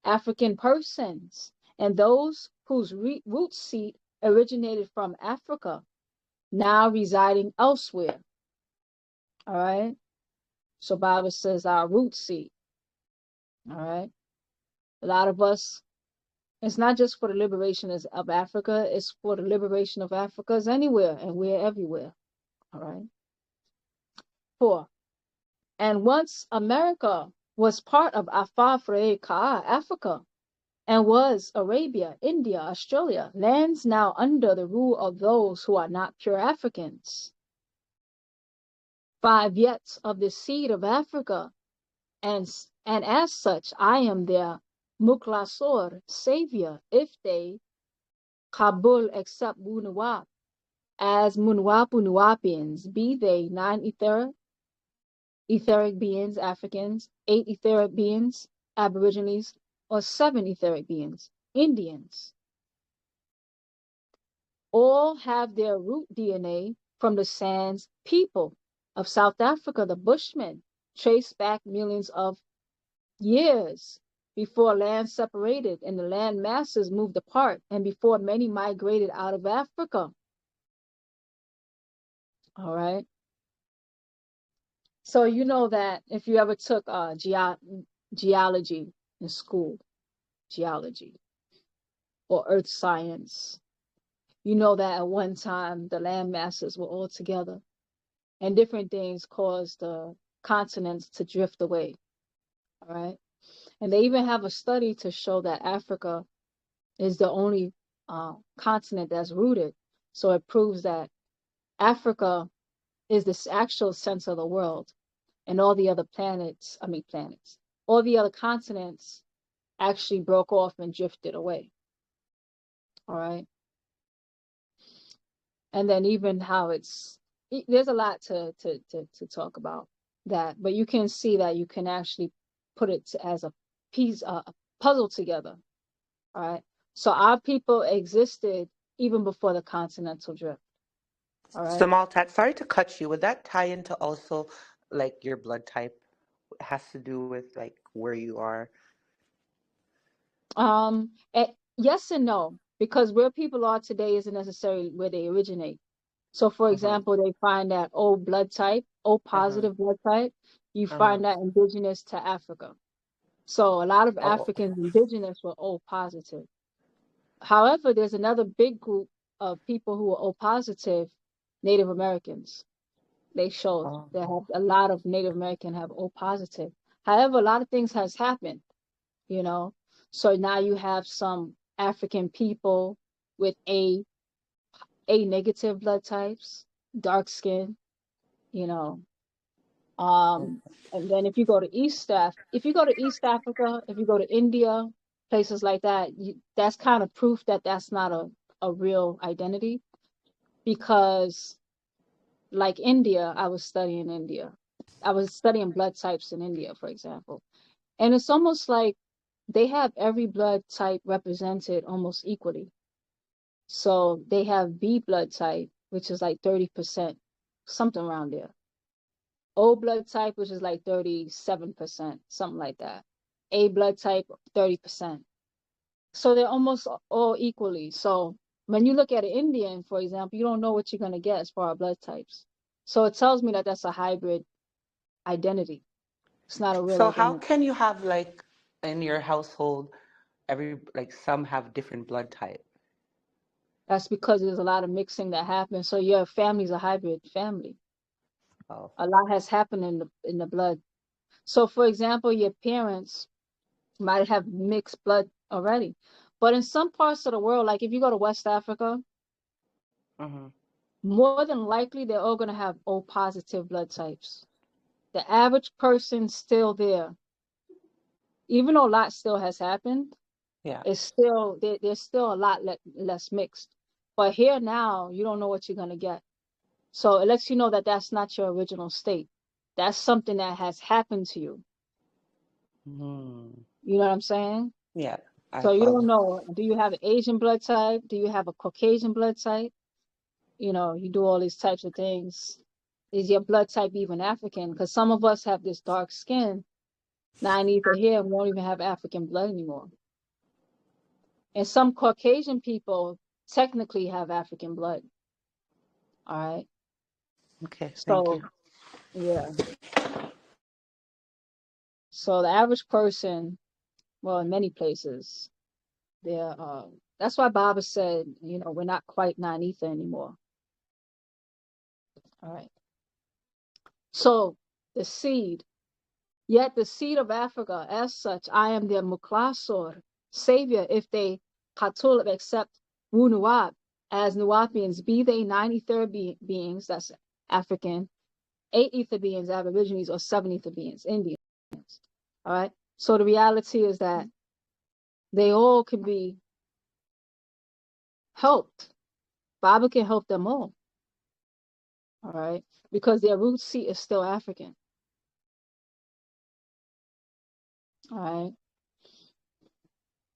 African persons, and those whose root seat originated from Africa, now residing elsewhere. All right. So Bible says our root seat. All right. A lot of us, it's not just for the liberation of Africa, it's for the liberation of Africans anywhere, and we're everywhere. All right. 4. And once America was part of Afafre Ka, Africa, and was Arabia, India, Australia, lands now under the rule of those who are not pure Africans. 5 yet of the seed of Africa, and as such I am their Muklasor, savior, if they Kabul accept Wunuwap as Munwapunuwapians, be they 9 etheric beings, Africans, 8 etheric beings, Aborigines, or 7 etheric beings, Indians. All have their root DNA from the Sands people of South Africa, the Bushmen, traced back millions of years before land separated and the land masses moved apart, and before many migrated out of Africa. All right. So you know that if you ever took geology in school, geology or earth science, you know that at one time the land masses were all together and different things caused the continents to drift away. All right. And they even have a study to show that Africa is the only continent that's rooted. So it proves that Africa is the actual center of the world, and all the other all the other continents actually broke off and drifted away. All right. And then even how there's a lot to talk about that, but you can see that you can actually put it as a piece, a puzzle together. All right. So our people existed even before the continental drift. All right. Small tat, sorry to cut you. Would that tie into also like your blood type? It has to do with like where you are. Yes and no, because where people are today isn't necessarily where they originate. So, for Mm-hmm. example, they find that O blood type, O Uh-huh. positive blood type, you Uh-huh. find that indigenous to Africa. So, a lot of Oh, okay. Africans indigenous were O positive. However, there's another big group of people who are O positive, Native Americans. They showed Oh. that have a lot of Native American have O positive. However, a lot of things has happened, you know. So now you have some African people with A negative blood types, dark skin, you know. Oh. And then if you go to East Africa, if you go to India, places like that, that's kind of proof that that's not a real identity because like India, I was studying India. I was studying blood types in India, for example. And it's almost like they have every blood type represented almost equally. So they have B blood type, which is like 30%, something around there. O blood type, which is like 37%, something like that. A blood type, 30%. So they're almost all equally. So when you look at an Indian, for example, you don't know what you're going to get as far as blood types. So it tells me that that's a hybrid identity. It's not a real So how identity. can you have like in your household every like some have different blood type? That's because there's a lot of mixing that happens. So your family's a hybrid family. Oh. A lot has happened in the blood. So for example, your parents might have mixed blood already. But in some parts of the world, like if you go to West Africa, Mm-hmm. more than likely they're all going to have O positive blood types. The average person still there, even though a lot still has happened, Yeah. it's still there's still a lot less mixed. But here now, you don't know what you're going to get. So it lets you know that that's not your original state. That's something that has happened to you. Mm. You know what I'm saying? Yeah, I So you don't follow. know, do you have an Asian blood type? Do you have a Caucasian blood type? You know, you do all these types of things. Is your blood type even African? Because some of us have this dark skin. Now I need to hear and won't even have African blood anymore. And some Caucasian people technically have African blood. All right. Okay, thank you. So yeah. So the average person, well, in many places, they're that's why Baba said, you know, we're not quite non-ether anymore. All right. So the seed, yet the seed of Africa, as such, I am their Muklasor, savior, if they Katulib accept Wunuwap as Nuwapians, be they 93rd beings, that's African, 8 ether beings, Aborigines, or 7 ether beings, Indians. All right. So the reality is that they all can be helped. Baba can help them all right, because their root seat is still African. All right.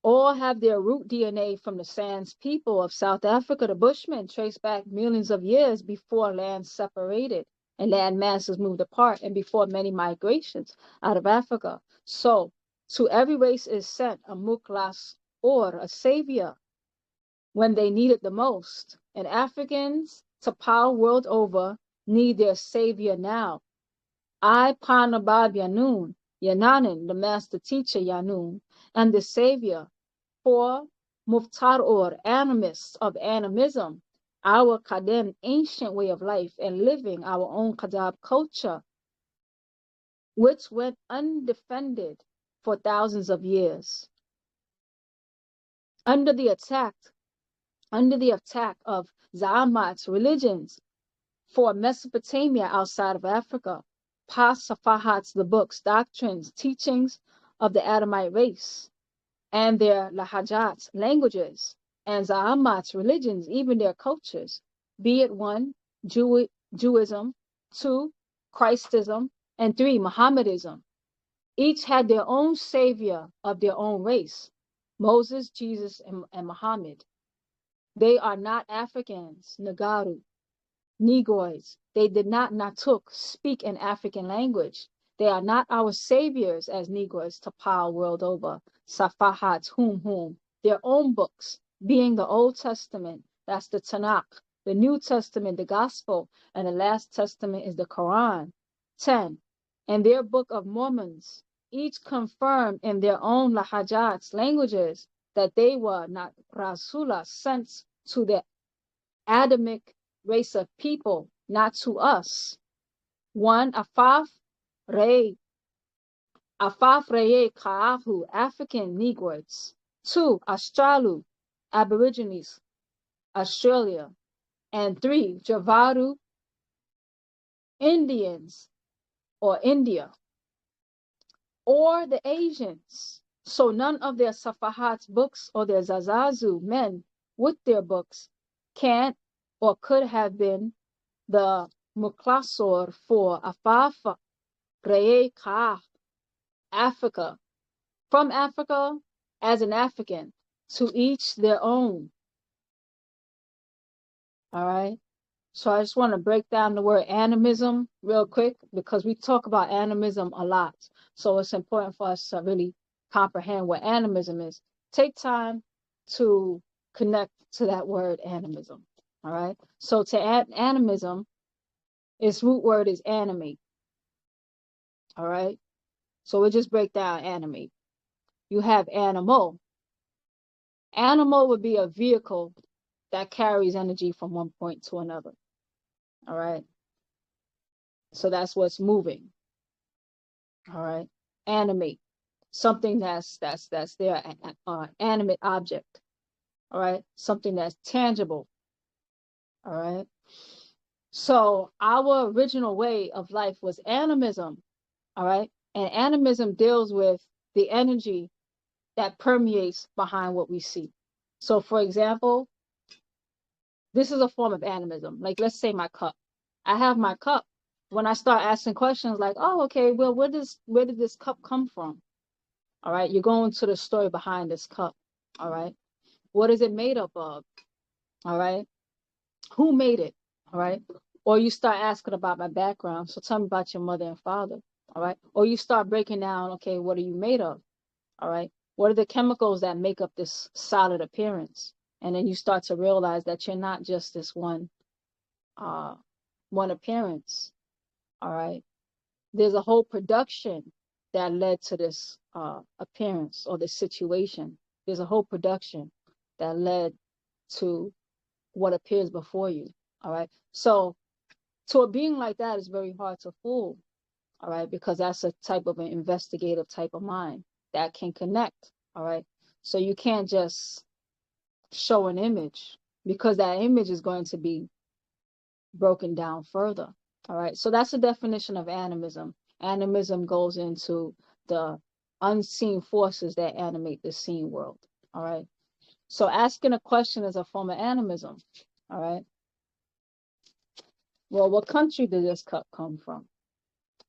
All have their root DNA from the Sands people of South Africa. The Bushmen trace back millions of years before land separated and land masses moved apart and before many migrations out of Africa. So to every race is sent a muklas or a savior when they need it the most. And Africans to power world over need their savior now. I, Panabab Yanun, Yananin, the master teacher Yanun, and the savior for Muftar or animists of animism, our Kadem ancient way of life and living our own Kadab culture, which went undefended for thousands of years. Under the attack, under the attack of Zaamat's religions for Mesopotamia outside of Africa, Pasafahat's the books, doctrines, teachings of the Adamite race, and their lahajats, languages, and Za'amat's religions, even their cultures, be it one, Jewism, two, Christism, and three, Mohammedism. Each had their own savior of their own race, Moses, Jesus, and Muhammad. They are not Africans, Nagaru, Negroids. They did not Natuk speak an African language. They are not our saviors as Negroids to power world over. Safahats, whom, their own books, being the Old Testament, that's the Tanakh, the New Testament, the Gospel, and the last Testament is the Quran. 10. And their Book of Mormons, each confirmed in their own lahajats, languages, that they were not Rasulah sent to the Adamic race of people, not to us. 1. Rei Kaahu, African Negroids. 2. Australu, Aborigines, Australia. And 3. Javaru, Indians, or India. Or the Asians. So none of their Safahat's books or their Zazazu men with their books can or could have been the Muklasor for Afafa, Reye Ka, Africa. From Africa, as an African, to each their own. All right. So I just want to break down the word animism real quick because we talk about animism a lot. So it's important for us to really comprehend what animism is. Take time to connect to that word animism. All right. So to add animism, its root word is animate. All right. So we just break down animate. You have animal. Animal would be a vehicle that carries energy from one point to another. All right. So that's what's moving. All right. Animate. Something that's their animate object. All right. Something that's tangible. All right. So our original way of life was animism. All right. And animism deals with the energy that permeates behind what we see. So for example, this is a form of animism. Like, let's say my cup. I have my cup. When I start asking questions like, oh, okay, well, where did this cup come from? All right, you're going to the story behind this cup. All right, what is it made up of? All right, who made it? All right, or you start asking about my background. So tell me about your mother and father. All right, or you start breaking down, okay, what are you made of? All right, what are the chemicals that make up this solid appearance? And then you start to realize that you're not just this one appearance. All right, there's a whole production that led to this appearance or this situation. There's a whole production that led to what appears before you. All right, so to a being like that is very hard to fool. All right, because that's a type of an investigative type of mind that can connect. All right, so you can't just show an image because that image is going to be broken down further. All right, so that's the definition of animism. Animism goes into the unseen forces that animate the seen world. All right, so asking a question is a form of animism. All right, well, what country did this cup come from?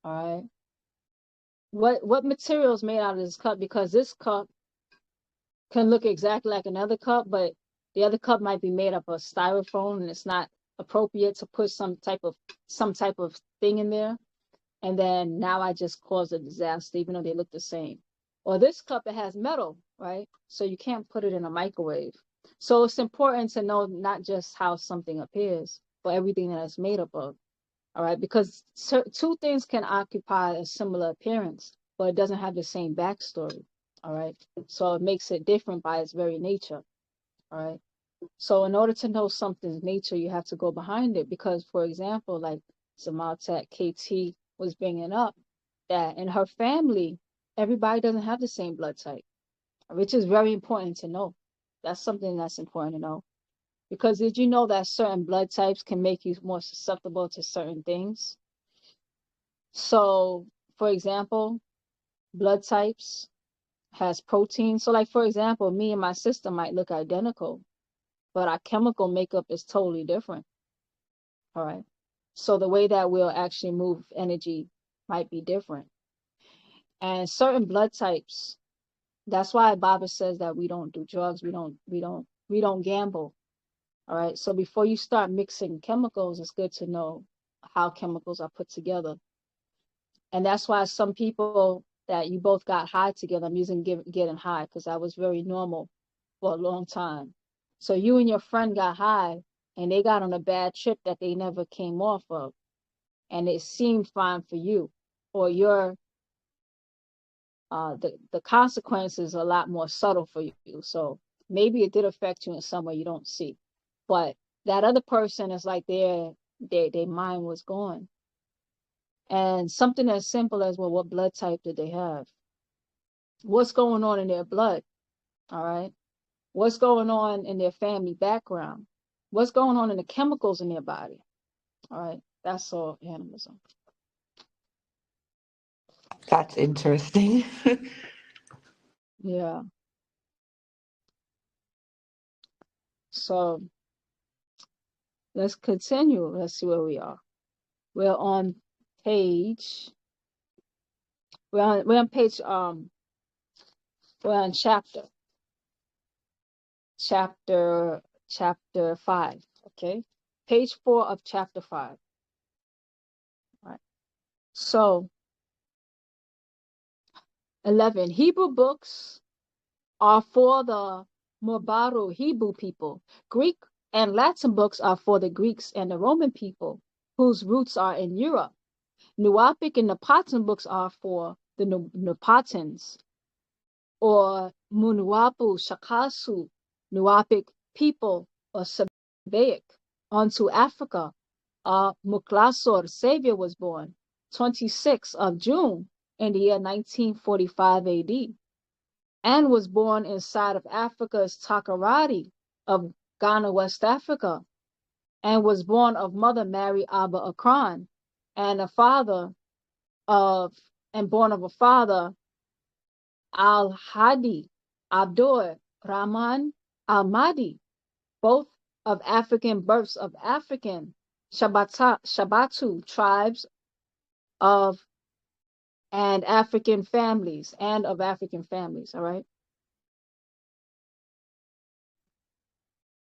All right, what material is made out of this cup? Because this cup can look exactly like another cup, but the other cup might be made up of styrofoam and it's not appropriate to put some type of thing in there. And then now I just caused a disaster, even though they look the same. Or this cup, it has metal, right? So you can't put it in a microwave. So it's important to know not just how something appears, but everything that it's made up of. All right, because two things can occupy a similar appearance, but it doesn't have the same backstory. All right, so it makes it different by its very nature. All right, so in order to know something's nature, you have to go behind it. Because, for example, like Zamaltek KT was bringing up, that in her family, everybody doesn't have the same blood type, which is very important to know. That's something that's important to know. Because did you know that certain blood types can make you more susceptible to certain things? So, for example, blood types has protein. So, like, for example, me and my sister might look identical, but our chemical makeup is totally different. All right. So the way that we'll actually move energy might be different. And certain blood types, that's why Baba says that we don't do drugs, we don't gamble. All right. So before you start mixing chemicals, it's good to know how chemicals are put together. And that's why some people that you both got high together, I'm using getting high because that was very normal for a long time. So you and your friend got high and they got on a bad trip that they never came off of. And it seemed fine for you. Or your the consequences are a lot more subtle for you. So maybe it did affect you in some way you don't see. But that other person is like their mind was gone. And something as simple as, well, what blood type did they have? What's going on in their blood? All right. What's going on in their family background? What's going on in the chemicals in their body? All right. That's all animism. That's interesting. Yeah. So let's continue. Let's see where we are. We're on page. We're on page. We're on chapter 5. Okay, page 4 of chapter 5. All right. So 11. Hebrew books are for the Mobaru Hebrew people. Greek and Latin books are for the Greeks and the Roman people, whose roots are in Europe. Nuapic and Napatan books are for the Napatans, or Munuapu Shakasu, Nuapic people, or Sabaic. Onto Africa, Muklasor Savior was born 26th of June in the year 1945 AD, and was born inside of Africa's Takoradi of Ghana, West Africa, and was born of Mother Mary Abba Akran, and born of a father Al-Hadi Abdur Rahman Al-Mahdi, both of African births of African Shabbatu tribes of and African families all right?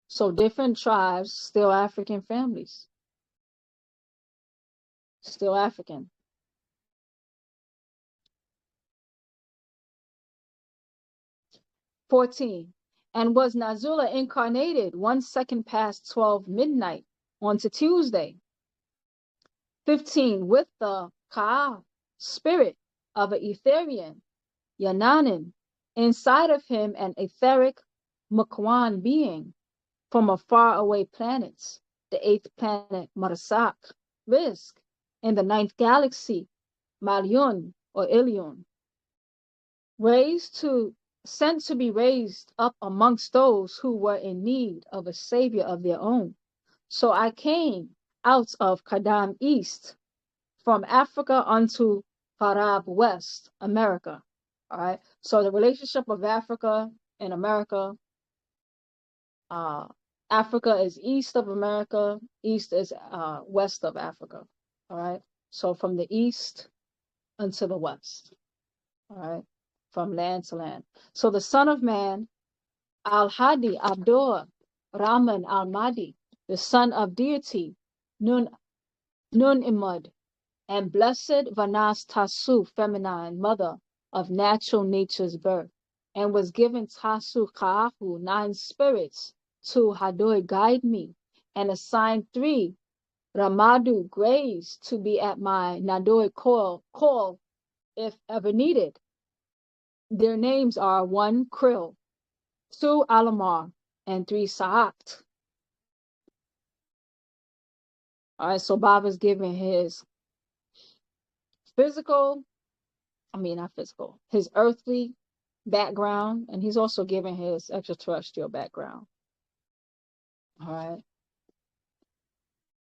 So different tribes, still African families, still African. 14. And was Nazula incarnated 1 second past 12 midnight onto Tuesday. 15. With the Ka spirit of an Etherian, Yananin, inside of him an etheric Mukwan being from a faraway planet, the 8th planet Marsak, Risk, in the 9th galaxy, Malion or Ilion, sent to be raised up amongst those who were in need of a savior of their own. So I came out of Kadam East, from Africa unto Farab West, America. All right. So the relationship of Africa and America, Africa is east of America, east is west of Africa. All right. So from the east unto the west. All right. From land to land. So the Son of Man, Al-Hadi Abdur Rahman Al-Mahdi, the son of deity, Nun Imud, and blessed Vanas Tasu, feminine, mother of natural nature's birth, and was given Tasu Ka'ahu, 9 spirits, to Hadoi guide me, and assigned 3 Ramadu graves to be at my Nadoi call if ever needed. Their names are 1 Krill, 2 Alamar, and 3 Sa'at. All right, so Baba's giving his his earthly background, and he's also giving his extraterrestrial background. All right.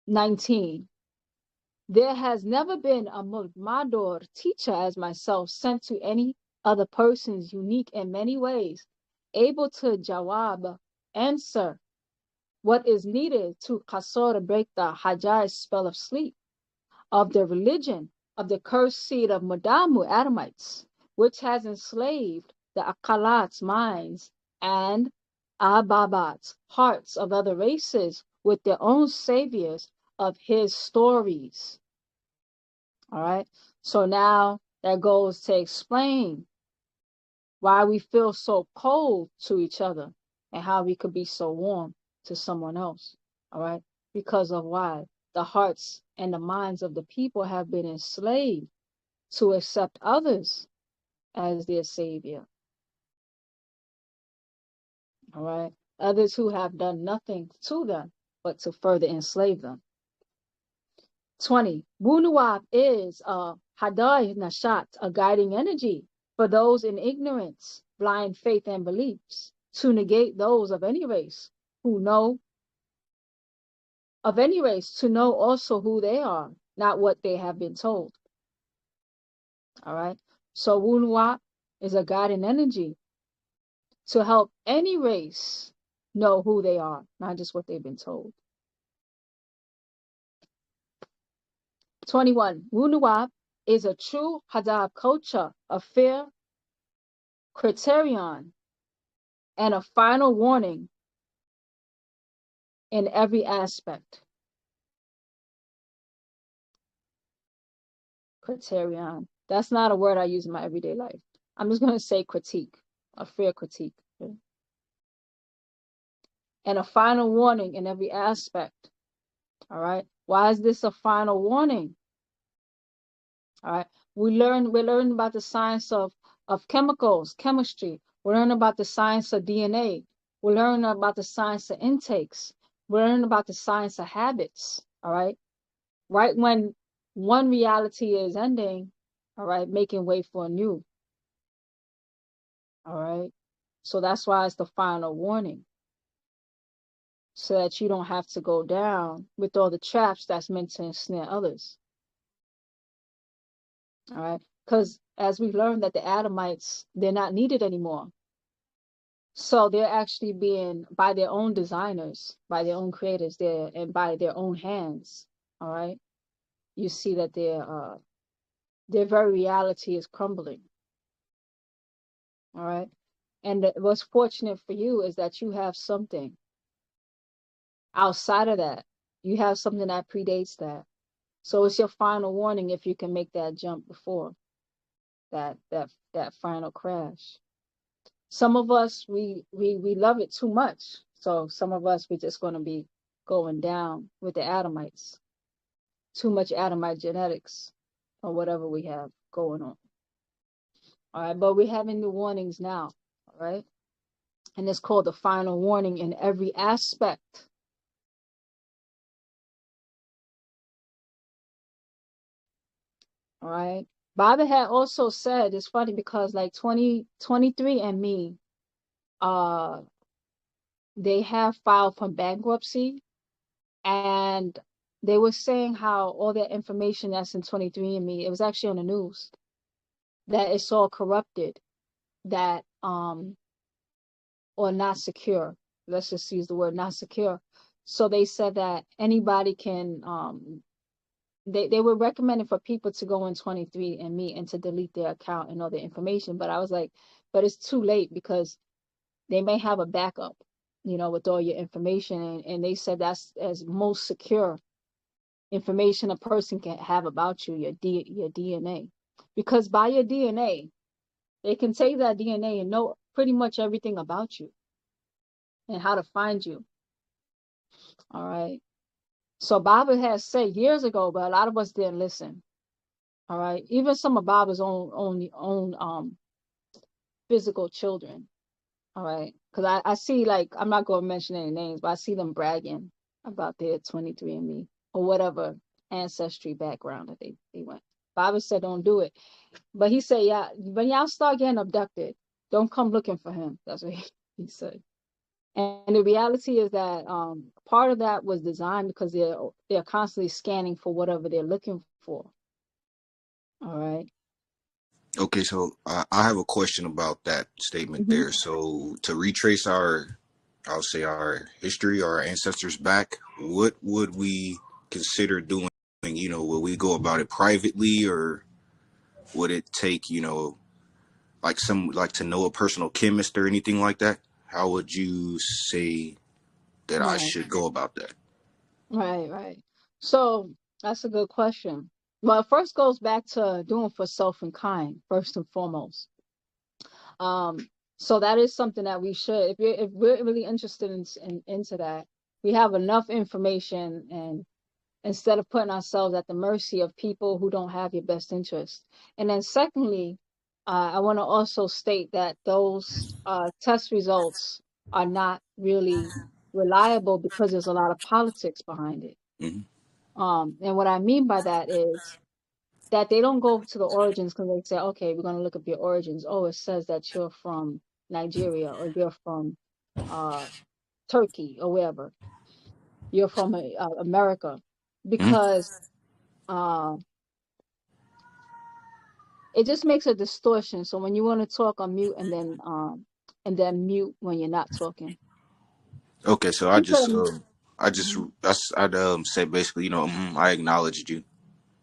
19. There has never been a Mulmador teacher as myself sent to any other persons unique in many ways, able to jawab, answer what is needed to Qasor, break the Hajjaj spell of sleep, of the religion of the cursed seed of Mudamu Adamites, which has enslaved the Akalat's minds and Ababats, hearts of other races with their own saviors of his stories. All right. So now that goes to explain why we feel so cold to each other and how we could be so warm to someone else. All right. Because of why the hearts and the minds of the people have been enslaved to accept others as their savior. All right. Others who have done nothing to them but to further enslave them. 20. Wunuwap is a hadai nashat, a guiding energy for those in ignorance, blind faith, and beliefs, to negate those of any race who know of any race, to know also who they are, not what they have been told. All right. So Wunuwap is a guiding energy to help any race know who they are, not just what they've been told. 21. Wunuwap is a true Hadab culture, a fair criterion, and a final warning in every aspect. Criterion. That's not a word I use in my everyday life. I'm just going to say critique, a fair critique. Okay? And a final warning in every aspect. All right. Why is this a final warning? All right. We're learning about the science of chemicals, chemistry. We're learning about the science of DNA. We're learning about the science of intakes. We're learning about the science of habits. All right. Right when one reality is ending, all right, making way for a new. All right. So that's why it's the final warning. So that you don't have to go down with all the traps that's meant to ensnare others. All right. Because as we learned that the Adamites, they're not needed anymore. So they're actually being, by their own designers, by their own creators, and by their own hands. All right. You see that their very reality is crumbling. All right. And what's fortunate for you is that you have something outside of that. You have something that predates that. So it's your final warning if you can make that jump before that final crash. Some of us we love it too much. So some of us we're just going to be going down with the Adamites. Too much Adamite genetics or whatever we have going on. All right, but we're having the warnings now. All right. And it's called the final warning in every aspect. All right. Baba had also said, it's funny because like 23 and me, they have filed for bankruptcy, and they were saying how all that information that's in 23 and me, it was actually on the news, that it's all corrupted, that or not secure. Let's just use the word not secure. So they said that anybody can they were recommending for people to go in 23 and me and to delete their account and all the information. But I was like, but it's too late because they may have a backup, with all your information. And they said that's as most secure information a person can have about you, your DNA. Because by your DNA, they can take that DNA and know pretty much everything about you and how to find you. All right. So Baba has said years ago, but a lot of us didn't listen. All right. Even some of Baba's own physical children. All right. Because I see, like, I'm not going to mention any names, but I see them bragging about their 23andMe or whatever ancestry background that they went. Baba said don't do it. But he said, yeah, when y'all start getting abducted, don't come looking for him. That's what he said. And the reality is that part of that was designed because they're constantly scanning for whatever they're looking for. All right. Okay, so I have a question about that statement there. So to retrace I'll say our history, our ancestors back, what would we consider doing? Would we go about it privately, or would it take, like to know a personal chemist or anything like that? how would you say that I Right, should go about that? right. So that's a good question. Well, it first goes back to doing for self and kind, first and foremost. Um, so that is something that we should, if we're really interested into that, we have enough information, and instead of putting ourselves at the mercy of people who don't have your best interest. And then secondly, I want to also state that those test results are not really reliable because there's a lot of politics behind it. Hmm. And what I mean by that is that they don't go to the origins because they say, okay, we're going to look up your origins. Oh, it says that you're from Nigeria, or you're from uh, Turkey, or wherever. You're from America. Hmm. Because uh, it just makes a distortion. So when you want to talk, on mute, and then mute when you're not talking. Okay, so You could, mhm. I'd say basically, I acknowledged you.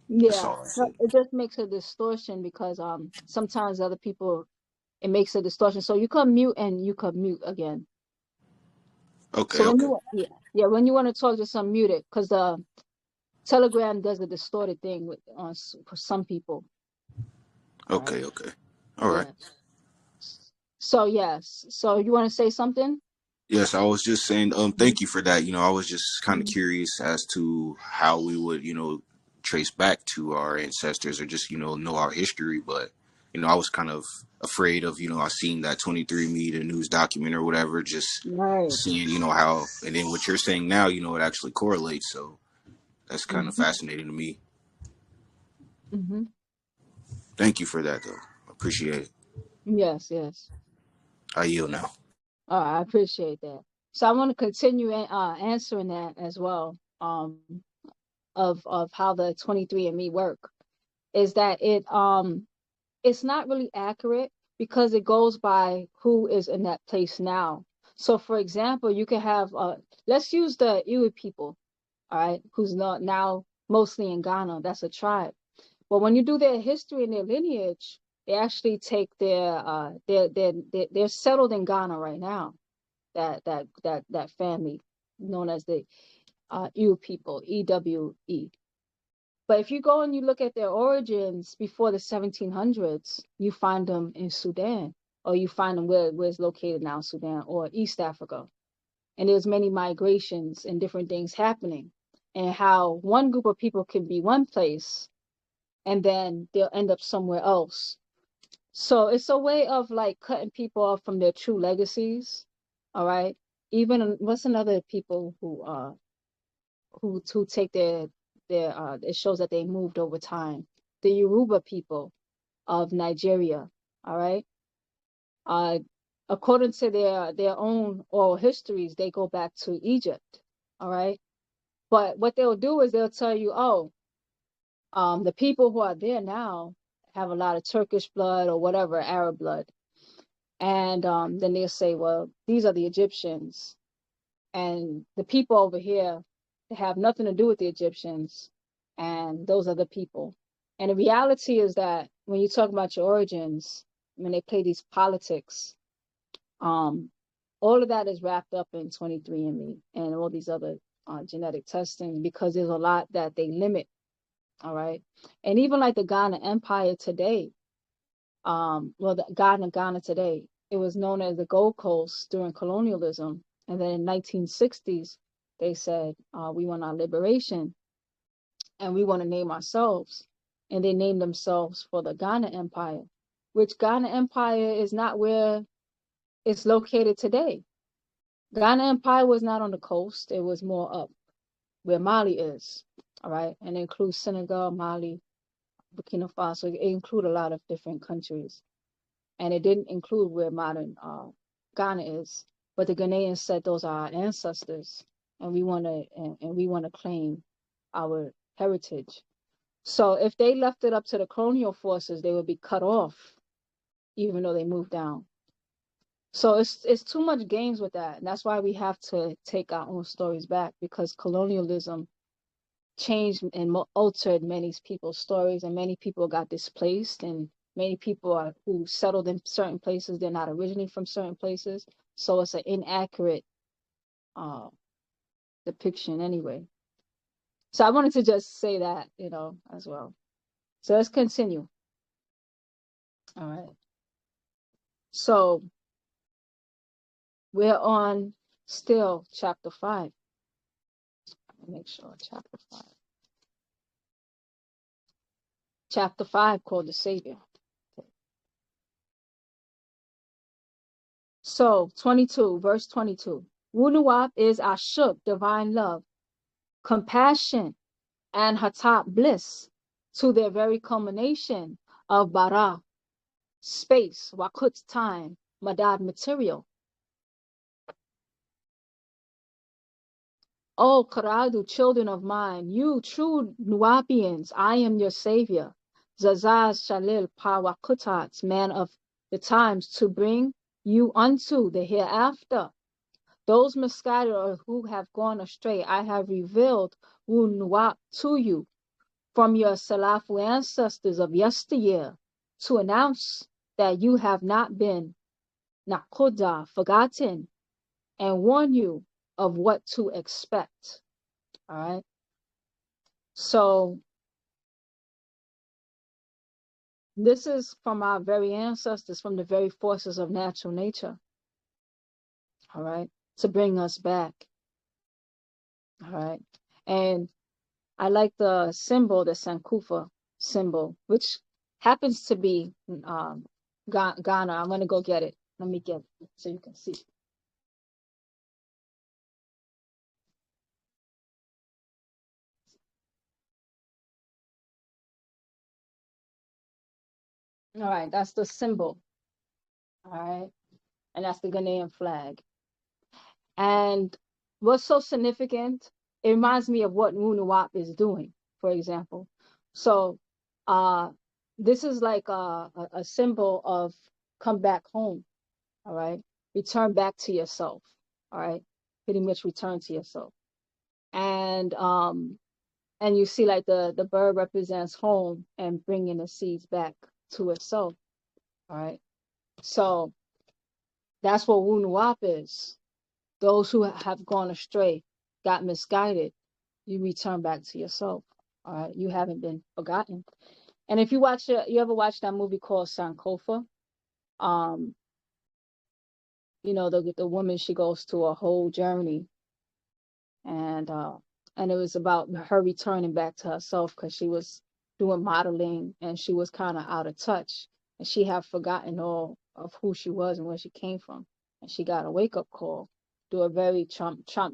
That's Yeah, all I no, said. it just makes a distortion because sometimes other people, it makes a distortion. So you can mute and you could mute again. Okay, So when okay, you, yeah, when you want to talk, just unmute it, because the Telegram does a distorted thing with for some people. All right. okay, okay. All right. Yeah. So yes. So you want to say something? Yes, I was just saying, Mhm. thank you for that. I was just kind of Mhm. curious as to how we would, trace back to our ancestors or just, know our history. But, I was kind of afraid of, I seen that 23andMe, the news document or whatever, just Right. seeing, how, and then what you're saying now, it actually correlates. So that's kind of Hmm. fascinating to me. Hmm. Thank you for that, though. Appreciate it. Yes. Yes. I yield now. I appreciate that. So I want to continue answering that as well. Of how the 23andMe work is that it's not really accurate because it goes by who is in that place now. So for example, you can have let's use the Iwi people, all right, who's not now mostly in Ghana. That's a tribe. But when you do their history and their lineage, they actually take they're settled in Ghana right now. That family known as the Ewe people, EWE. But if you go and you look at their origins before the 1700s, you find them in Sudan, or you find them where it's located now, Sudan or East Africa. And there's many migrations and different things happening, and how one group of people can be one place and then they'll end up somewhere else. So it's a way of like cutting people off from their true legacies. All right. Even what's another people who take their it shows that they moved over time. The Yoruba people of Nigeria. All right. Uh, according to their own oral histories, they go back to Egypt. All right. But what they'll do is they'll tell you, oh, the people who are there now have a lot of Turkish blood or whatever, Arab blood. And then they'll say, well, these are the Egyptians. And the people over here, they have nothing to do with the Egyptians. And those are the people. And the reality is that when you talk about your origins, when they play these politics, um, all of that is wrapped up in 23andMe and all these other genetic testing, because there's a lot that they limit. All right. And even like the Ghana Empire today, the Ghana today, it was known as the Gold Coast during colonialism. And then in 1960s, they said, we want our liberation and we want to name ourselves. And they named themselves for the Ghana Empire, which Ghana Empire is not where it's located today. Ghana Empire was not on the coast. It was more up where Mali is. All right. And it includes Senegal, Mali, Burkina Faso. It includes a lot of different countries. And it didn't include where modern Ghana is. But the Ghanaians said those are our ancestors, and we want to claim our heritage. So if they left it up to the colonial forces, they would be cut off, even though they moved down. So it's too much games with that, and that's why we have to take our own stories back, because colonialism changed and altered many people's stories, and many people got displaced, and many people who settled in certain places, they're not originally from certain places. So it's an inaccurate depiction anyway. So I wanted to just say that, as well. So let's continue. All right. So we're on still chapter 5. Make sure chapter 5. Chapter 5 called the Savior. Okay. So 22, verse 22. Wunuwap is Ashuk, divine love, compassion, and Hatat, bliss, to their very culmination of Bara, space, Wakut, time, Madad, material. O Karadu, children of mine, you true Nuapians, I am your savior. Zazaz Shalil Pawakutats, man of the times, to bring you unto the hereafter. Those misguided or who have gone astray, I have revealed Wunuap to you from your Salafu ancestors of yesteryear, to announce that you have not been Nakuda, forgotten, and warn you of what to expect. All right. So this is from our very ancestors, from the very forces of natural nature. All right. To bring us back. All right. And I like the symbol, the Sankufa symbol, which happens to be Ghana. I'm going to go get it. Let me get it so you can see. All right. That's the symbol. All right. And that's the Ghanaian flag. And what's so significant, it reminds me of what Wunuwap is doing, for example. So this is like a symbol of come back home, all right? Return back to yourself, all right? Pretty much return to yourself. And you see like the bird represents home and bringing the seeds back to itself, all right? So that's what Wunuwap is. Those who have gone astray, got misguided, you return back to yourself. All right, you haven't been forgotten. And if you ever watch that movie called Sankofa, the woman, she goes to a whole journey, and it was about her returning back to herself because she was doing modeling and she was kind of out of touch, and she had forgotten all of who she was and where she came from, and she got a wake-up call through a very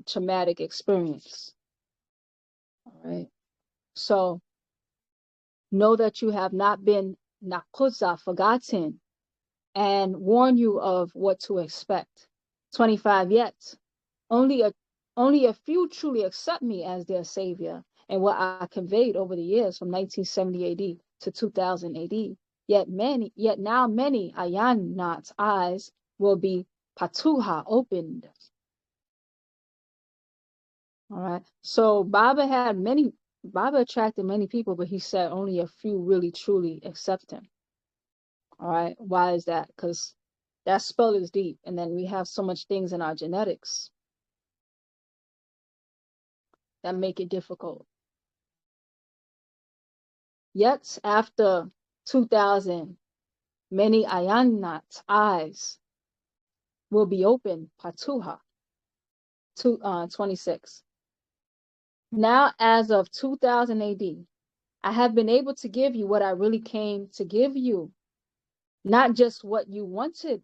traumatic experience. All right. So know that you have not been nakuza, forgotten, and warn you of what to expect. 25 yet. Only a few truly accept me as their savior and what I conveyed over the years from 1970 AD to 2000 AD. Yet now many Ayanat's eyes will be patuha, opened. All right. So Baba attracted many people, but he said only a few really truly accept him. All right. Why is that? Because that spell is deep. And then we have so much things in our genetics that make it difficult. Yet after 2000, many Ayanat's eyes will be open, Patuha, 26. Now, as of 2000 AD, I have been able to give you what I really came to give you, not just what you wanted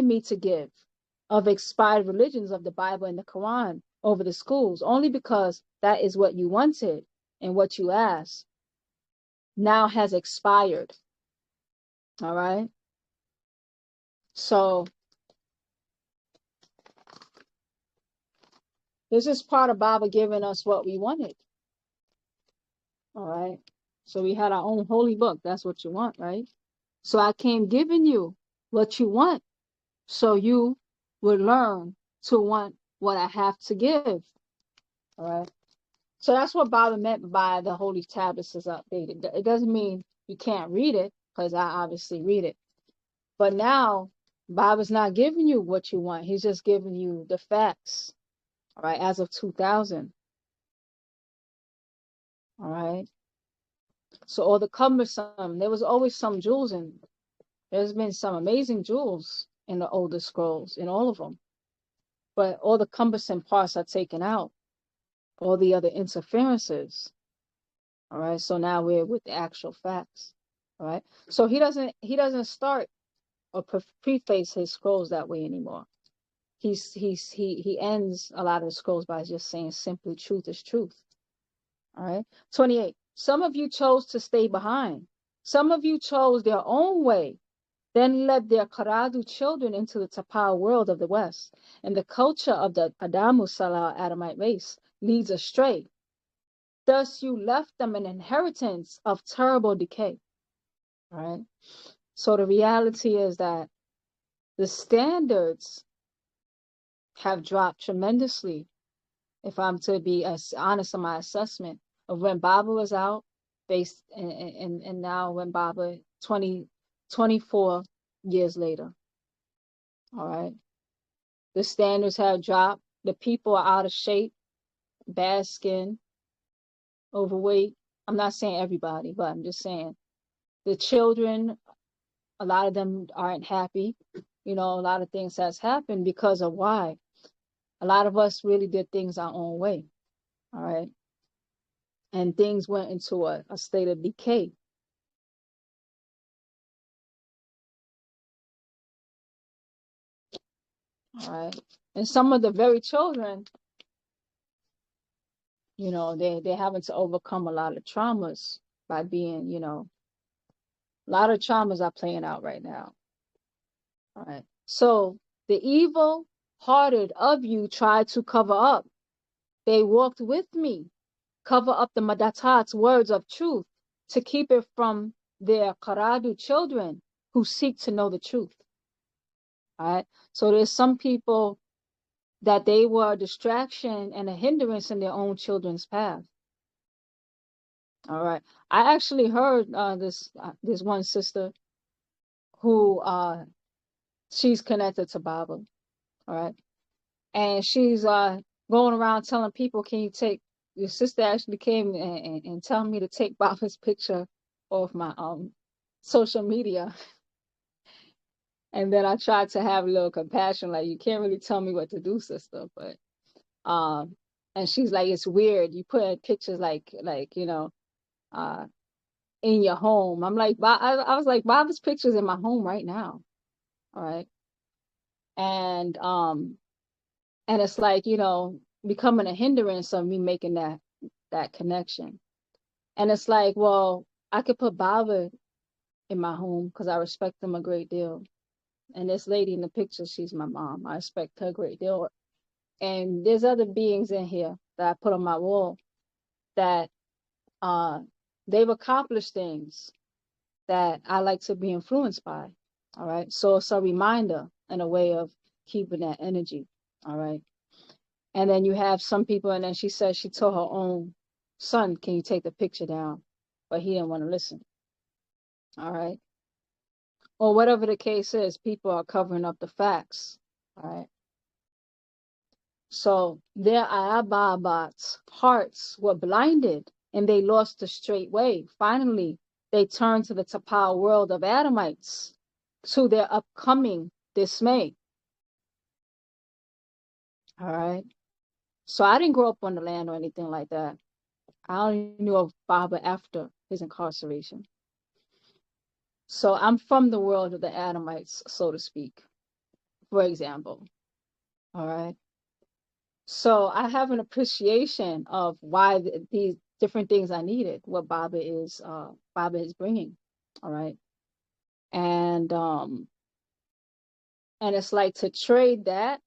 me to give, of expired religions of the Bible and the Quran over the schools, only because that is what you wanted and what you asked now has expired. All right. So this is part of Baba giving us what we wanted. All right. So we had our own holy book. That's what you want, right? So I came giving you what you want, so you would learn to want what I have to give. All right. So that's what Baba meant by the holy tablets is updated. It doesn't mean you can't read it. because I obviously read it. But now, Baba's not giving you what you want. He's just giving you the facts, all right, as of 2000, all right? So all the cumbersome, there was always some jewels in, there's been some amazing jewels in the older scrolls, in all of them. But all the cumbersome parts are taken out, all the other interferences, all right? So now we're with the actual facts, all right? So he doesn't start or preface his scrolls that way anymore. He ends a lot of the scrolls by just saying simply truth is truth. All right. 28. Some of you chose to stay behind. Some of you chose their own way, then led their Karadu children into the Tapal world of the West. And the culture of the Adamu Salah Adamite race leads astray. Thus you left them an inheritance of terrible decay. All right. So the reality is that the standards have dropped tremendously. If I'm to be as honest in my assessment of when Baba was out, based and now when Baba 24 years later. All right. The standards have dropped. The people are out of shape, bad skin, overweight. I'm not saying everybody, but I'm just saying the children, a lot of them aren't happy. You know, a lot of things has happened because of why. A lot of us really did things our own way. All right. And things went into a state of decay. All right. And some of the very children, you know, they're having to overcome a lot of traumas by being, you know, a lot of traumas are playing out right now. All right. So the evil hearted of you tried to cover up. They walked with me, cover up the Madatat's words of truth to keep it from their Karadu children who seek to know the truth. All right. So there's some people that they were a distraction and a hindrance in their own children's path. All right. I actually heard this one sister who she's connected to Baba. All right. And she's going around telling people, can you take, your sister actually came and telling me to take Baba's picture off my social media. And then I tried to have a little compassion, like, you can't really tell me what to do, sister. But and she's like, it's weird. You put pictures like you know, in your home. I'm like, I was like, Baba's pictures in my home right now. All right. And it's like, you know, becoming a hindrance of me making that connection. And it's like, well, I could put Baba in my home because I respect him a great deal. And this lady in the picture, she's my mom. I respect her a great deal. And there's other beings in here that I put on my wall that they've accomplished things that I like to be influenced by. All right. So it's a reminder and a way of keeping that energy. All right. And then you have some people, and then she said she told her own son, can you take the picture down? But he didn't want to listen. All right. Or whatever the case is, people are covering up the facts. All right. So their Ayababat's hearts were blinded and they lost the straight way. Finally, they turned to the Tapal world of Adamites to their upcoming dismay. All right. So I didn't grow up on the land or anything like that. I only knew of Baba after his incarceration. So I'm from the world of the Adamites, so to speak, for example. All right. So I have an appreciation of why these different things I needed, what Baba is bringing. All right. And it's like to trade that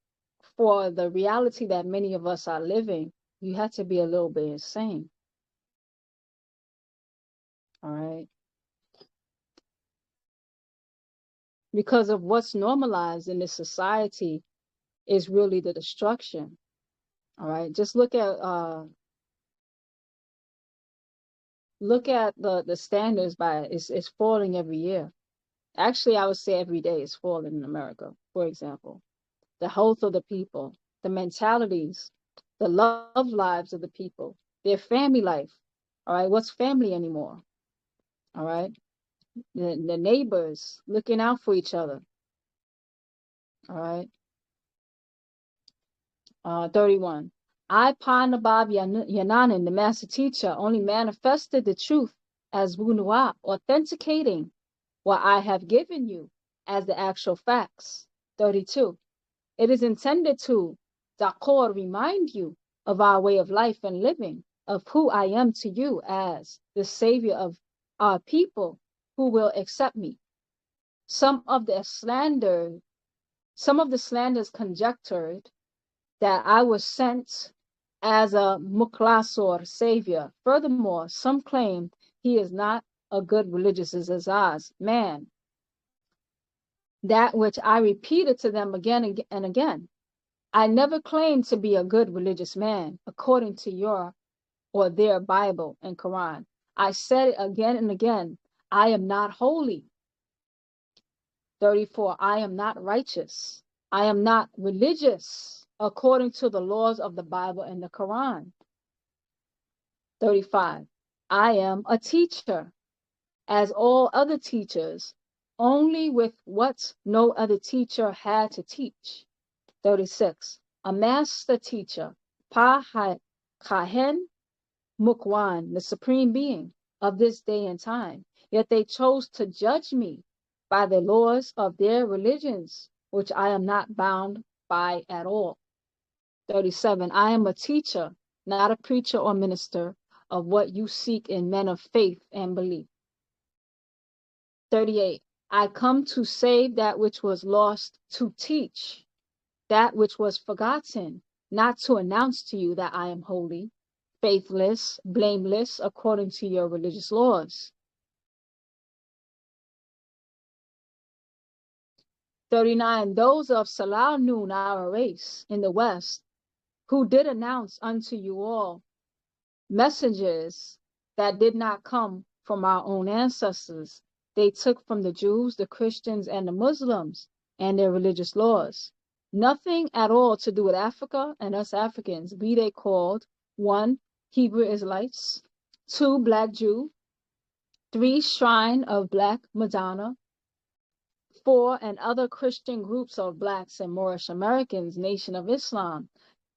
for the reality that many of us are living, you have to be a little bit insane. All right. Because of what's normalized in this society is really the destruction. All right. Just look at look at the standards by it's falling every year. Actually, I would say every day is falling in America, for example. The health of the people, the mentalities, the love lives of the people, their family life. All right, what's family anymore? All right, the neighbors looking out for each other. All right, 31. I, Panabab Yananan, the master teacher, only manifested the truth as Wunua, authenticating what I have given you as the actual facts. 32. It is intended to, Dakor, remind you of our way of life and living, of who I am to you as the savior of our people who will accept me. Some of the slanders conjectured that I was sent as a Muklasor savior. Furthermore, some claim he is not a good religious Azaz man. That which I repeated to them again and again. I never claimed to be a good religious man, according to your or their Bible and Quran. I said it again and again. I am not holy. 34. I am not righteous. I am not religious, according to the laws of the Bible and the Quran. 35. I am a teacher, as all other teachers, only with what no other teacher had to teach. 36. A master teacher, Pa Kahen Mukwan, the supreme being of this day and time. Yet they chose to judge me by the laws of their religions, which I am not bound by at all. 37. I am a teacher, not a preacher or minister of what you seek in men of faith and belief. 38. I come to save that which was lost, to teach that which was forgotten, not to announce to you that I am holy, faithless, blameless, according to your religious laws. 39. Those of Salah Nun, our race, in the West, who did announce unto you all messengers that did not come from our own ancestors. They took from the Jews, the Christians, and the Muslims and their religious laws. Nothing at all to do with Africa and us Africans, be they called 1. Hebrew Israelites, 2. Black Jew, 3. Shrine of Black Madonna, 4. And other Christian groups of Blacks and Moorish Americans, Nation of Islam.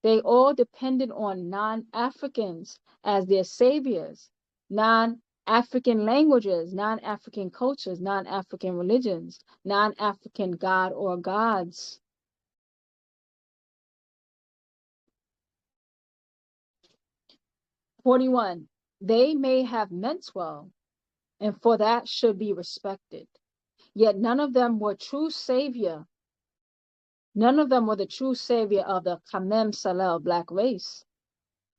They all depended on non-Africans as their saviors, non-African languages, non-African cultures, non-African religions, non-African God or gods. 41. They may have meant well, and for that should be respected. Yet none of them were true savior. None of them were the true savior of the Kamem Salel black race,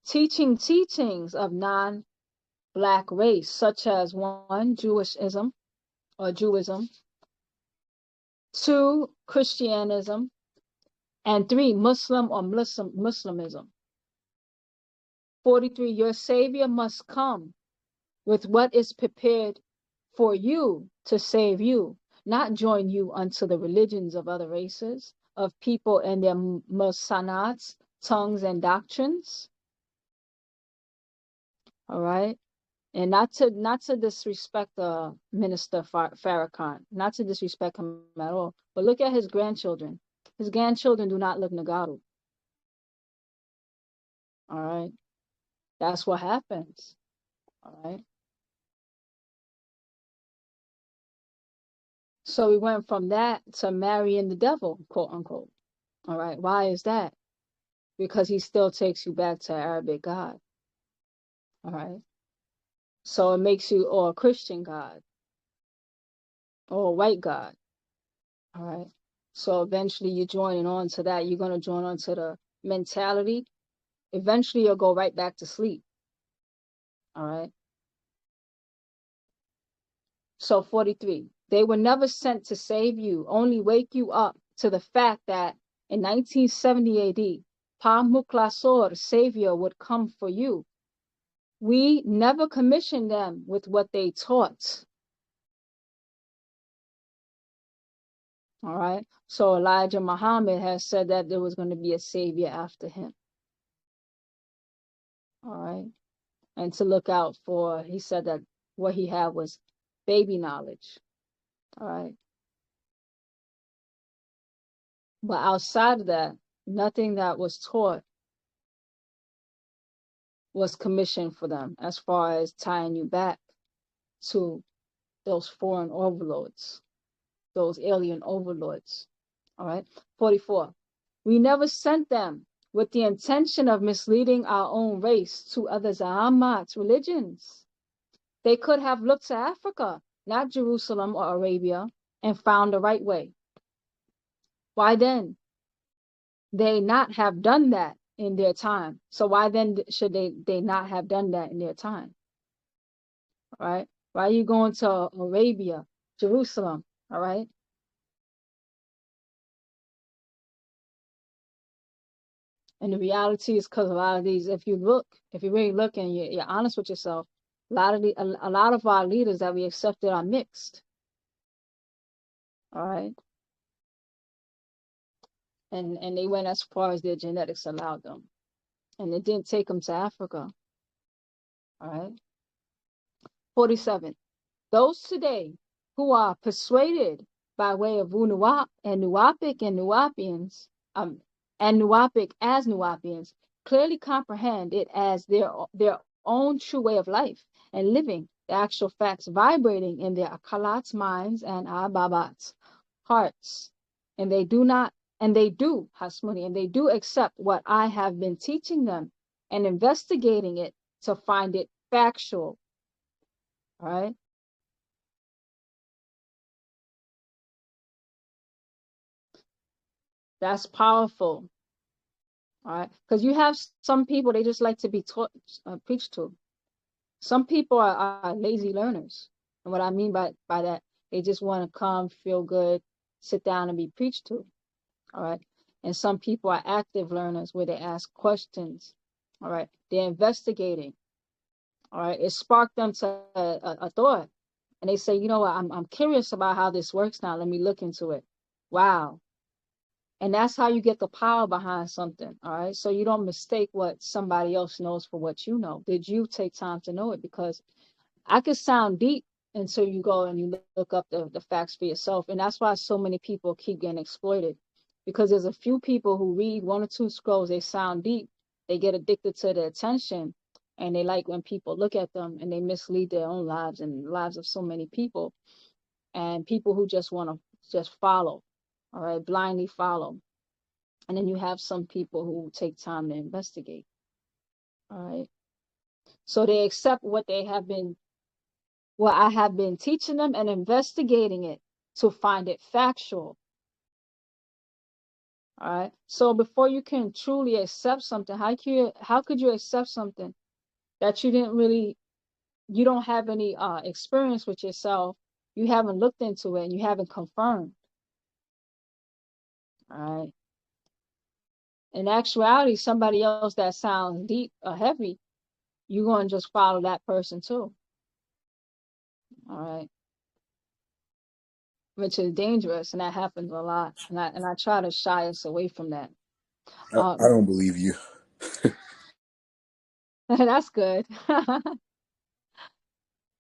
teachings of non-black race, such as 1. Jewishism or Jewism, 2. Christianism, and 3. Muslim or Muslimism. 43. Your savior must come with what is prepared for you to save you, not join you unto the religions of other races, of people and their musanats, tongues, and doctrines. All right. And not to disrespect Minister Farrakhan, not to disrespect him at all, but look at his grandchildren. His grandchildren do not look Nagaru. All right. That's what happens. All right. So we went from that to marrying the devil, quote unquote. All right. Why is that? Because he still takes you back to Arabic God. All right. So it makes you or a Christian God or a white God. All right. So eventually you're joining on to that. You're going to join on to the mentality. Eventually you'll go right back to sleep. All right. So 43. They were never sent to save you, only wake you up to the fact that in 1970 AD, Pa Muklasor, Savior, would come for you. We never commissioned them with what they taught. All right. So Elijah Muhammad has said that there was going to be a savior after him. All right. And to look out for, he said that what he had was baby knowledge. All right. But outside of that, nothing that was taught was commissioned for them as far as tying you back to those foreign overlords, those alien overlords. All right. 44. We never sent them with the intention of misleading our own race to other Zahamat religions. They could have looked to Africa, not Jerusalem or Arabia, and found the right way. Why then? They not have done that in their time. So why then should they not have done that in their time? All right. Why are you going to Arabia, Jerusalem? All right. And the reality is because a lot of these, if you really look and you're honest with yourself, a lot of our leaders that we accepted are mixed. All right. And they went as far as their genetics allowed them. And it didn't take them to Africa. All right. 47. Those today who are persuaded by way of Wunuwap and Nuwapic and Nuwapians, and Nuwapic as Nuwapians, clearly comprehend it as their own true way of life and living the actual facts vibrating in their Akalat's minds and Ababat's hearts. And they do Hasmuni, and they do accept what I have been teaching them and investigating it to find it factual. All right. That's powerful. All right. Because you have some people, they just like to be taught, preached to. Some people are lazy learners. And what I mean by that, they just want to come, feel good, sit down and be preached to. All right. And some people are active learners where they ask questions. All right. They're investigating. All right. It sparked them to a thought. And they say, you know what, I'm curious about how this works now. Let me look into it. Wow. And that's how you get the power behind something. All right. So you don't mistake what somebody else knows for what you know. Did you take time to know it? Because I could sound deep until you go and you look up the facts for yourself. And that's why so many people keep getting exploited. Because there's a few people who read one or two scrolls, they sound deep, they get addicted to the attention, and they like when people look at them and they mislead their own lives and the lives of so many people. And people who just want to just follow, all right, blindly follow. And then you have some people who take time to investigate. All right. So they accept what I have been teaching them and investigating it to find it factual. All right. So before you can truly accept something, how could you accept something that you don't have any experience with yourself, you haven't looked into it, and you haven't confirmed? All right. In actuality, somebody else that sounds deep or heavy, you're going to just follow that person too. All right. Which is dangerous, and that happens a lot. And I try to shy us away from that. I don't believe you. That's good.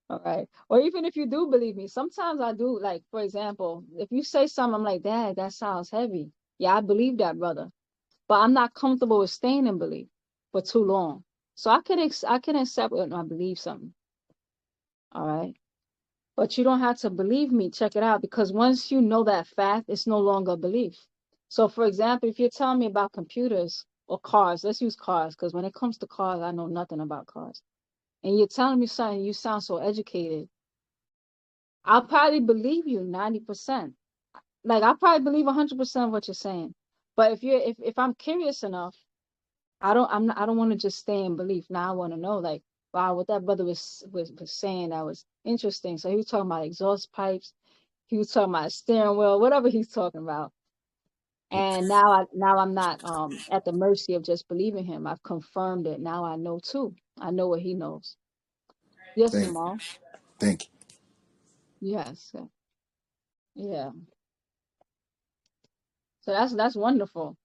All right. Or even if you do believe me, sometimes I do, like, for example, if you say something, I'm like, Dad, that sounds heavy. Yeah, I believe that, brother. But I'm not comfortable with staying in belief for too long. So I can accept when I believe something. All right. But you don't have to believe me. Check it out. Because once you know that fact, it's no longer belief. So, for example, if you're telling me about computers or cars, let's use cars, because when it comes to cars, I know nothing about cars. And you're telling me something, you sound so educated. I'll probably believe you 90%. Like, I'll probably believe 100% of what you're saying. But if I'm curious enough, I don't want to just stay in belief. Now I want to know, like, wow, what that brother was saying, that was interesting. So he was talking about exhaust pipes. He was talking about a steering wheel, whatever he's talking about. And now I'm not at the mercy of just believing him. I've confirmed it. Now I know too. I know what he knows. Yes, Thank you. Jamal. Thank you. Yes. Yeah. So that's wonderful.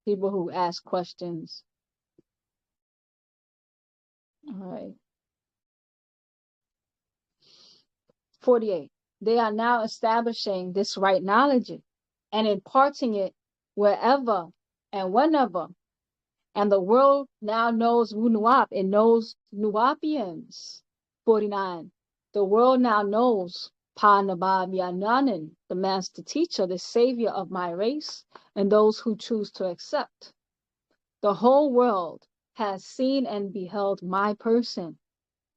People who ask questions. All right. 48. They are now establishing this right knowledge and imparting it wherever and whenever. And the world now knows Wunuap. It knows Nuapians. 49. The world now knows Pa Nabab Yananin, the master teacher, the savior of my race, and those who choose to accept. The whole world has seen and beheld my person.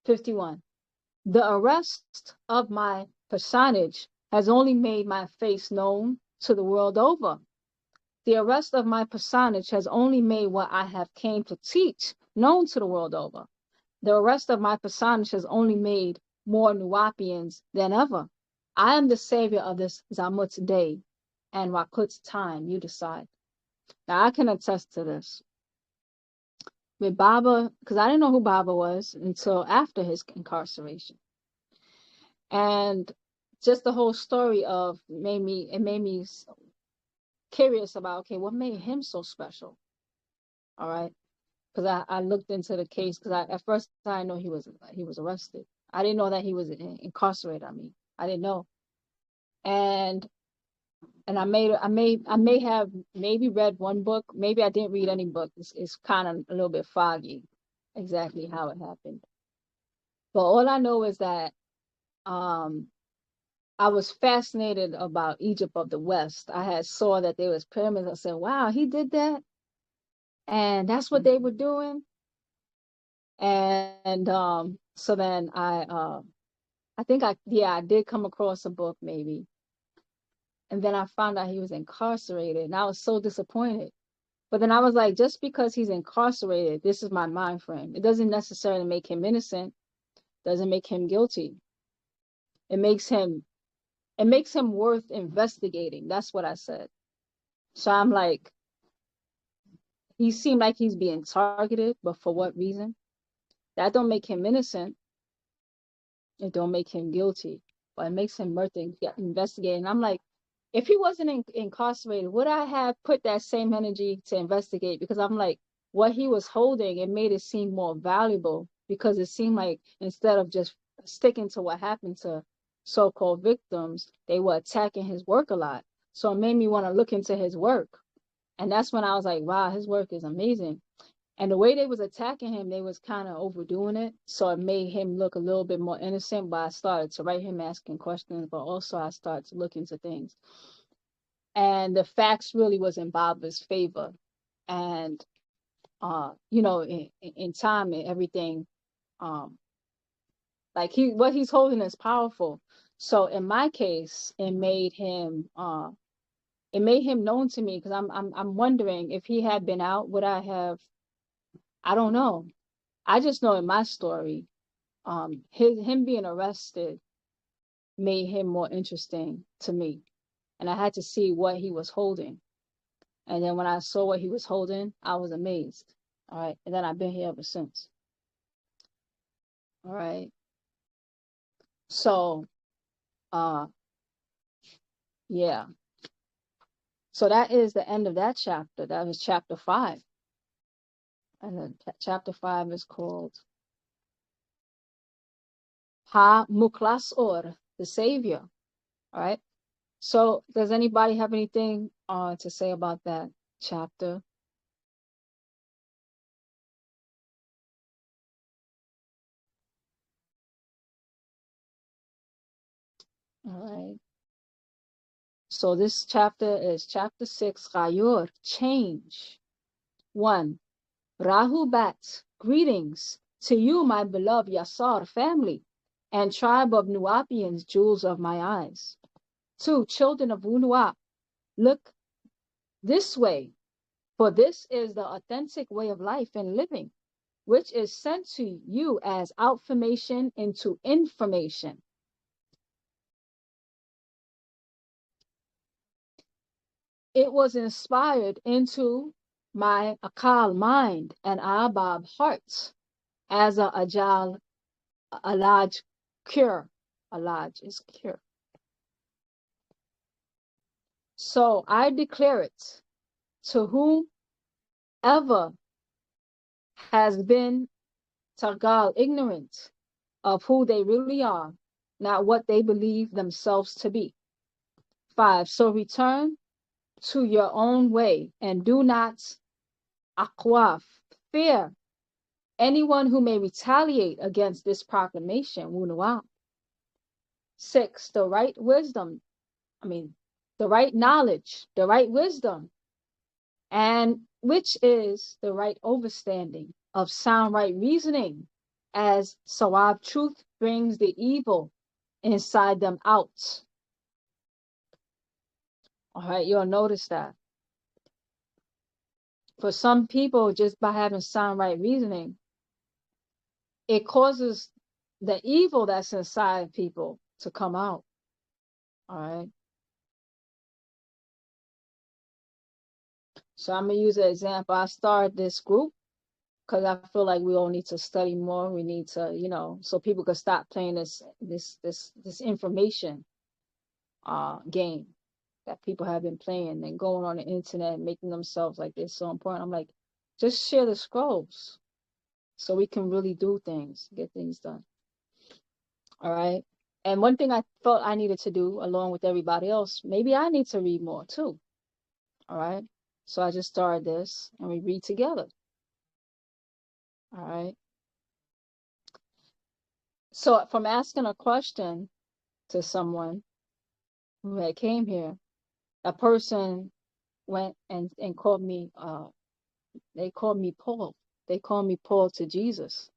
51. The arrest of my personage has only made my face known to the world over. The arrest of my personage has only made what I have came to teach known to the world over. The arrest of my personage has only made more Nuwapians than ever. I am the savior of this Zamut's day and Rakut's time. You decide. Now I can attest to this. With Baba, because I didn't know who Baba was until after his incarceration. And just the whole story of made me curious about, okay, what made him so special? All right. Because I looked into the case because at first I know he was arrested. I didn't know that he was incarcerated. I didn't know. And I may have maybe read one book. Maybe I didn't read any book. It's kind of a little bit foggy exactly how it happened. But all I know is that I was fascinated about Egypt of the West. I had saw that there was pyramids. I said, wow, he did that. And that's what they were doing. And so then I think I did come across a book maybe. And then I found out he was incarcerated and I was so disappointed. But then I was like, just because he's incarcerated, this is my mind frame. It doesn't necessarily make him innocent, doesn't make him guilty. It makes him worth investigating. That's what I said. So I'm like, he seemed like he's being targeted, but for what reason? That don't make him innocent. It don't make him guilty, but it makes him worth investigating. I'm like, if he wasn't incarcerated, would I have put that same energy to investigate? Because I'm like, what he was holding, it made it seem more valuable because it seemed like instead of just sticking to what happened to so-called victims, they were attacking his work a lot. So it made me want to look into his work. And that's when I was like, wow, his work is amazing. And the way they was attacking him, they was kind of overdoing it. So it made him look a little bit more innocent, but I started to write him asking questions, but also I started to look into things. And the facts really was in Baba's favor. And, in time and everything, like what he's holding is powerful. So in my case, it made him known to me because I'm wondering if he had been out, would I have, I don't know. I just know in my story, him being arrested made him more interesting to me. And I had to see what he was holding. And then when I saw what he was holding, I was amazed. All right. And then I've been here ever since. All right. So, yeah. So that is the end of that chapter. That was chapter 5. And then chapter 5 is called Ha Muklas Or, the Savior. All right. So does anybody have anything to say about that chapter? All right. So this chapter is chapter 6, Ghayur, change. 1. Rahu Bat, greetings to you, my beloved Yasar family and tribe of Nuapians, jewels of my eyes. 2. Children of Unuap, look this way, for this is the authentic way of life and living, which is sent to you as outformation into information. It was inspired into my Akal mind and Abab heart as a ajal, a large cure. A large is cure. So I declare it to whomever has been Tagal ignorant of who they really are, not what they believe themselves to be. 5. So return to your own way and do not akwaf, fear anyone who may retaliate against this proclamation. Wunuwa. 6. The right knowledge, the right wisdom, and which is the right overstanding of sound right reasoning, as sawab truth brings the evil inside them out. All right, you'll notice that. For some people, just by having sound right reasoning, it causes the evil that's inside people to come out. All right. So I'm gonna use an example. I started this group because I feel like we all need to study more. We need to, so people can stop playing this information game that people have been playing and going on the internet and making themselves like they're so important. I'm like, just share the scrolls so we can really do things, get things done. All right. And one thing I felt I needed to do along with everybody else, maybe I need to read more too. All right. So I just started this and we read together. All right. So from asking a question to someone who had came here, a person went and called me, they called me Paul. They called me Paul to Jesus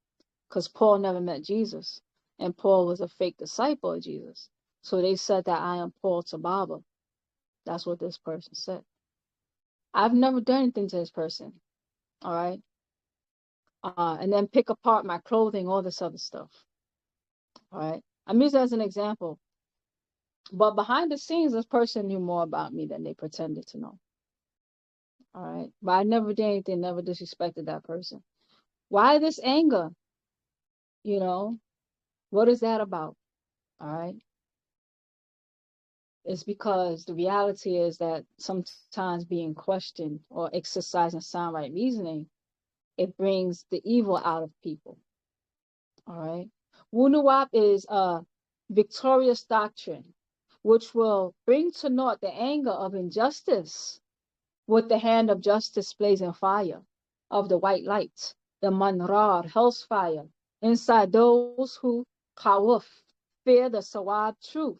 because Paul never met Jesus and Paul was a fake disciple of Jesus. So they said that I am Paul to Baba. That's what this person said. I've never done anything to this person. All right. And then pick apart my clothing, all this other stuff. All right. I'm using it as an example. But behind the scenes, this person knew more about me than they pretended to know. All right. But I never did anything, never disrespected that person. Why this anger? What is that about? All right. It's because the reality is that sometimes being questioned or exercising sound right reasoning, it brings the evil out of people. All right. Wunuwap is a victorious doctrine, which will bring to naught the anger of injustice with the hand of justice blazing fire of the white light, the manrar, hell's fire, inside those who kawuf, fear the sawab truth.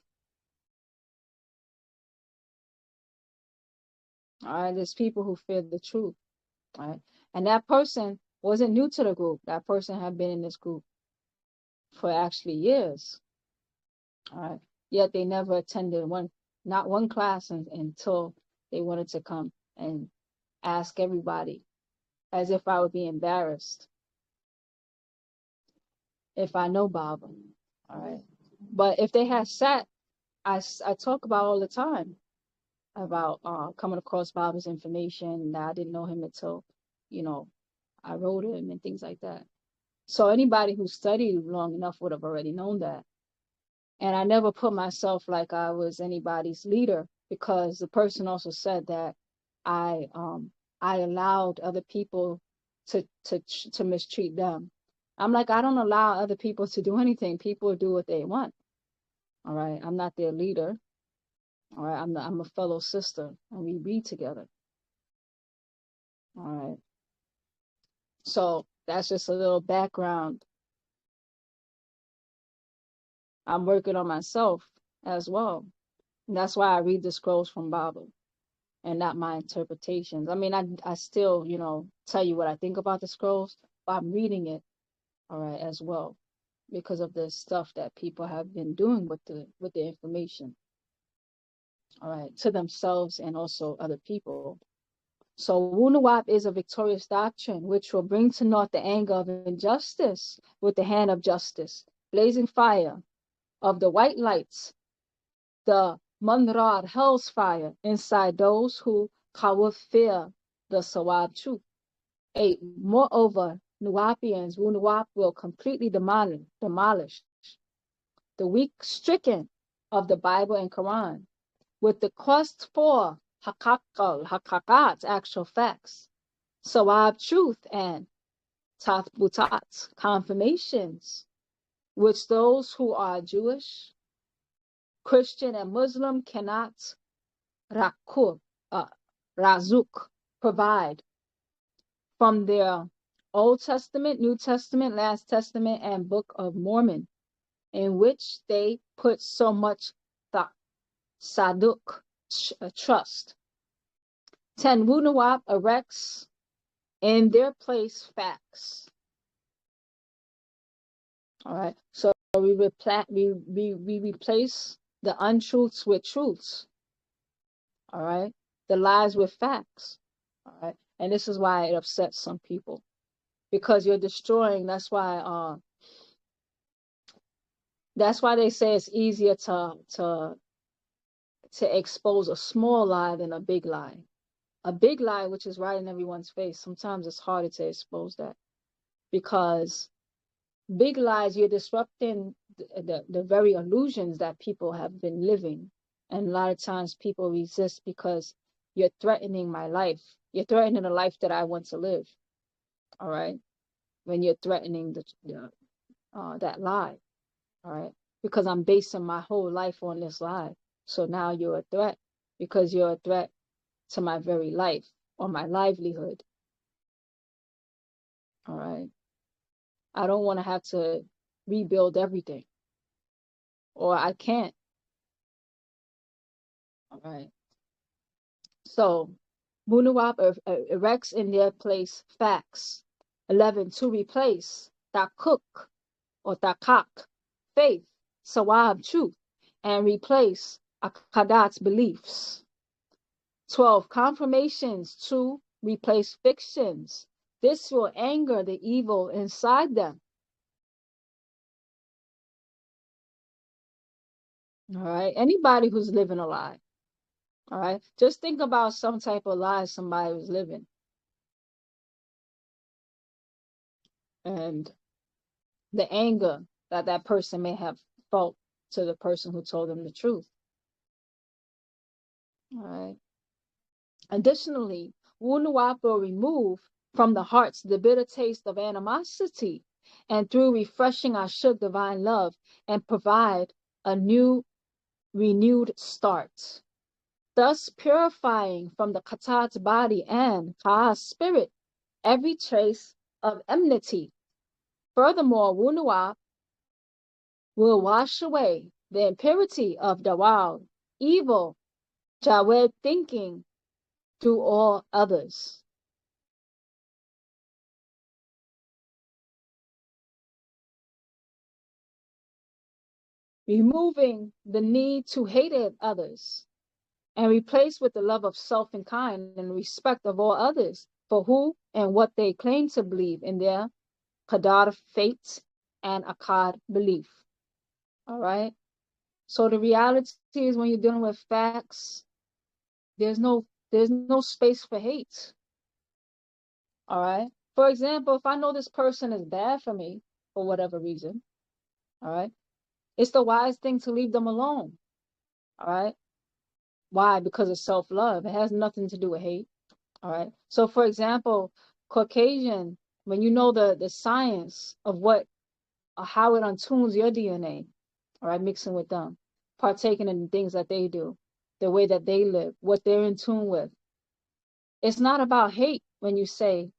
All right, there's people who fear the truth. All right. And that person wasn't new to the group. That person had been in this group for actually years. All right. Yet they never attended not one class until they wanted to come and ask everybody as if I would be embarrassed if I know Baba. All right. But if they had sat, I talk about all the time about coming across Baba's information. Now I didn't know him until, I wrote him and things like that. So anybody who studied long enough would have already known that. And I never put myself like I was anybody's leader, because the person also said that I allowed other people to mistreat them. I'm like, I don't allow other people to do anything. People do what they want. All right. I'm not their leader. All right. I'm a fellow sister and we read together. All right. So that's just a little background. I'm working on myself as well. And that's why I read the scrolls from Baba and not my interpretations. I mean, I still, tell you what I think about the scrolls, but I'm reading it, all right, as well, because of the stuff that people have been doing with the information, all right, to themselves and also other people. So Wunuwap is a victorious doctrine which will bring to naught the anger of injustice with the hand of justice, blazing fire of the white lights, the Manrad, hell's fire, inside those who will fear the Sawab truth. 8. Moreover, Nuwapians, Wunuwap will completely demolish the weak stricken of the Bible and Quran with the quest for hakakat, actual facts, sawab, truth, and tathbutat, confirmations, which those who are Jewish, Christian, and Muslim cannot rakur, razuk, provide from their Old Testament, New Testament, Last Testament, and Book of Mormon, in which they put so much saduk, trust. 10. Wunuwap erects in their place facts. All right. So we replace the untruths with truths. All right. The lies with facts. All right. And this is why it upsets some people, because you're destroying. That's why they say it's easier to expose a small lie than a big lie. A big lie, which is right in everyone's face, sometimes it's harder to expose that, because big lies, you're disrupting the very illusions that people have been living. And a lot of times people resist because you're threatening my life. You're threatening the life that I want to live. All right. When you're threatening that lie. All right. Because I'm basing my whole life on this lie. So now you're a threat, because you're a threat to my very life or my livelihood. All right. I don't want to have to rebuild everything, or I can't. All right. So Wunuwap erects in their place facts. 11. To replace takuk or takak, faith, sawab, truth, and replace akadat's beliefs. 12. Confirmations to replace fictions. This will anger the evil inside them. All right. Anybody who's living a lie. All right. Just think about some type of lie somebody was living. And the anger that that person may have felt to the person who told them the truth. All right. Additionally, Wunuwap will remove from the hearts the bitter taste of animosity, and through refreshing Ashuk divine love, and provide a new, renewed start, thus purifying from the Katat's body and Ka'a's spirit every trace of enmity. Furthermore, Wunuwap will wash away the impurity of Dawal, evil, Jawed thinking through all others. Removing the need to hate others, and replace with the love of self and kind and respect of all others for who and what they claim to believe in their Qadar faith and Akkad belief. All right. So the reality is, when you're dealing with facts, there's no space for hate. All right. For example, if I know this person is bad for me for whatever reason, all right, it's the wise thing to leave them alone. All right. Why? Because of self-love. It has nothing to do with hate. All right. So for example, Caucasian, when you know the science of what or how it untunes your DNA, all right, mixing with them, partaking in the things that they do, the way that they live, what they're in tune with. It's not about hate when you say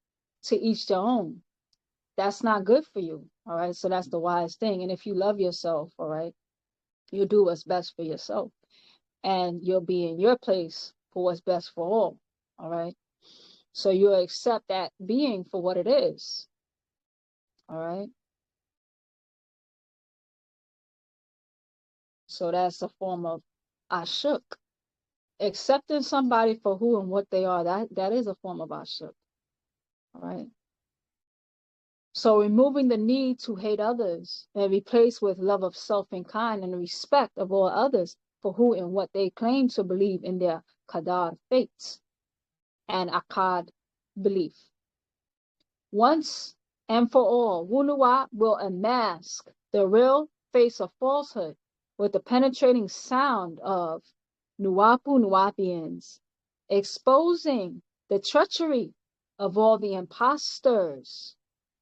to each their own. That's not good for you. All right. So that's the wise thing. And if you love yourself, all right, you'll do what's best for yourself. And you'll be in your place for what's best for all. All right. So you'll accept that being for what it is. All right. So that's a form of ashuk. Accepting somebody for who and what they are, that is a form of ashuk. All right. So removing the need to hate others and replace with love of self and kind and respect of all others for who and what they claim to believe in their qadar faiths and akkad belief. Once and for all. Wunuwa will unmask the real face of falsehood with the penetrating sound of Nuwapu Nuwapians, exposing the treachery of all the imposters.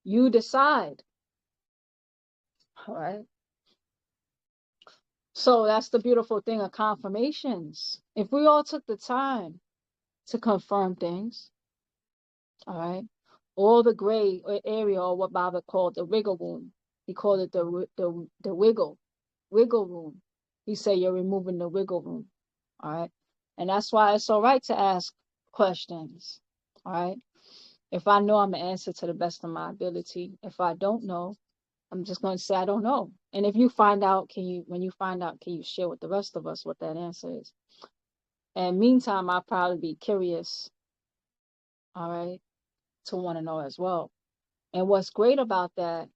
You decide. All right. So that's the beautiful thing of confirmations. If we all took the time to confirm things, all right, all the gray area, or what Baba called the wiggle room, he called it the wiggle room. He said you're removing the wiggle room, all right, and that's why it's all right to ask questions, all right. If I know, I'm gonna answer to the best of my ability. If I don't know, I'm just going to say I don't know. And if you find out, when you find out, can you share with the rest of us what that answer is? And meantime, I'll probably be curious, all right, to want to know as well. And what's great about that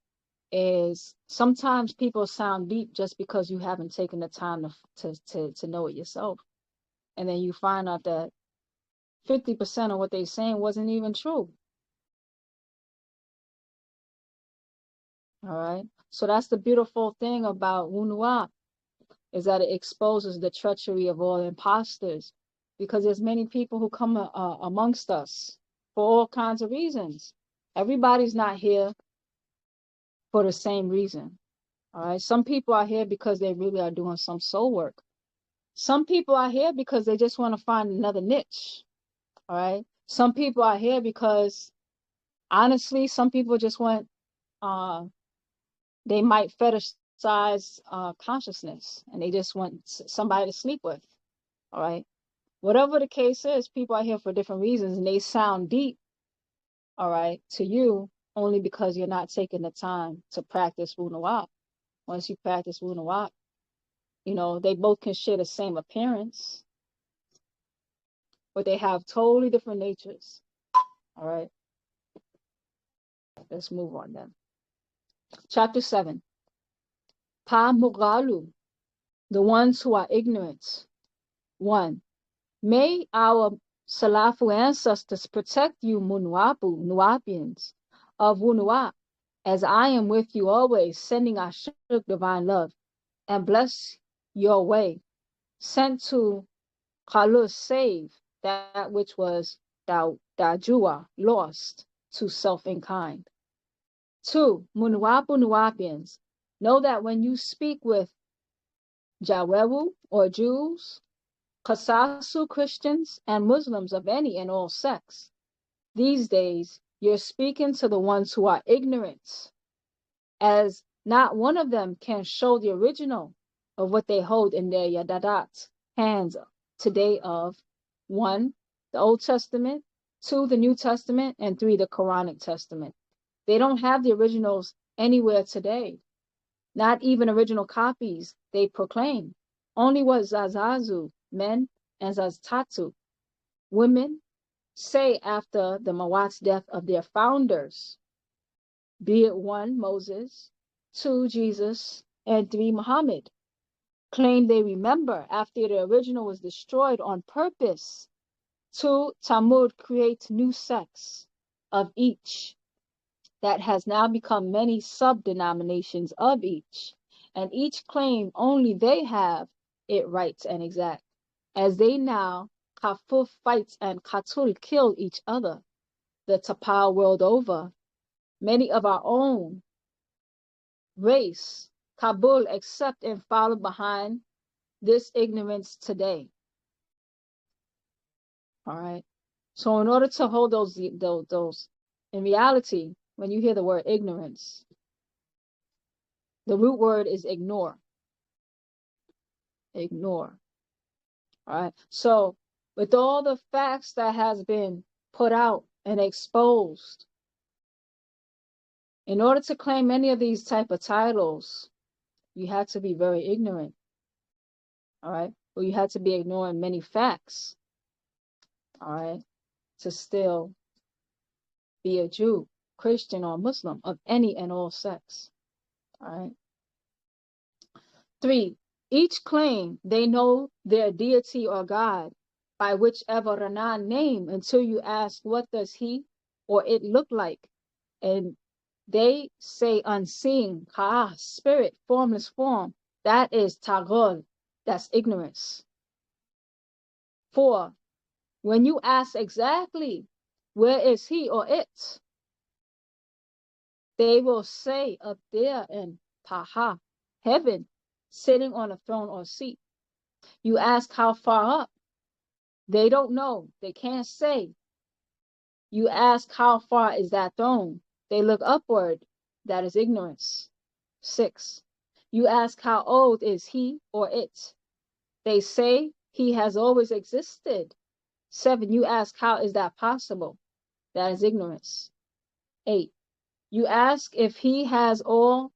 is sometimes people sound deep just because you haven't taken the time to know it yourself. And then you find out that 50% of what they're saying wasn't even true. All right. So that's the beautiful thing about Wunua, is that it exposes the treachery of all imposters, because there's many people who come amongst us for all kinds of reasons. Everybody's not here for the same reason. All right. Some people are here because they really are doing some soul work. Some people are here because they just want to find another niche. All right. Some people are here because, honestly, some people just want, they might fetishize consciousness, and they just want somebody to sleep with. All right. Whatever the case is, people are here for different reasons, and they sound deep, all right, to you only because you're not taking the time to practice Wunawap. Once you practice Wunawap, they both can share the same appearance, but they have totally different natures. All right. Let's move on then. Chapter 7. Pa Mugalu, the ones who are ignorant. 1. May our Salafu ancestors protect you, Munwapu, Nuapians, of Wunuap, as I am with you always, sending Ashuk divine love, and bless your way, sent to Kalus, save that which was Dajua, lost to self in kind. 2. Munwapu Nuapians, know that when you speak with Jawewu or Jews, Kasasu Christians, and Muslims of any and all sects, these days you're speaking to the ones who are ignorant, as not one of them can show the original of what they hold in their yadadat hands today of 1. the Old Testament, 2. the New Testament, and 3. the Quranic Testament. They don't have the originals anywhere today, not even original copies they proclaim. Only what Zazazu, men, and Zaztatu, women, say after the Mawat's death of their founders, be it 1. Moses, 2. Jesus, and 3. Muhammad, claim they remember after the original was destroyed on purpose. 2. Talmud creates new sects of each that has now become many sub-denominations of each, and each claim only they have it right and exact, as they now kafuf fights and katul kill each other, the tapal world over. Many of our own race, Kabul, accept and follow behind this ignorance today. All right. So in order to hold those, in reality, when you hear the word ignorance, the root word is ignore. Ignore. All right. So with all the facts that has been put out and exposed, in order to claim any of these type of titles, you had to be very ignorant. All right. Or you had to be ignoring many facts. All right. To still be a Jew, Christian, or Muslim of any and all sects. All right. 3. Each claim they know their deity or God by whichever Ranan name, until you ask what does he or it look like, and They say unseen, ka, spirit, formless form. That is tagol. That's ignorance. 4. When you ask exactly, where is he or it? They will say up there in Taha, heaven, sitting on a throne or seat. You ask how far up? They don't know. They can't say. You ask how far is that throne? They look upward. That is ignorance. 6. You ask how old is he or it? They say he has always existed. 7. You ask how is that possible? That is ignorance. 8. You ask if he has all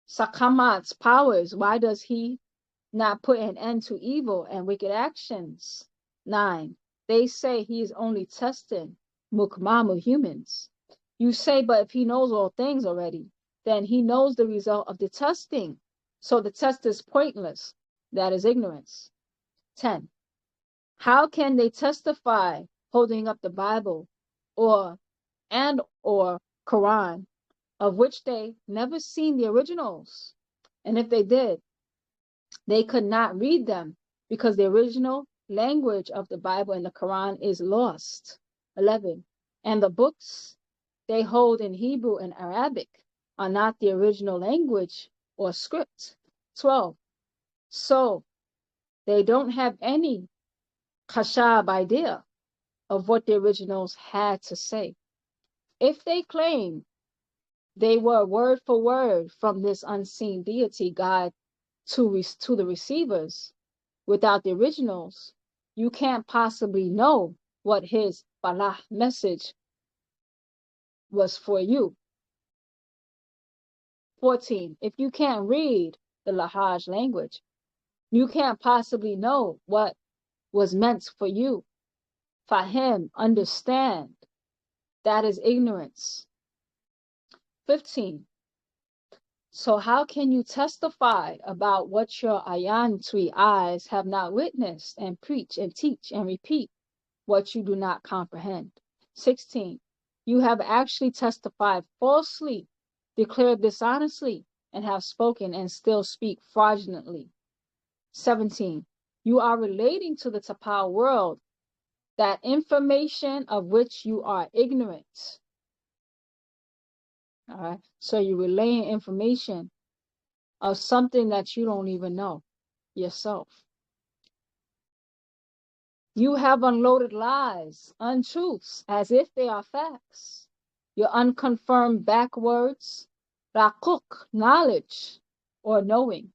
Sakamat's powers. Why does he not put an end to evil and wicked actions? 9. They say he is only testing Mukmamu humans. You say, but if he knows all things already, then he knows the result of the testing. So the test is pointless. That is ignorance. 10. How can they testify holding up the Bible or Quran, of which they never seen the originals? And if they did, they could not read them because the original language of the Bible and the Quran is lost. 11. And the books they hold in Hebrew and Arabic are not the original language or script. 12. So they don't have any kashab idea of what the originals had to say. If they claim they were word for word from this unseen deity God to the receivers without the originals, you can't possibly know what his Balah message was for you. 14. If you can't read the Lahaj language, you can't possibly know what was meant for you. Fahim, understand. That is ignorance. 15. So how can you testify about what your ayantui eyes have not witnessed and preach and teach and repeat what you do not comprehend? 16. You have actually testified falsely, declared dishonestly, and have spoken and still speak fraudulently. 17. You are relating to the Tapal world that information of which you are ignorant. All right. So you're relaying information of something that you don't even know yourself. You have unloaded lies, untruths, as if they are facts. Your unconfirmed backwords, rakuk, knowledge or knowing,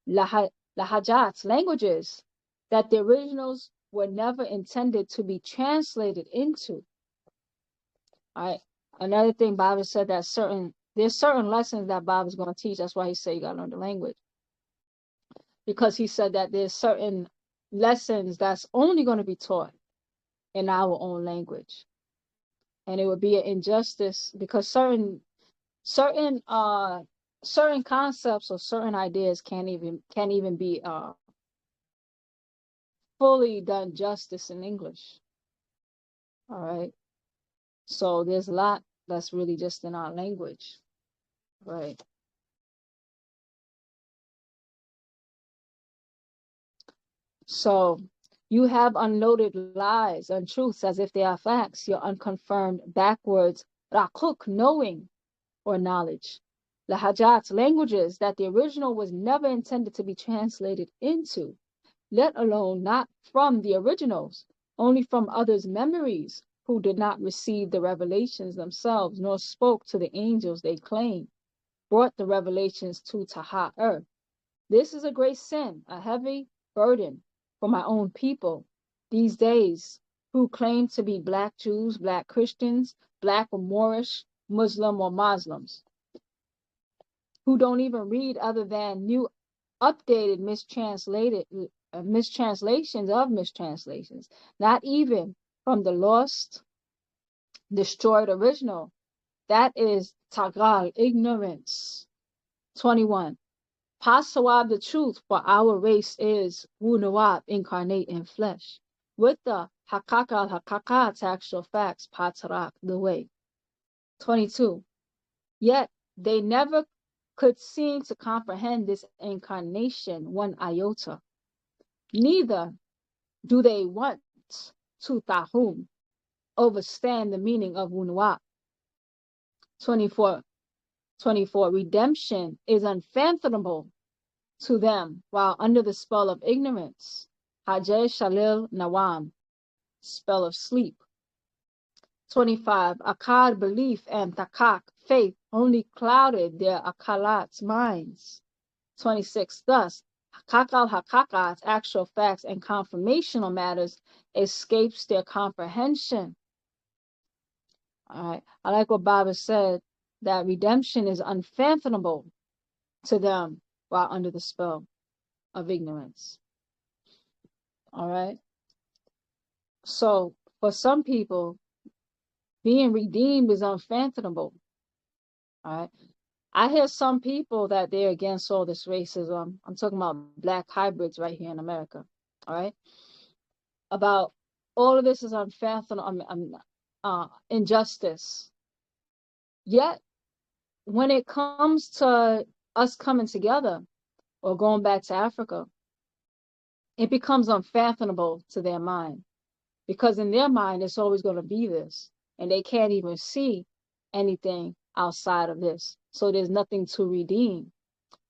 lahajats, languages that the originals were never intended to be translated into. All right. Another thing, Bob said that there's certain lessons that Bob is going to teach. That's why he said you got to learn the language. Because he said that there's certain lessons that's only going to be taught in our own language. And it would be an injustice because certain concepts or certain ideas can't even be fully done justice in English. All right. So there's a lot that's really just in our language. Right. So you have unloaded lies, untruths as if they are facts. Your unconfirmed backwards, rakuk, knowing or knowledge. Lahajats, languages that the original was never intended to be translated into, let alone not from the originals, only from others' memories who did not receive the revelations themselves, nor spoke to the angels they claim, brought the revelations to Taha earth. This is a great sin, a heavy burden for my own people these days who claim to be Black Jews, Black Christians, Black or Moorish, Muslim or Muslims, who don't even read other than new updated mistranslations of mistranslations, not even from the lost, destroyed original. That is Tagal, ignorance. 21. Pasawab, the truth for our race is Wunawab, incarnate in flesh. With the Hakaka, Hakaka, actual facts, Patarak, the way. 22. Yet they never could seem to comprehend this incarnation one iota. Neither do they want to tahum overstand the meaning of Wunwa. 24. Redemption is unfathomable to them while under the spell of ignorance. Hajj Shalil Nawam, spell of sleep. 25. Akkad belief and takak faith only clouded their akalat minds. 26. Thus, hakakal hakakat actual facts and confirmational matters escapes their comprehension. All right. I like what Baba said, that redemption is unfathomable to them while under the spell of ignorance. All right. So for some people, being redeemed is unfathomable. All right. I hear some people that they're against all this racism. I'm talking about black hybrids right here in America. All right. About all of this is unfathomable, injustice. Yet, when it comes to us coming together or going back to Africa, it becomes unfathomable to their mind, because in their mind, it's always going to be this, and they can't even see anything outside of this. So there's nothing to redeem.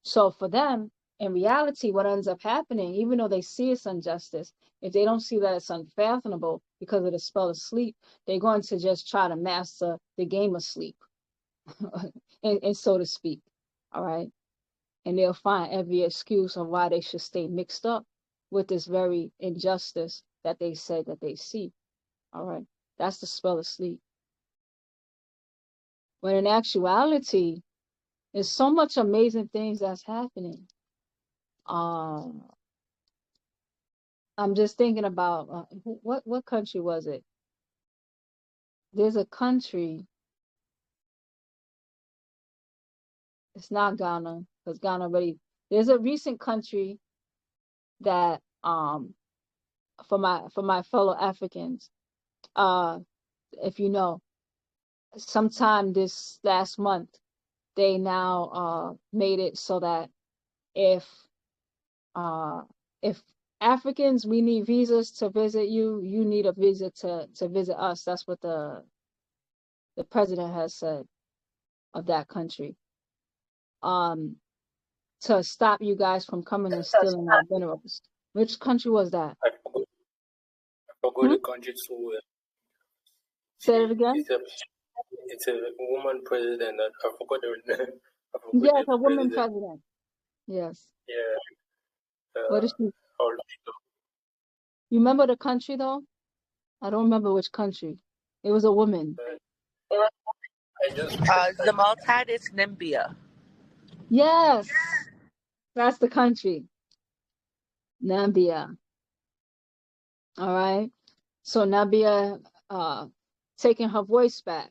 So for them, in reality, what ends up happening, even though they see it's injustice, if they don't see that it's unfathomable because of the spell of sleep, they're going to just try to master the game of sleep, and so to speak. All right. And they'll find every excuse of why they should stay mixed up with this very injustice that they said that they see. All right. That's the spell of sleep. When in actuality, there's so much amazing things that's happening. I'm just thinking about what country was it? There's a country. It's not Ghana, because Ghana already. There's a recent country that for my fellow Africans, if you know, sometime this last month, they now made it so that if Africans, we need visas to visit you, you need a visa to visit us. That's what the president has said of that country. To stop you guys from coming and stealing our minerals. Which country was that? I forgot the country so well. Say it again. It's a woman president. I forgot the name. Yes, a woman president. Yes. Yeah. What is she? You remember the country though? I don't remember which country. It was a woman. The Maltide is Namibia. Yes, that's the country. Namibia. All right. So Namibia taking her voice back.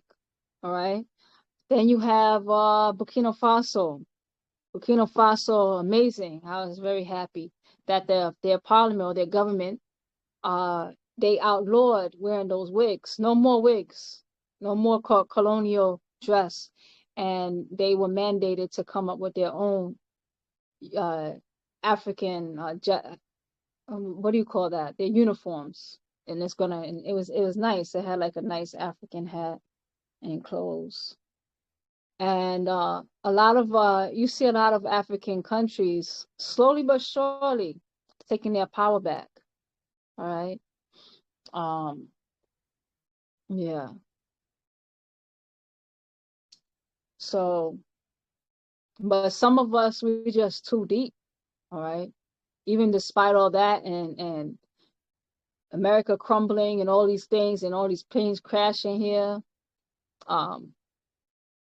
All right. Then you have Burkina Faso. Burkina Faso, amazing. I was very happy that their parliament or their government, they outlawed wearing those wigs. No more wigs. No more colonial dress. And they were mandated to come up with their own African, what do you call that? Their uniforms. And it was nice. It had like a nice African hat and clothes. And a lot of you see a lot of African countries slowly but surely taking their power back. All right. Yeah. So, but some of us, we're just too deep. All right. Even despite all that and America crumbling and all these things and all these planes crashing here, a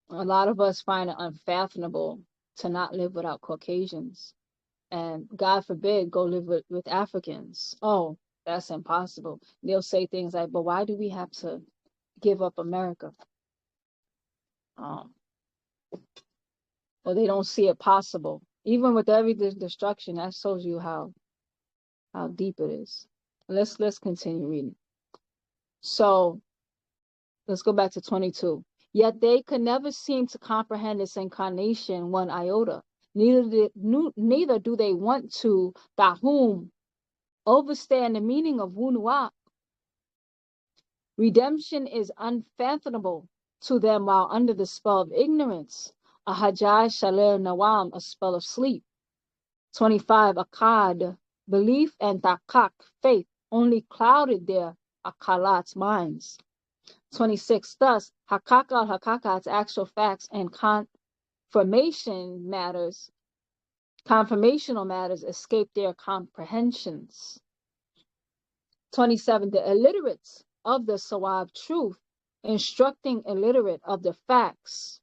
lot of us find it unfathomable to not live without Caucasians. And God forbid, go live with Africans. Oh, that's impossible. They'll say things like, but why do we have to give up America? Or they don't see it possible. Even with every destruction, that shows you how deep it is. Let's continue reading. So let's go back to 22. Yet they could never seem to comprehend its incarnation one iota. Neither do they want to, Dahum, overstand the meaning of Wunuwa. Redemption is unfathomable to them while under the spell of ignorance. A Hajjaj Shalir Nawam, a spell of sleep. 25, Akkad, belief, and Takak, faith, only clouded their Akalat's minds. 26, thus, Hakak al-Hakakat's actual facts and confirmational matters escape their comprehensions. 27, the illiterates of the Sawab truth, instructing illiterate of the facts,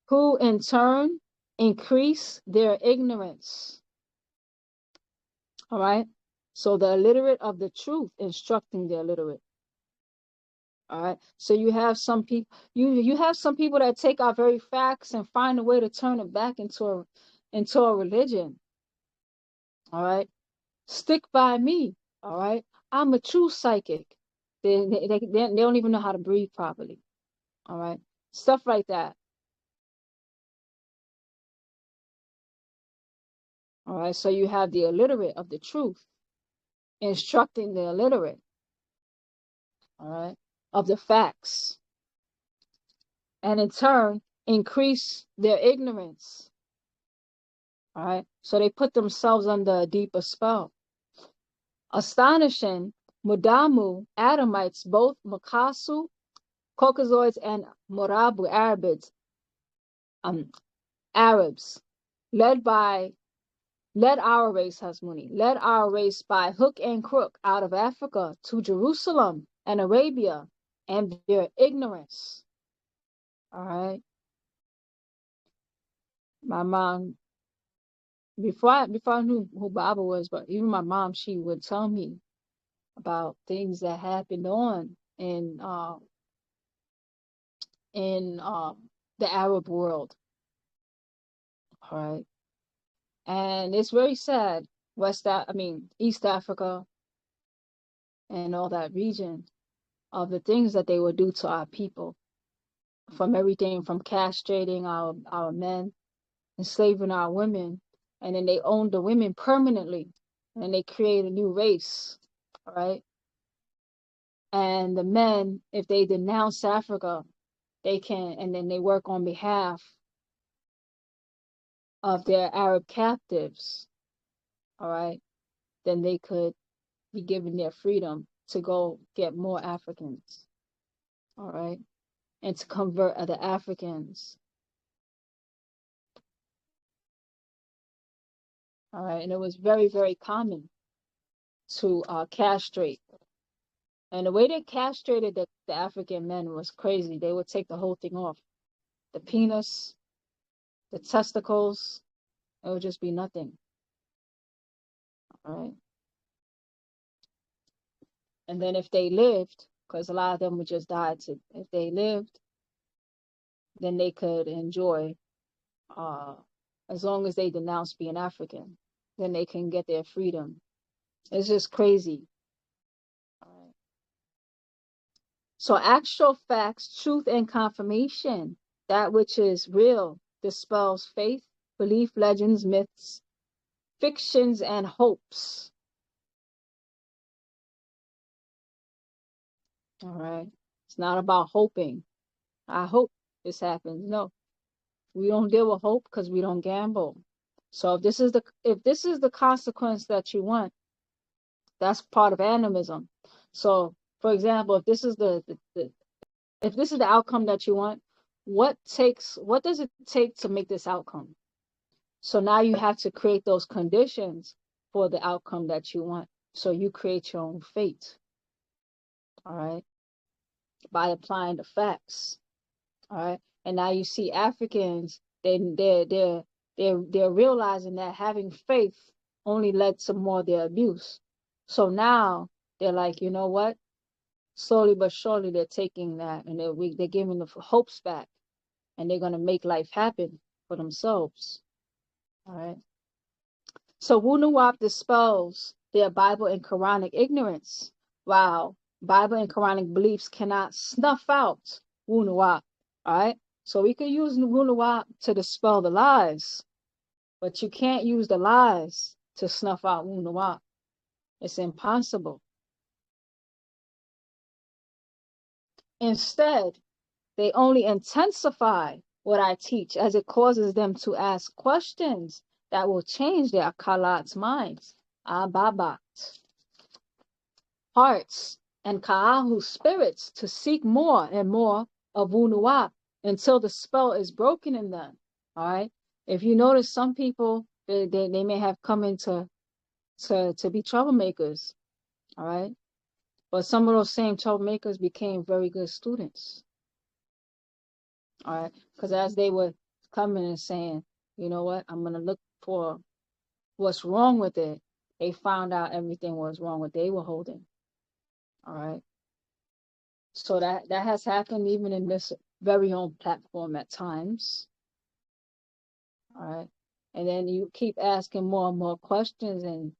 who in turn increase their ignorance. All right. So the illiterate of the truth instructing the illiterate. All right. So you have some people, you have some people that take our very facts and find a way to turn it back into a religion. All right. Stick by me. All right. I'm a true psychic. They don't even know how to breathe properly. All right. Stuff like that. All right. So you have the illiterate of the truth instructing the illiterate. All right. Of the facts. And in turn, increase their ignorance. All right. So they put themselves under a deeper spell. Astonishing, Mudamu, Adamites, both Makasu, Caucasoids, and Morabu Arabs, led our race, Hasmuni, led our race by hook and crook out of Africa to Jerusalem and Arabia, and their ignorance. All right. My mom, before I knew who Baba was, but even my mom, she would tell me about things that happened on in the Arab world. All right. And it's very sad, East Africa and all that region, of the things that they would do to our people, from everything from castrating our men, enslaving our women, and then they owned the women permanently, and they create a new race, all right? And the men, if they denounce Africa, they can, and then they work on behalf of their Arab captives, all right, then they could be given their freedom to go get more Africans, all right, and to convert other Africans, all right. And it was very, very common to castrate. And the way they castrated the African men was crazy. They would take the whole thing off. The penis, the testicles, it would just be nothing. All right. And then if they lived, because a lot of them would just die, if they lived, then they could enjoy, as long as they denounce being African, then they can get their freedom. It's just crazy. All right. So actual facts, truth, and confirmation, that which is real, dispels faith, belief, legends, myths, fictions, and hopes. All right. It's not about hoping. I hope this happens. No, we don't deal with hope because we don't gamble. So if this is the consequence that you want, that's part of animism. So, for example, if this is if this is the outcome that you want, what does it take to make this outcome? So now you have to create those conditions for the outcome that you want. So you create your own fate. All right. By applying the facts. All right. And now you see Africans, they're realizing that having faith only led to more of their abuse. So now they're like, you know what? Slowly but surely they're taking that, and they're giving the hopes back, and they're going to make life happen for themselves. All right. So Wunuwap dispels their Bible and Quranic ignorance, while Bible and Quranic beliefs cannot snuff out Wunuwap. All right. So we could use Wunuwap to dispel the lies, but you can't use the lies to snuff out Wunuwap. It's impossible. Instead, they only intensify what I teach as it causes them to ask questions that will change their kalat's minds, ababat, hearts, and ka'ahu spirits to seek more and more of Wunuwap until the spell is broken in them. All right. If you notice, some people they may have come into to be troublemakers. All right. But some of those same troublemakers became very good students. All right. Because as they were coming and saying, you know what, I'm going to look for what's wrong with it, they found out everything was wrong what they were holding. All right. So that has happened even in this very own platform at times. All right. And then you keep asking more and more questions and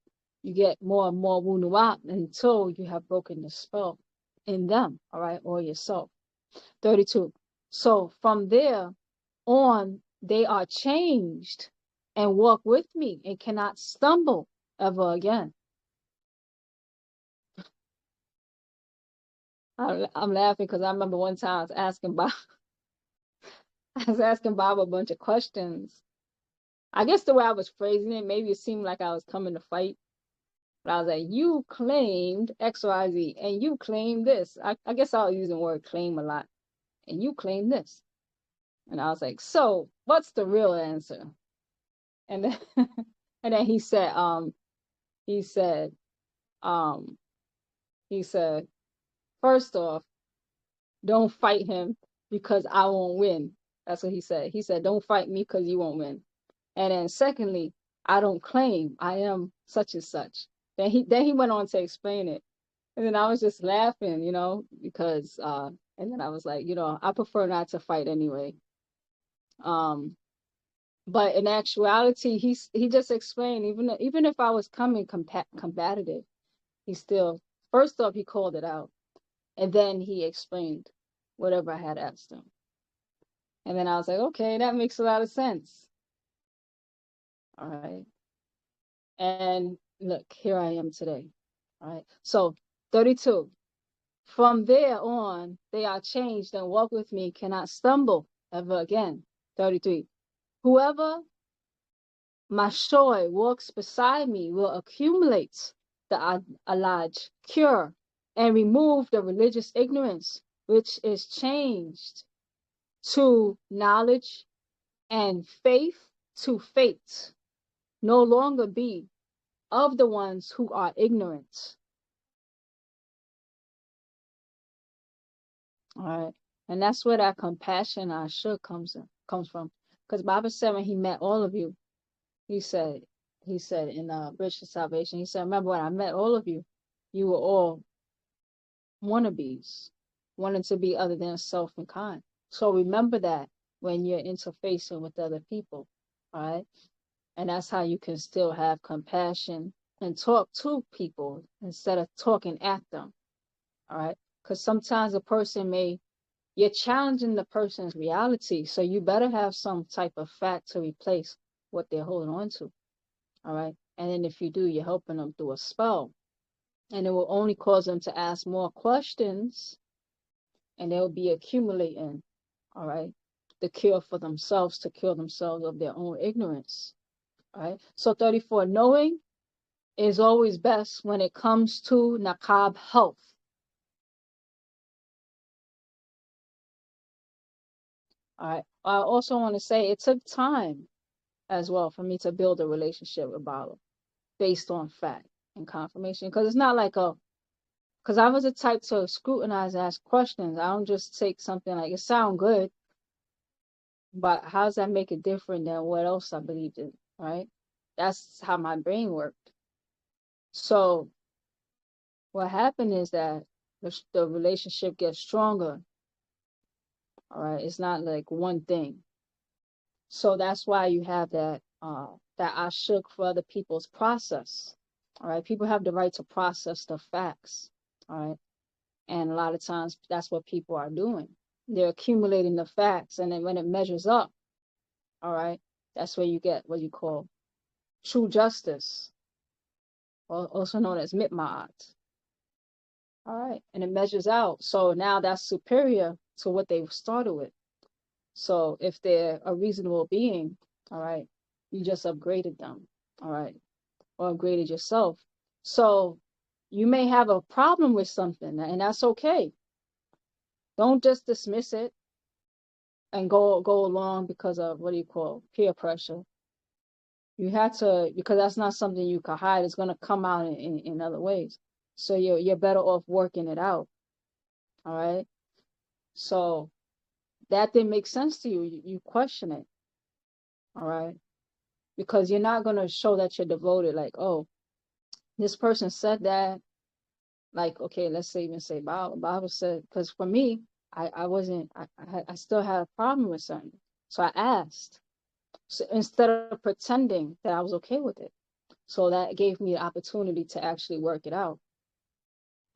you get more and more wunuwap until you have broken the spell in them, all right, or yourself. 32. So from there on, they are changed and walk with me and cannot stumble ever again. I'm laughing because I remember one time I was asking Bob, a bunch of questions. I guess the way I was phrasing it, maybe it seemed like I was coming to fight. But I was like, you claimed XYZ and you claimed this. I guess I was using the word claim a lot. And you claimed this. And I was like, so what's the real answer? And then and then he said, first off, don't fight him because I won't win. That's what he said. He said, don't fight me because you won't win. And then secondly, I don't claim I am such and such. Then he went on to explain it. And then I was just laughing, because and then I was like, I prefer not to fight anyway. But in actuality, he just explained, even if I was coming combative, he still, first off, he called it out. And then he explained whatever I had asked him. And then I was like, okay, that makes a lot of sense. All right. And look, here I am today. All right. So 32. From there on, they are changed and walk with me, cannot stumble ever again. 33. Whoever Mashoy walks beside me will accumulate the alaj, cure, and remove the religious ignorance, which is changed to knowledge and faith to fate, no longer be of the ones who are ignorant. All right. And that's where that compassion I should comes from. Because Baba said when he met all of you, he said in Bridge to Salvation, he said, remember when I met all of you, you were all wannabes, wanting to be other than self and kind. So remember that when you're interfacing with other people. All right. And that's how you can still have compassion and talk to people instead of talking at them. All right. Because sometimes a person you're challenging the person's reality. So you better have some type of fact to replace what they're holding on to. All right. And then if you do, you're helping them through a spell. And it will only cause them to ask more questions and they'll be accumulating, all right, the cure for themselves to cure themselves of their own ignorance. All right. So 34, knowing is always best when it comes to Nakab health. All right. I also want to say it took time as well for me to build a relationship with Bala based on fact and confirmation. Because it's not like because I was the type to scrutinize, ask questions. I don't just take something like it sound good, but how does that make it different than what else I believed in, right? That's how my brain worked. So what happened is that the relationship gets stronger. All right, it's not like one thing. So that's why you have that I shook for other people's process. All right, people have the right to process the facts. All right, and a lot of times that's what people are doing. They're accumulating the facts, and then when it measures up, all right, that's where you get what you call true justice, also known as mitma'at. All right, and it measures out. So now that's superior to what they started with. So if they're a reasonable being, all right, you just upgraded them, all right, or upgraded yourself. So you may have a problem with something, and that's okay. Don't just dismiss it and go along because of what do you call peer pressure. You had to, because that's not something you can hide. It's going to come out in other ways. So you're better off working it out. All right. So that didn't make sense to you. You question it. All right. Because you're not going to show that you're devoted. Like, oh, this person said that. Like, okay, let's say even say Bible said, because for me, I wasn't, I still had a problem with something. So I asked. So instead of pretending that I was okay with it. So that gave me the opportunity to actually work it out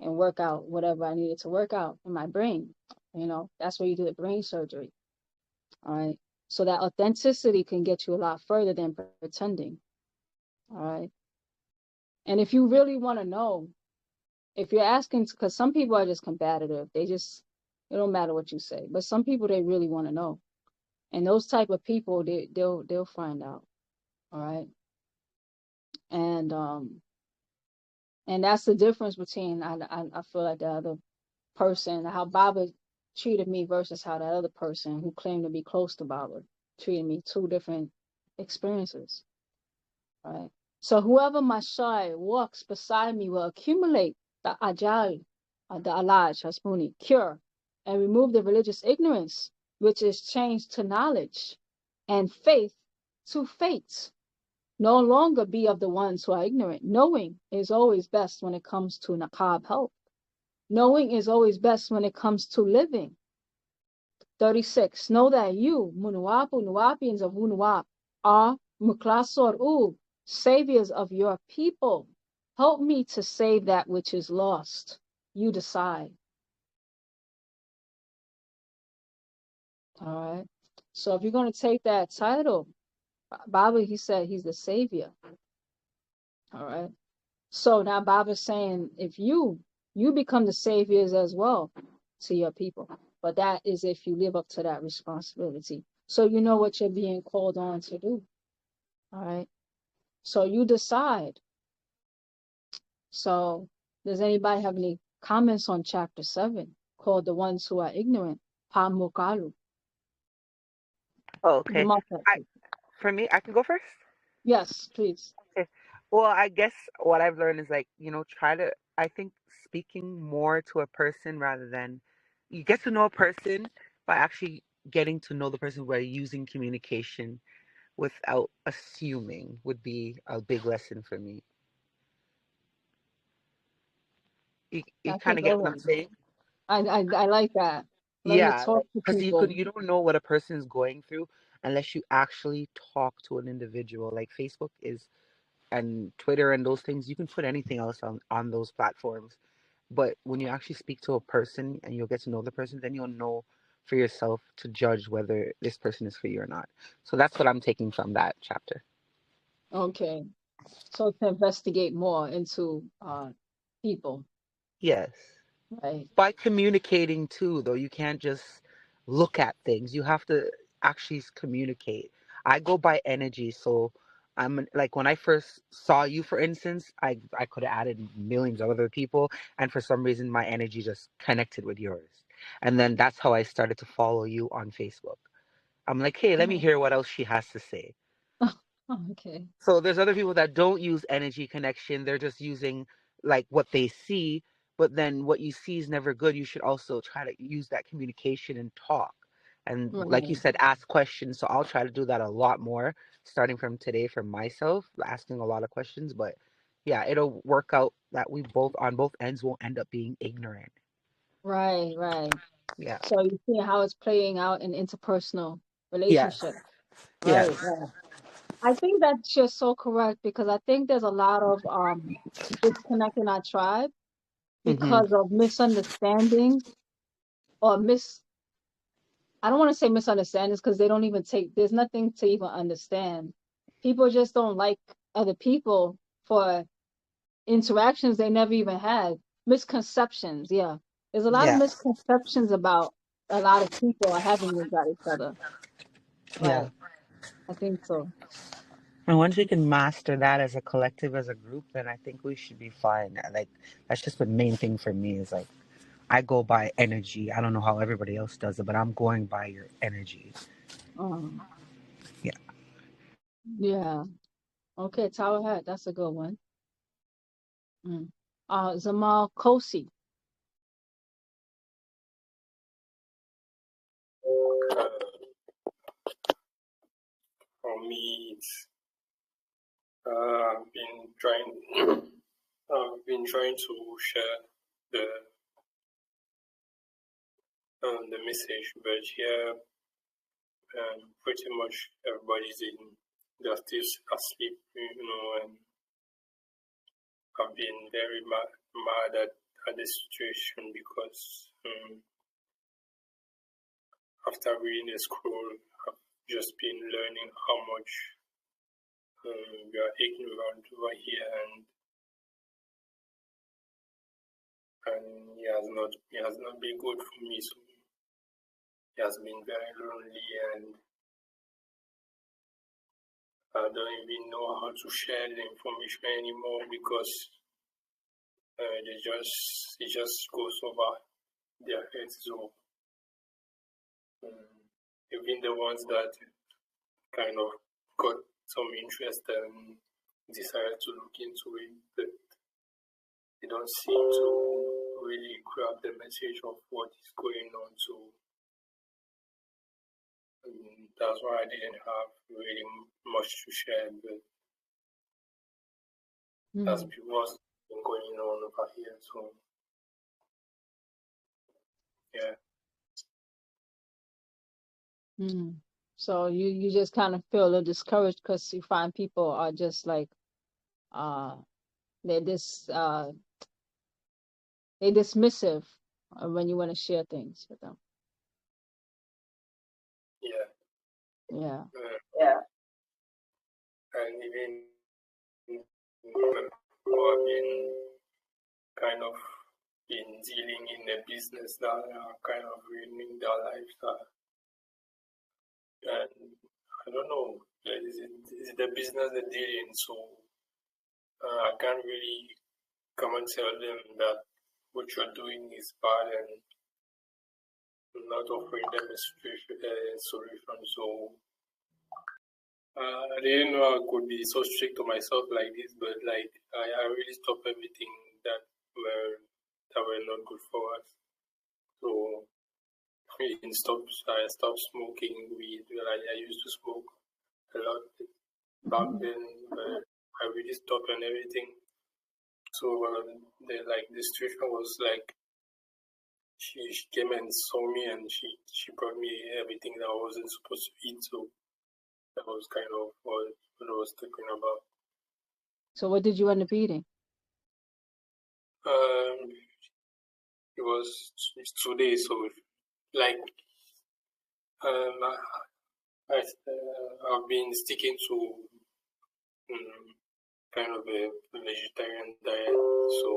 and work out whatever I needed to work out in my brain. You know, that's where you do the brain surgery. All right. So that authenticity can get you a lot further than pretending. All right. And if you really want to know, if you're asking, because some people are just combative, it don't matter what you say. But some people, they really want to know. And those type of people, they'll find out. All right. And that's the difference between I feel like the other person, how Baba treated me versus how that other person who claimed to be close to Baba treated me. Two different experiences, right? So whoever Mashai walks beside me will accumulate the ajal, the alaj, hasbuni, cure, and remove the religious ignorance, which is changed to knowledge, and faith to fate. No longer be of the ones who are ignorant. Knowing is always best when it comes to naqab health. Knowing is always best when it comes to living. 36. Know that you, Munuwapu, Nuwapians of Wunuwap, are Muklasor U, saviors of your people. Help me to save that which is lost. You decide. All right. So if you're going to take that title, Baba, he said he's the savior. All right. So now Baba's saying, if you become the saviors as well to your people. But that is if you live up to that responsibility. So you know what you're being called on to do. All right. So you decide. So does anybody have any comments on chapter 7 called The Ones Who Are Ignorant? Pamukalu. Oh, okay. For me, I can go first? Yes, please. Okay. Well, I guess what I've learned is like, I think speaking more to a person rather than you get to know a person by actually getting to know the person by using communication without assuming would be a big lesson for me. You That's a kind of good get what I'm one. saying? I like that. Learn to Yeah, talk to because people. you don't know what a person is going through unless you actually talk to an individual. Like Facebook is and Twitter and those things, you can put anything else on those platforms. But when you actually speak to a person and you'll get to know the person, then you'll know for yourself to judge whether this person is for you or not. So that's what I'm taking from that chapter. Okay. So to investigate more into people, Yes. right? By communicating too, though, you can't just look at things. You have to actually communicate. I go by energy, so I'm like when I first saw you, for instance, I could have added millions of other people, and for some reason my energy just connected with yours, and then that's how I started to follow you on Facebook. I'm like, hey, let me hear what else she has to say. Okay. So there's other people that don't use energy connection. They're just using like what they see, but then what you see is never good. You should also try to use that communication and talk. And like you Right. said, ask questions. So I'll try to do that a lot more starting from today for myself, asking a lot of questions. But yeah, it'll work out that we both on both ends will end up being ignorant. Right, right. Yeah. So you see how it's playing out in interpersonal Yes. relationship. Yes. Right, right. I think that's just so correct because I think there's a lot of disconnect in our tribe Mm-hmm. because of misunderstandings or I don't want to say misunderstandings because they don't even there's nothing to even understand. People just don't like other people for interactions they never even had. Misconceptions, yeah. There's a lot of Yeah, misconceptions about a lot of people having about each other. yeah. Right. I think so. And once we can master that as a collective, as a group, then I think we should be fine. Like, that's just the main thing for me is like, I go by energy. I don't know how everybody else does it, but I'm going by your energy. Um, Yeah. yeah. Okay, Tower Hat, that's a good one. Mm. Zamal Kosi. Uh, for me, it's I've been trying. I've been trying to share the the message, but here pretty much everybody's they're still asleep, and I've been very mad at the situation because after reading the scroll, I've just been learning how much we are ignorant over here, and it has not been good for me. So it has been very lonely, and I don't even know how to share the information anymore because it just goes over their heads. So even the ones that kind of got some interest and decided to look into it, but they don't seem to really grab the message of what is going on. So that's why I didn't have really much to share, but that's what's been going on over here. So yeah. So you just kind of feel a little discouraged because you find people are just like uh they're this they dismissive when you want to share things with them. Yeah. Yeah. Yeah. And even who have been kind of been dealing in a business that are kind of ruining their lifestyle. And I don't know, is the business they're dealing, so I can't really come and tell them that what you're doing is bad and not offering them a solution. So I didn't know I could be so strict to myself like this, but like I really stopped everything that were not good for us. So I stopped smoking weed. I used to smoke a lot back then, but I really stopped and everything. So the situation was like she came and saw me and she brought me everything that I wasn't supposed to eat. So that was kind of what I was talking about. So what did you end up eating? It was 2 days. So like I've been sticking to kind of a vegetarian diet. So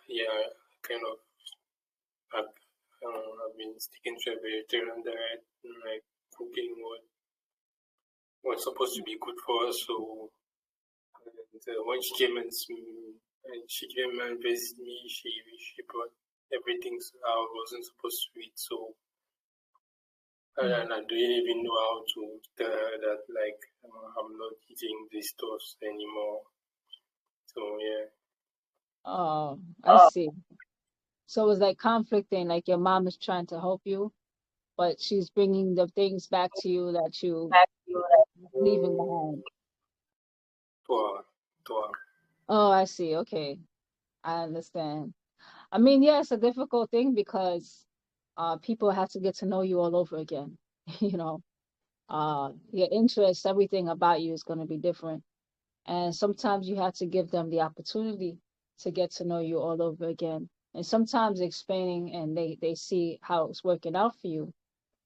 yeah, kind of I've been sticking to a vegetarian diet, like cooking what's supposed to be good for us. So when she came and visited me, she brought everything I wasn't supposed to eat. So and I didn't even know how to tell her that like I'm not eating these stuff anymore. So yeah. Oh, I see. So it's like conflicting, like your mom is trying to help you, but she's bringing the things back to you that you leaving behind. Oh, I see. Okay. I understand. I mean, yeah, it's a difficult thing because people have to get to know you all over again. You know, your interests, everything about you is going to be different. And sometimes you have to give them the opportunity to get to know you all over again. And sometimes explaining and they see how it's working out for you.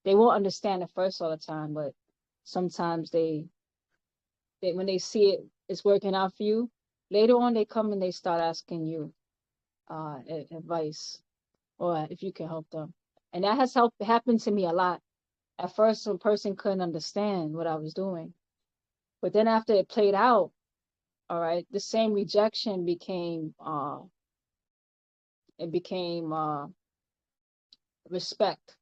they won't understand at first all the time, but sometimes they when they see it's working out for you, later on they come and they start asking you advice or if you can help them. And that has happened to me a lot. At first, a person couldn't understand what I was doing, but then after it played out, all right, the same rejection became respect.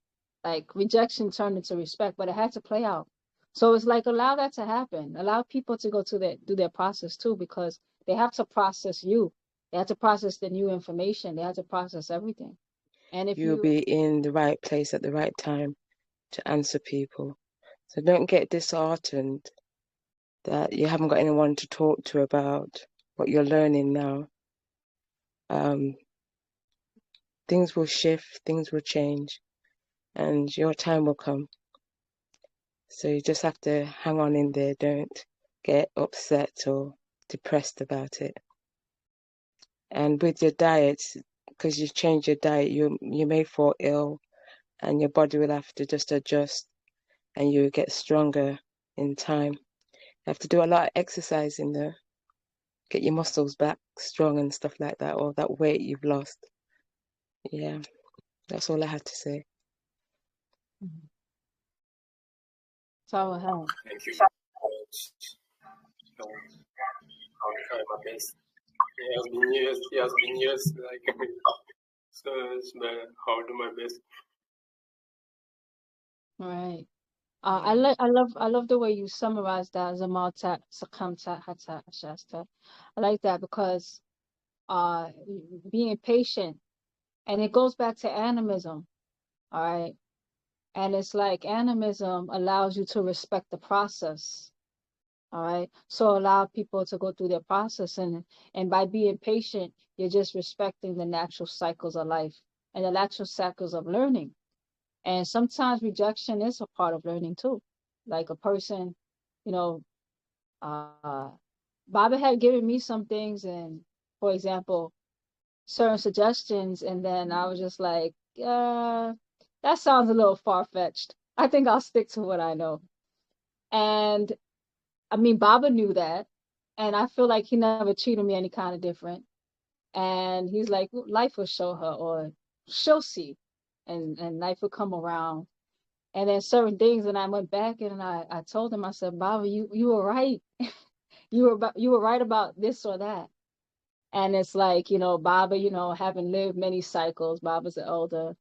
Like rejection turned into respect, but it had to play out. So it's like allow that to happen. Allow people to go to do their process too, because they have to process you. They have to process the new information. They have to process everything. And if You'll you be in the right place at the right time to answer people. So don't get disheartened that you haven't got anyone to talk to about what you're learning now. Things will shift, things will change, and your time will come. So you just have to hang on in there. Don't get upset or depressed about it. And with your diet, because you change your diet, you may fall ill, and your body will have to just adjust, and you get stronger in time. You have to do a lot of exercising though. Get your muscles back strong and stuff like that, or that weight you've lost. Yeah, that's all I had to say. so help. Thank you. I'll try my best. It has been years, like, so I'll do my best. Right. I love the way you summarize that as a multi sakamta hata shasta. I like that because being patient, and it goes back to animism, all right? And it's like animism allows you to respect the process, all right? So allow people to go through their process, and by being patient, you're just respecting the natural cycles of life and the natural cycles of learning. And sometimes rejection is a part of learning too. Like a person, you know, Baba had given me some things, and for example, certain suggestions, and then I was just like, that sounds a little far-fetched. I think I'll stick to what I know. And I mean, Baba knew that, and I feel like he never treated me any kind of different. And he's like, life will show her, or she'll see, and life will come around. And then certain things, and I went back and I told him, I said, Baba, you were right. You were right about this or that. And it's like, Baba, having lived many cycles, Baba's an elder.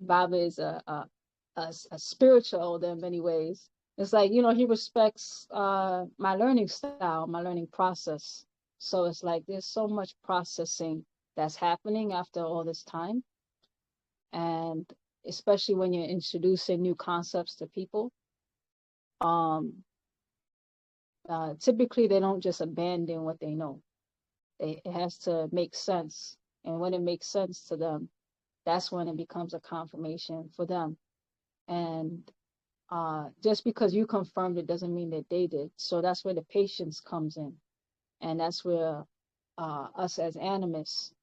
Baba is a spiritual elder in many ways. It's like, he respects my learning style, my learning process. So it's like there's so much processing that's happening after all this time. And especially when you're introducing new concepts to people, typically they don't just abandon what they know. It has to make sense. And when it makes sense to them, that's when it becomes a confirmation for them. And just because you confirmed it doesn't mean that they did. So that's where the patience comes in. And that's where us as animists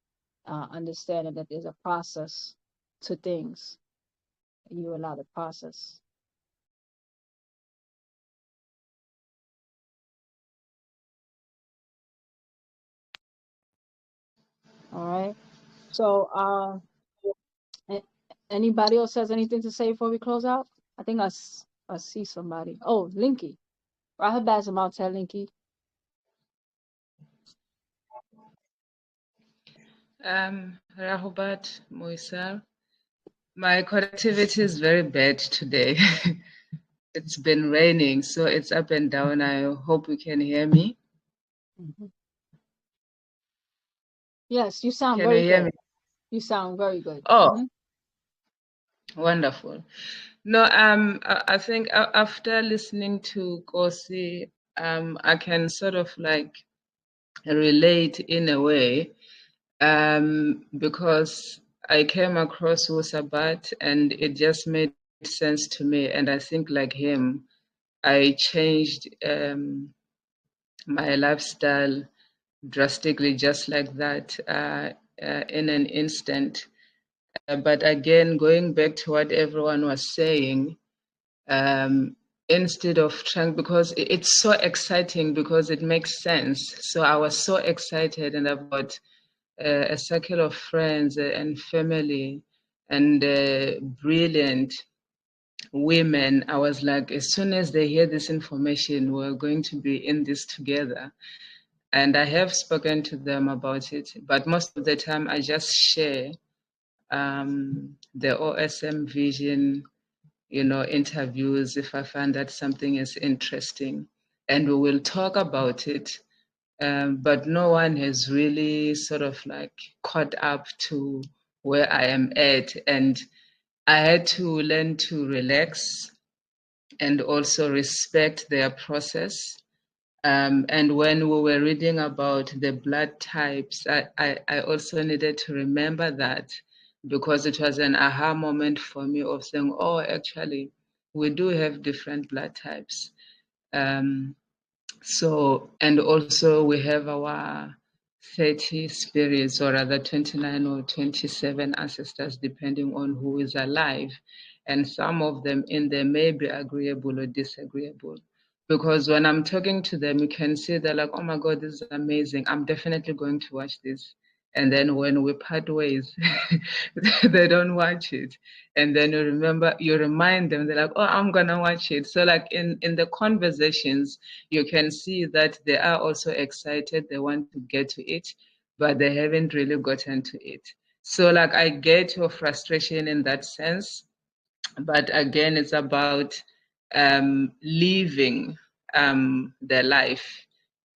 understanding that there's a process to things. You allow the process. All right. So anybody else has anything to say before we close out? I think I see somebody. Oh, Linky. Rahabaz Malta Linky. Rahubat Moisar. My connectivity is very bad today. It's been raining, so it's up and down. I hope you can hear me. Mm-hmm. Yes, you sound Can very you hear good. me? You sound very good. Oh, wonderful. No, I think after listening to Kosi, I can sort of like relate in a way, because I came across Wusabat and it just made sense to me. And I think like him, I changed my lifestyle drastically just like that in an instant. But again, going back to what everyone was saying, instead of trying, because it's so exciting, because it makes sense. So I was so excited, and I've got a circle of friends and family and brilliant women. I was like, as soon as they hear this information, we're going to be in this together. And I have spoken to them about it, but most of the time I just share the OSM vision, interviews, if I find that something is interesting, and we will talk about it. But no one has really sort of like caught up to where I am at. And I had to learn to relax and also respect their process. And when we were reading about the blood types, I also needed to remember that, because it was an aha moment for me of saying, oh, actually, we do have different blood types. So, and also we have our 30 spirits, or rather 29 or 27 ancestors, depending on who is alive. And some of them in there may be agreeable or disagreeable. Because when I'm talking to them, you can see they're like, oh my God, this is amazing. I'm definitely going to watch this. And then when we part ways, they don't watch it. And then you remind them, they're like, oh, I'm gonna watch it. So like in the conversations, you can see that they are also excited, they want to get to it, but they haven't really gotten to it. So like I get your frustration in that sense, but again, it's about living their life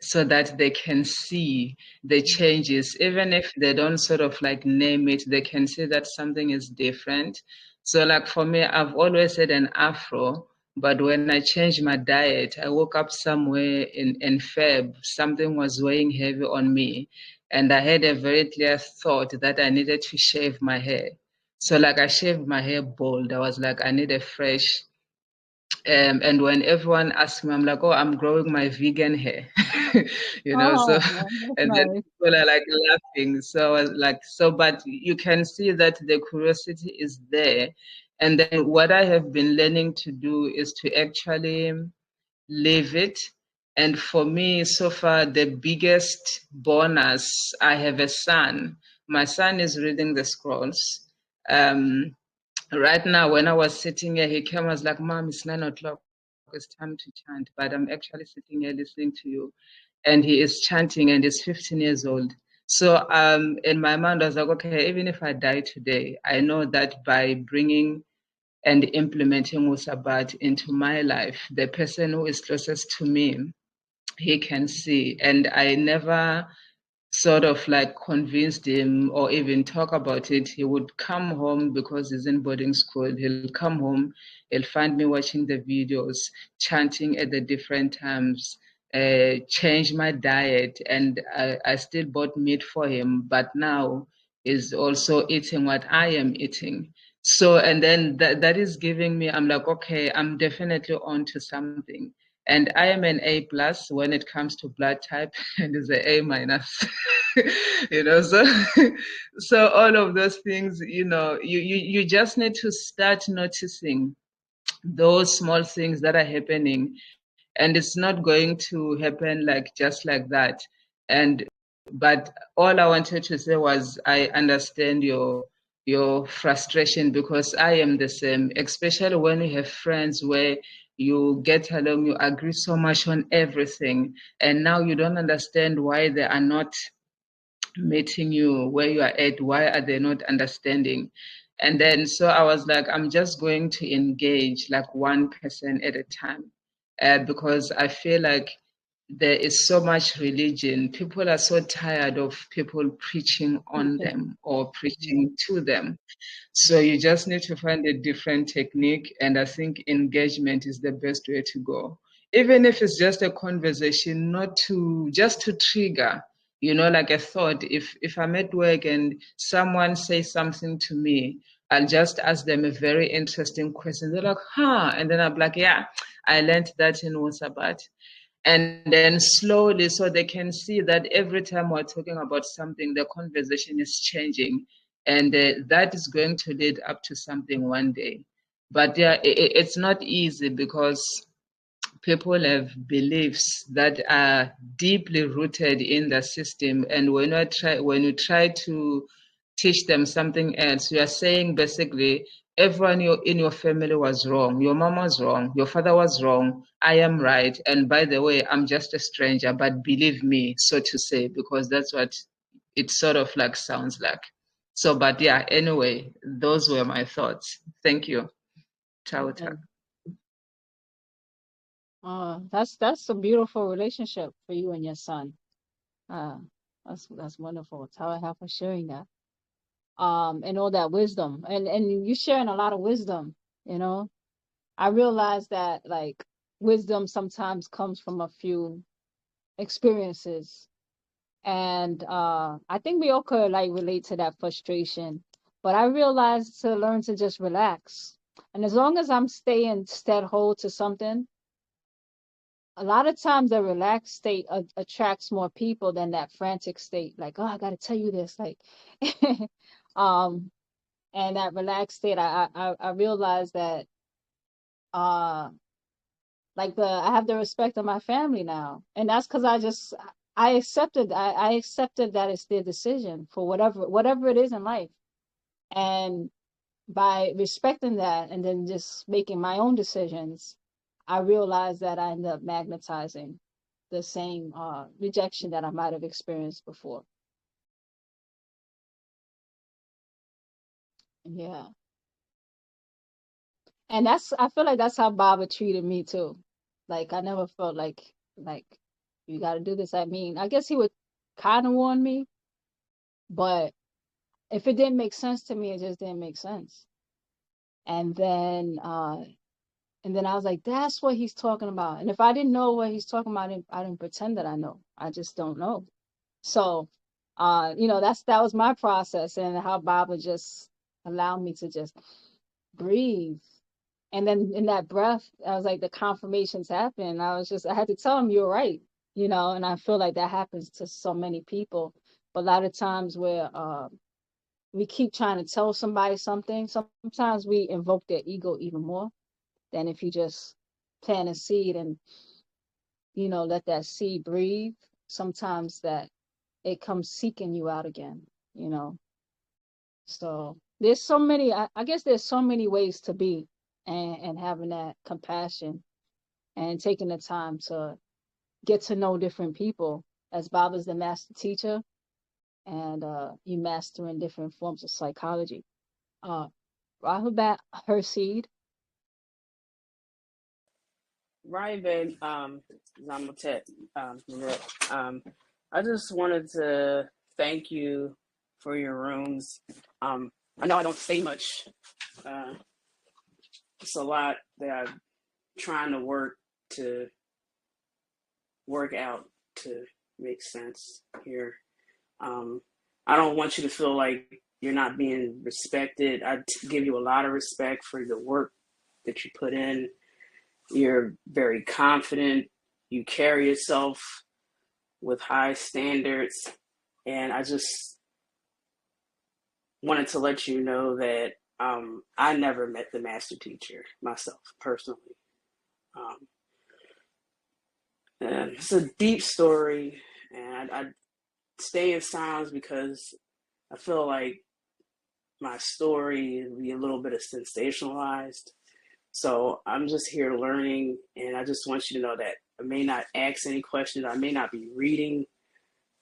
so that they can see the changes. Even if they don't sort of like name it, they can see that something is different. So like for me, I've always had an afro, but when I changed my diet, I woke up somewhere in Feb, something was weighing heavy on me, and I had a very clear thought that I needed to shave my hair. So like I shaved my hair bald. I was like, I need a fresh. And when everyone asks me, I'm like, oh, I'm growing my vegan hair, so, Oh, that's and then nice. people are like laughing. So I was like, but you can see that the curiosity is there. And then what I have been learning to do is to actually live it. And for me, so far, the biggest bonus, I have a son. My son is reading the scrolls. Right now, when I was sitting here, he came, I was like, Mom, it's 9 o'clock. It's time to chant. But I'm actually sitting here listening to you. And he is chanting, and he's 15 years old. So in my mind, I was like, okay, even if I die today, I know that by bringing and implementing Musabat into my life, the person who is closest to me, he can see. And I never sort of like convinced him or even talk about it. He would come home, because he's in boarding school. He'll come home, he'll find me watching the videos, chanting at the different times, change my diet. And I still bought meat for him, but now he's also eating what I am eating. So, and then that is giving me, I'm like, okay, I'm definitely on to something. And I am an A plus when it comes to blood type, and is an A minus. So so all of those things, you just need to start noticing those small things that are happening, and it's not going to happen like just like that. And but all I wanted to say was I understand your frustration, because I am the same, especially when you have friends where you get along, you agree so much on everything, and now you don't understand why they are not meeting you where you are at. Why are they not understanding? And then so I was like, I'm just going to engage like one person at a time, because I feel like there is so much religion. People are so tired of people preaching on Okay. them or preaching to them. So you just need to find a different technique. And I think engagement is the best way to go. Even if it's just a conversation, not to just to trigger, like a thought. If I'm at work and someone says something to me, I'll just ask them a very interesting question. They're like, huh? And then I'm like, yeah, I learned that in Wasabat. And then slowly, so they can see that every time we're talking about something, the conversation is changing, and that is going to lead up to something one day. But yeah, it's not easy because people have beliefs that are deeply rooted in the system, and when you try to teach them something else, you are saying basically everyone in your family was wrong. Your mom was wrong, your father was wrong, I am right, and by the way, I'm just a stranger, but believe me, so to say, because that's what it sort of like sounds like. So, but yeah, anyway, those were my thoughts. Thank you. Ciao. And that's a beautiful relationship for you and your son. Uh, that's wonderful. Tawa for sharing that. And all that wisdom, and you sharing a lot of wisdom. You know, I realize that like wisdom sometimes comes from a few experiences, and I think we all could like relate to that frustration. But I realized to learn to just relax, and as long as I'm staying steadhold to something, a lot of times the relaxed state attracts more people than that frantic state. Like, oh, I got to tell you this, like, um, and that relaxed state, I realized that, uh, like I have the respect of my family now, and that's because I accepted that it's their decision for whatever it is in life, and by respecting that and then just making my own decisions, I realized that I ended up magnetizing the same rejection that I might have experienced before. Yeah. And I feel like that's how Baba treated me too. Like I never felt like you got to do this. I mean, I guess he would kind of warn me, but if it didn't make sense to me, it just didn't make sense. And then I was like, that's what he's talking about. And if I didn't know what he's talking about, I didn't pretend that I know. I just don't know. So, that was my process, and how Baba just allowed me to just breathe. And then in that breath, I was like, the confirmations happened. I had to tell him, you're right, and I feel like that happens to so many people. But a lot of times where we keep trying to tell somebody something, sometimes we invoke their ego even more than if you just plant a seed and, let that seed breathe. Sometimes that it comes seeking you out again, you know. So there's so many, I guess there's so many ways to be, and having that compassion and taking the time to get to know different people, as Baba's the master teacher, and you mastering different forms of psychology. Rahubat Herseed. Raven, Zamotet, I just wanted to thank you for your rooms. I know I don't say much. It's a lot that I'm trying to work out to make sense here. I don't want you to feel like you're not being respected. I give you a lot of respect for the work that you put in. You're very confident. You carry yourself with high standards. And I just wanted to let you know that I never met the master teacher myself personally. And it's a deep story, and I stay in silence because I feel like my story would be a little bit of sensationalized. So I'm just here learning, and I just want you to know that I may not ask any questions. I may not be reading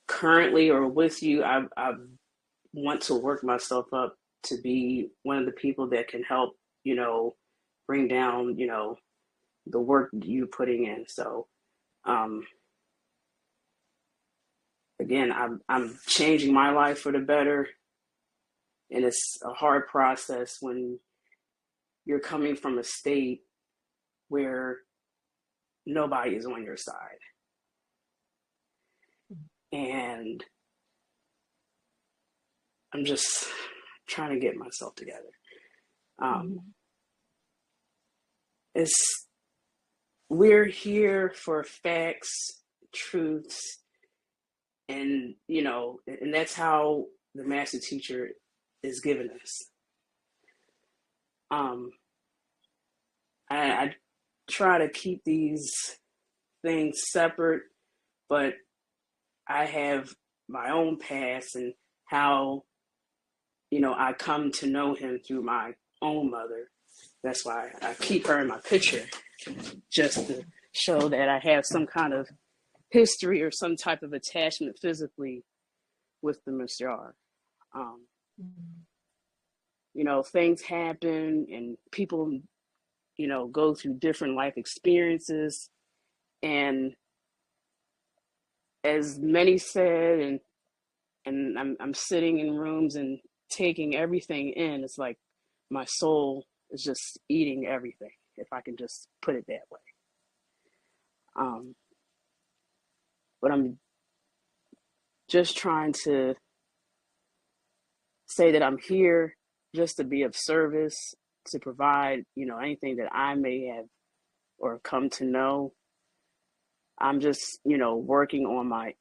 currently or with you. I want to work myself up to be one of the people that can help, bring down, the work you're putting in. So, again, I'm changing my life for the better, and it's a hard process when you're coming from a state where nobody is on your side. And I'm just trying to get myself together. We're here for facts, truths, and and that's how the master teacher is giving us. I try to keep these things separate, but I have my own past and how, I come to know him through my own mother. That's why I keep her in my picture, just to show that I have some kind of history or some type of attachment physically with the Mr. R. Things happen and people, go through different life experiences. And as many said, and I'm sitting in rooms and taking everything in, it's like my soul is just eating everything, if I can just put it that way. But I'm just trying to say that I'm here just to be of service, to provide, anything that I may have or come to know. I'm just, working on my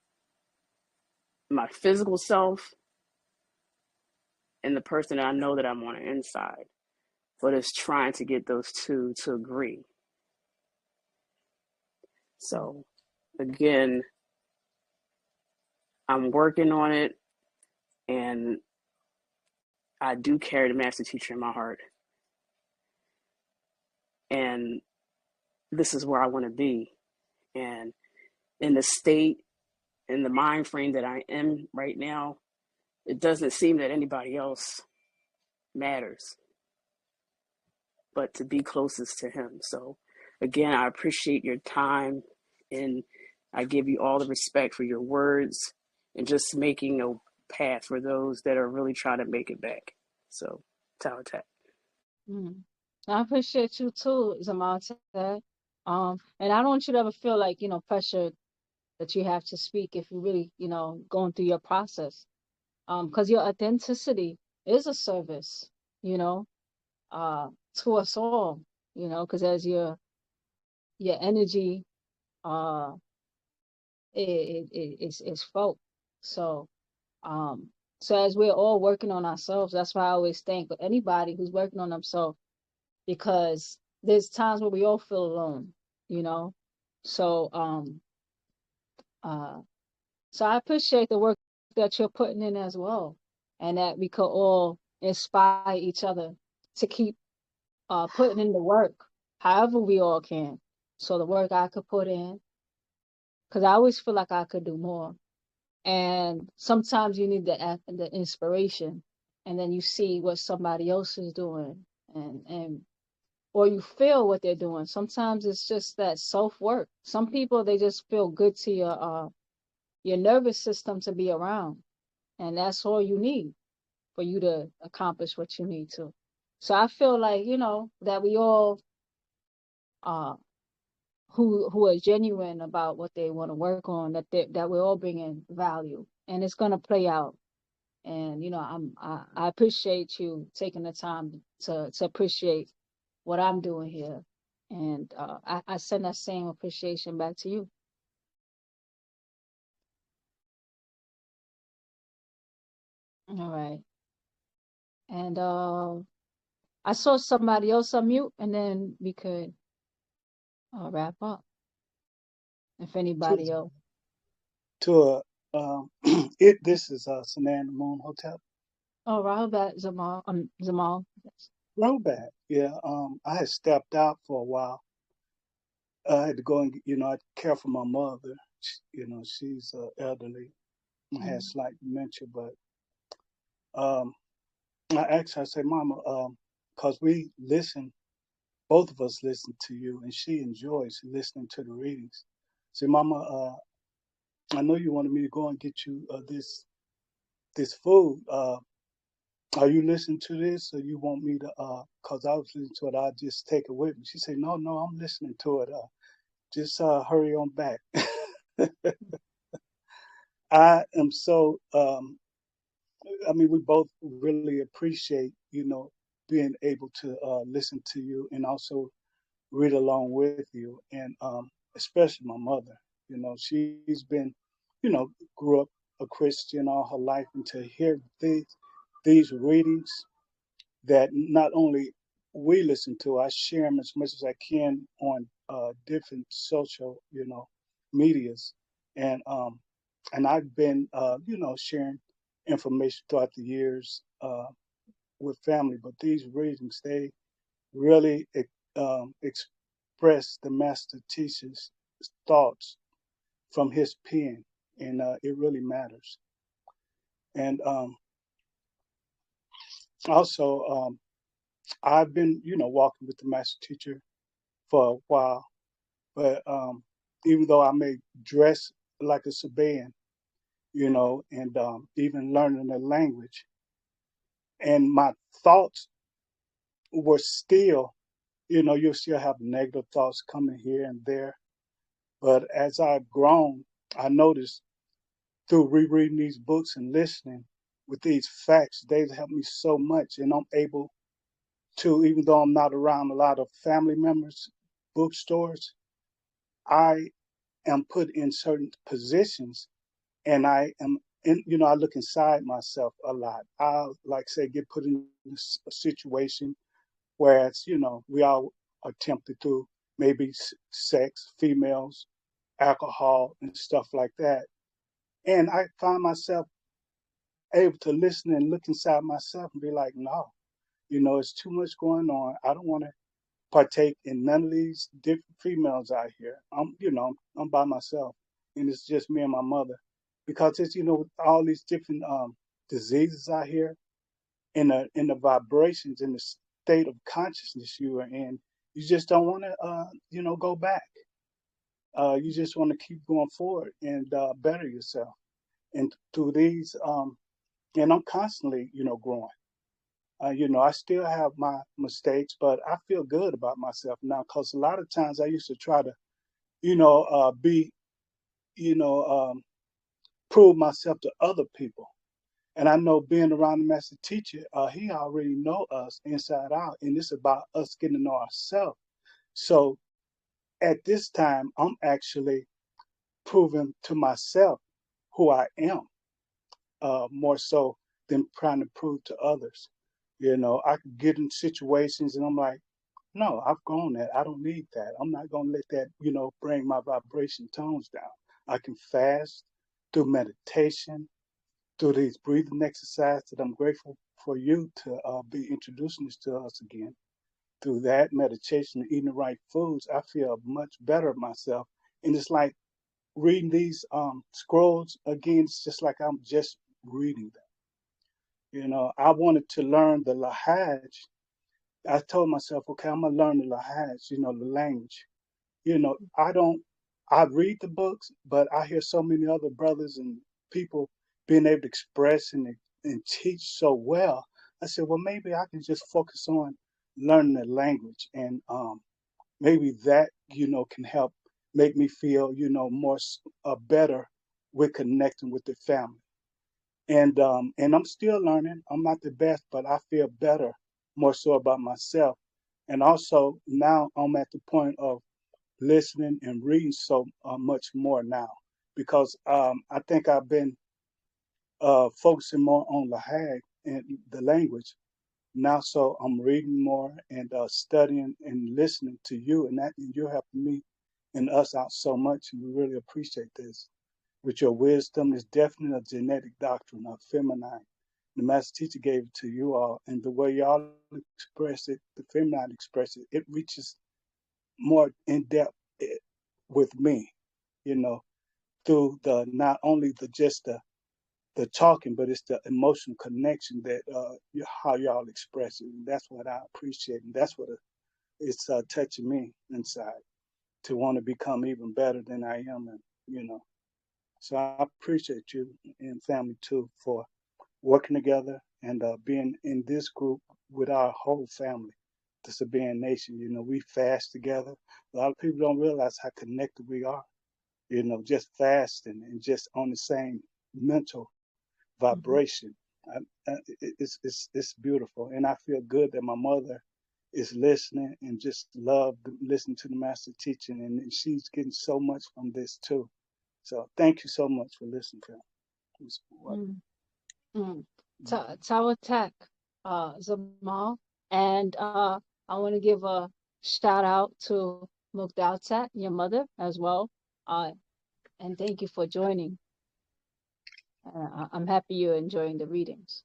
physical self and the person that I know that I'm on the inside. But it's trying to get those two to agree. So again, I'm working on it, and I do carry the master teacher in my heart. And this is where I want to be. And in the state, in the mind frame that I am right now, it doesn't seem that anybody else matters but to be closest to him. So again, I appreciate your time, and I give you all the respect for your words and just making a path for those that are really trying to make it back. So, Tawatak. I appreciate you too, Zamante. And I don't want you to ever feel like, pressure that you have to speak if you really, going through your process. Because your authenticity is a service, you know, to us all, because as your energy uh it's felt. So um so as we're all working on ourselves, that's why I always think with anybody who's working on themselves, because there's times where we all feel alone, you know. So uh so I appreciate the work that you're putting in as well, and that we could all inspire each other to keep putting in the work however we all can. So the work I could put in, because I always feel like I could do more. And sometimes you need the inspiration, and then you see what somebody else is doing, and or you feel what they're doing. Sometimes it's just that self work. Some people, they just feel good to your nervous system to be around, and that's all you need for you to accomplish what you need to. So I feel like, that we all uh who are genuine about what they want to work on, that we're all bringing value, and it's going to play out. And I appreciate you taking the time to appreciate what I'm doing here, and I send that same appreciation back to you. All right. And I saw somebody else unmute, and then we could wrap up if To, anybody else. this is Samantha Moon Hotel. Oh, Rahul, Zamal. Yes. Throwback. Yeah. I had stepped out for a while. I had to go and I care for my mother. She's elderly and has slight dementia, but I asked her, I said, Mama, because we listen, both of us listen to you, and she enjoys listening to the readings. I said, Mama, I know you wanted me to go and get you this food. Are you listening to this, or you want me to? Cause I was listening to it. I'll just take it with me. She said, No, I'm listening to it. Just hurry on back. I am so. I mean, we both really appreciate, being able to listen to you and also read along with you, and especially my mother. She's been, grew up a Christian all her life, and to hear these readings that not only we listen to. I share them as much as I can on different social, medias, and I've been, sharing information throughout the years with family. But these readings, they really express the master teacher's thoughts from his pen, and it really matters. And also, I've been, walking with the master teacher for a while, but even though I may dress like a Sabaean, and even learning the language, and my thoughts were still, you'll still have negative thoughts coming here and there. But as I've grown, I noticed through rereading these books and listening with these facts, they've helped me so much. And I'm able to, even though I'm not around a lot of family members, bookstores, I am put in certain positions, and I am in, I look inside myself a lot. I, like say, get put in a situation where it's, we all are tempted through maybe sex, females, alcohol, and stuff like that. And I find myself able to listen and look inside myself and be like, no, it's too much going on. I don't want to partake in none of these different females out here. I'm by myself, and it's just me and my mother, because it's, all these different diseases out here, in the vibrations, in the state of consciousness you are in. You just don't want to, go back. You just want to keep going forward and better yourself. And through these, and I'm constantly, growing. I still have my mistakes, but I feel good about myself now, because a lot of times I used to try to, be, you know, um, prove myself to other people. And I know being around the master teacher, he already know us inside out, and it's about us getting to know ourselves. So at this time, I'm actually proving to myself who I am, more so than trying to prove to others. I could get in situations and I'm like, no, I've grown that. I don't need that. I'm not going to let that, bring my vibration tones down. I can fast through meditation, through these breathing exercises that I'm grateful for you to be introducing this to us again. Through that meditation and eating the right foods, I feel much better of myself. And it's like reading these scrolls again, it's just like I'm just reading them. I wanted to learn the Lahaj. I told myself, okay, I'm gonna learn the Lahaj, the language. I don't. I read the books, but I hear so many other brothers and people being able to express and teach so well. I said, well, maybe I can just focus on learning the language, and maybe that can help make me feel more better with connecting with the family. And I'm still learning. I'm not the best, but I feel better, more so about myself. And also now I'm at the point of listening and reading so much more now, because I think I've been focusing more on Lahag and the language now. So I'm reading more and studying and listening to you, and you're helping me and us out so much, and we really appreciate this. With your wisdom, it's definitely a genetic doctrine of feminine. The master teacher gave it to you all, and the way y'all express it, the feminine express it, it reaches more in depth with me, you know, through the not only the just the talking, but it's the emotional connection that how y'all express it. And that's what I appreciate, and that's what it's touching me inside to want to become even better than I am, and So I appreciate you and family too for working together and being in this group with our whole family, the Sabaean Nation. We fast together. A lot of people don't realize how connected we are. Just fasting and just on the same mental Mm-hmm. vibration. It's beautiful, and I feel good that my mother is listening and just love listening to the master teaching, and she's getting so much from this too. So thank you so much for listening, Phil. Mm, mm. Tower Tech, Zamal, and I want to give a shout out to Mukdaltat, your mother, as well. And thank you for joining. I'm happy you're enjoying the readings.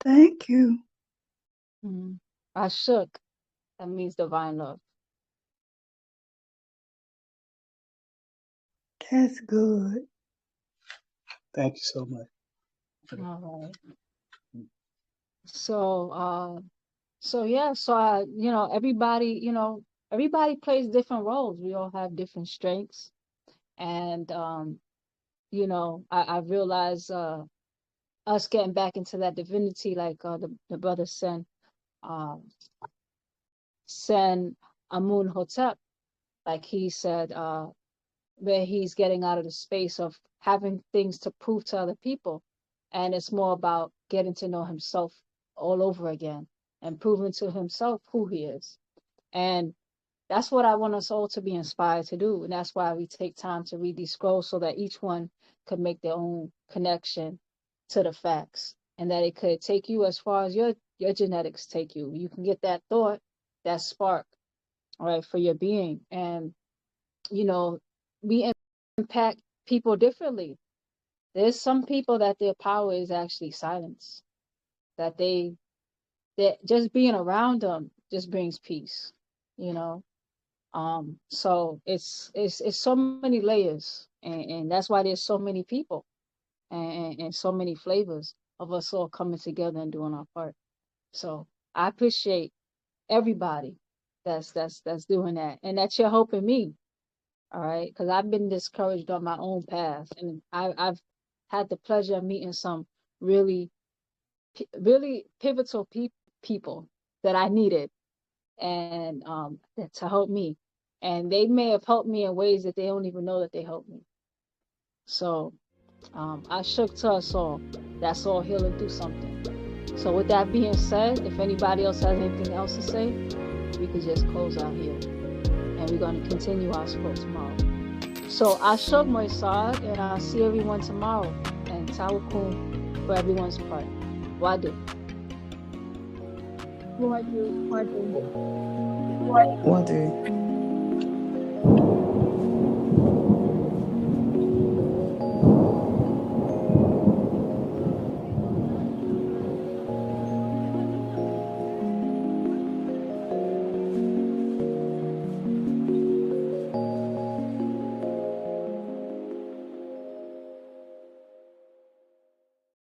Thank you. Ashuk, that means divine love. That's good. Thank you so much. All right. So yeah, everybody plays different roles. We all have different strengths. And I realize us getting back into that divinity, like the brother Sen Amun Hotep, like he said, where he's getting out of the space of having things to prove to other people. And it's more about getting to know himself all over again and proving to himself who he is. And that's what I want us all to be inspired to do. And that's why we take time to read these scrolls, so that each one could make their own connection to the facts, and that it could take you as far as your genetics take you. You can get that thought, that spark, all right, for your being. And, we impact people differently. There's some people that their power is actually silence, that just being around them just brings peace, you know. So it's so many layers, and that's why there's so many people, and so many flavors of us all coming together and doing our part. So I appreciate everybody that's doing that, and that you're helping me. All right, because I've been discouraged on my own path, and I've had the pleasure of meeting some really really pivotal people that I needed, and to help me. And they may have helped me in ways that they don't even know that they helped me. So I shook to us all. That's all healing through something. So with that being said, if anybody else has anything else to say, we could just close out here. And we're going to continue our scroll tomorrow. So I shook Moisad, and I'll see everyone tomorrow. And Tawakum for everyone's part. Wadu. What do?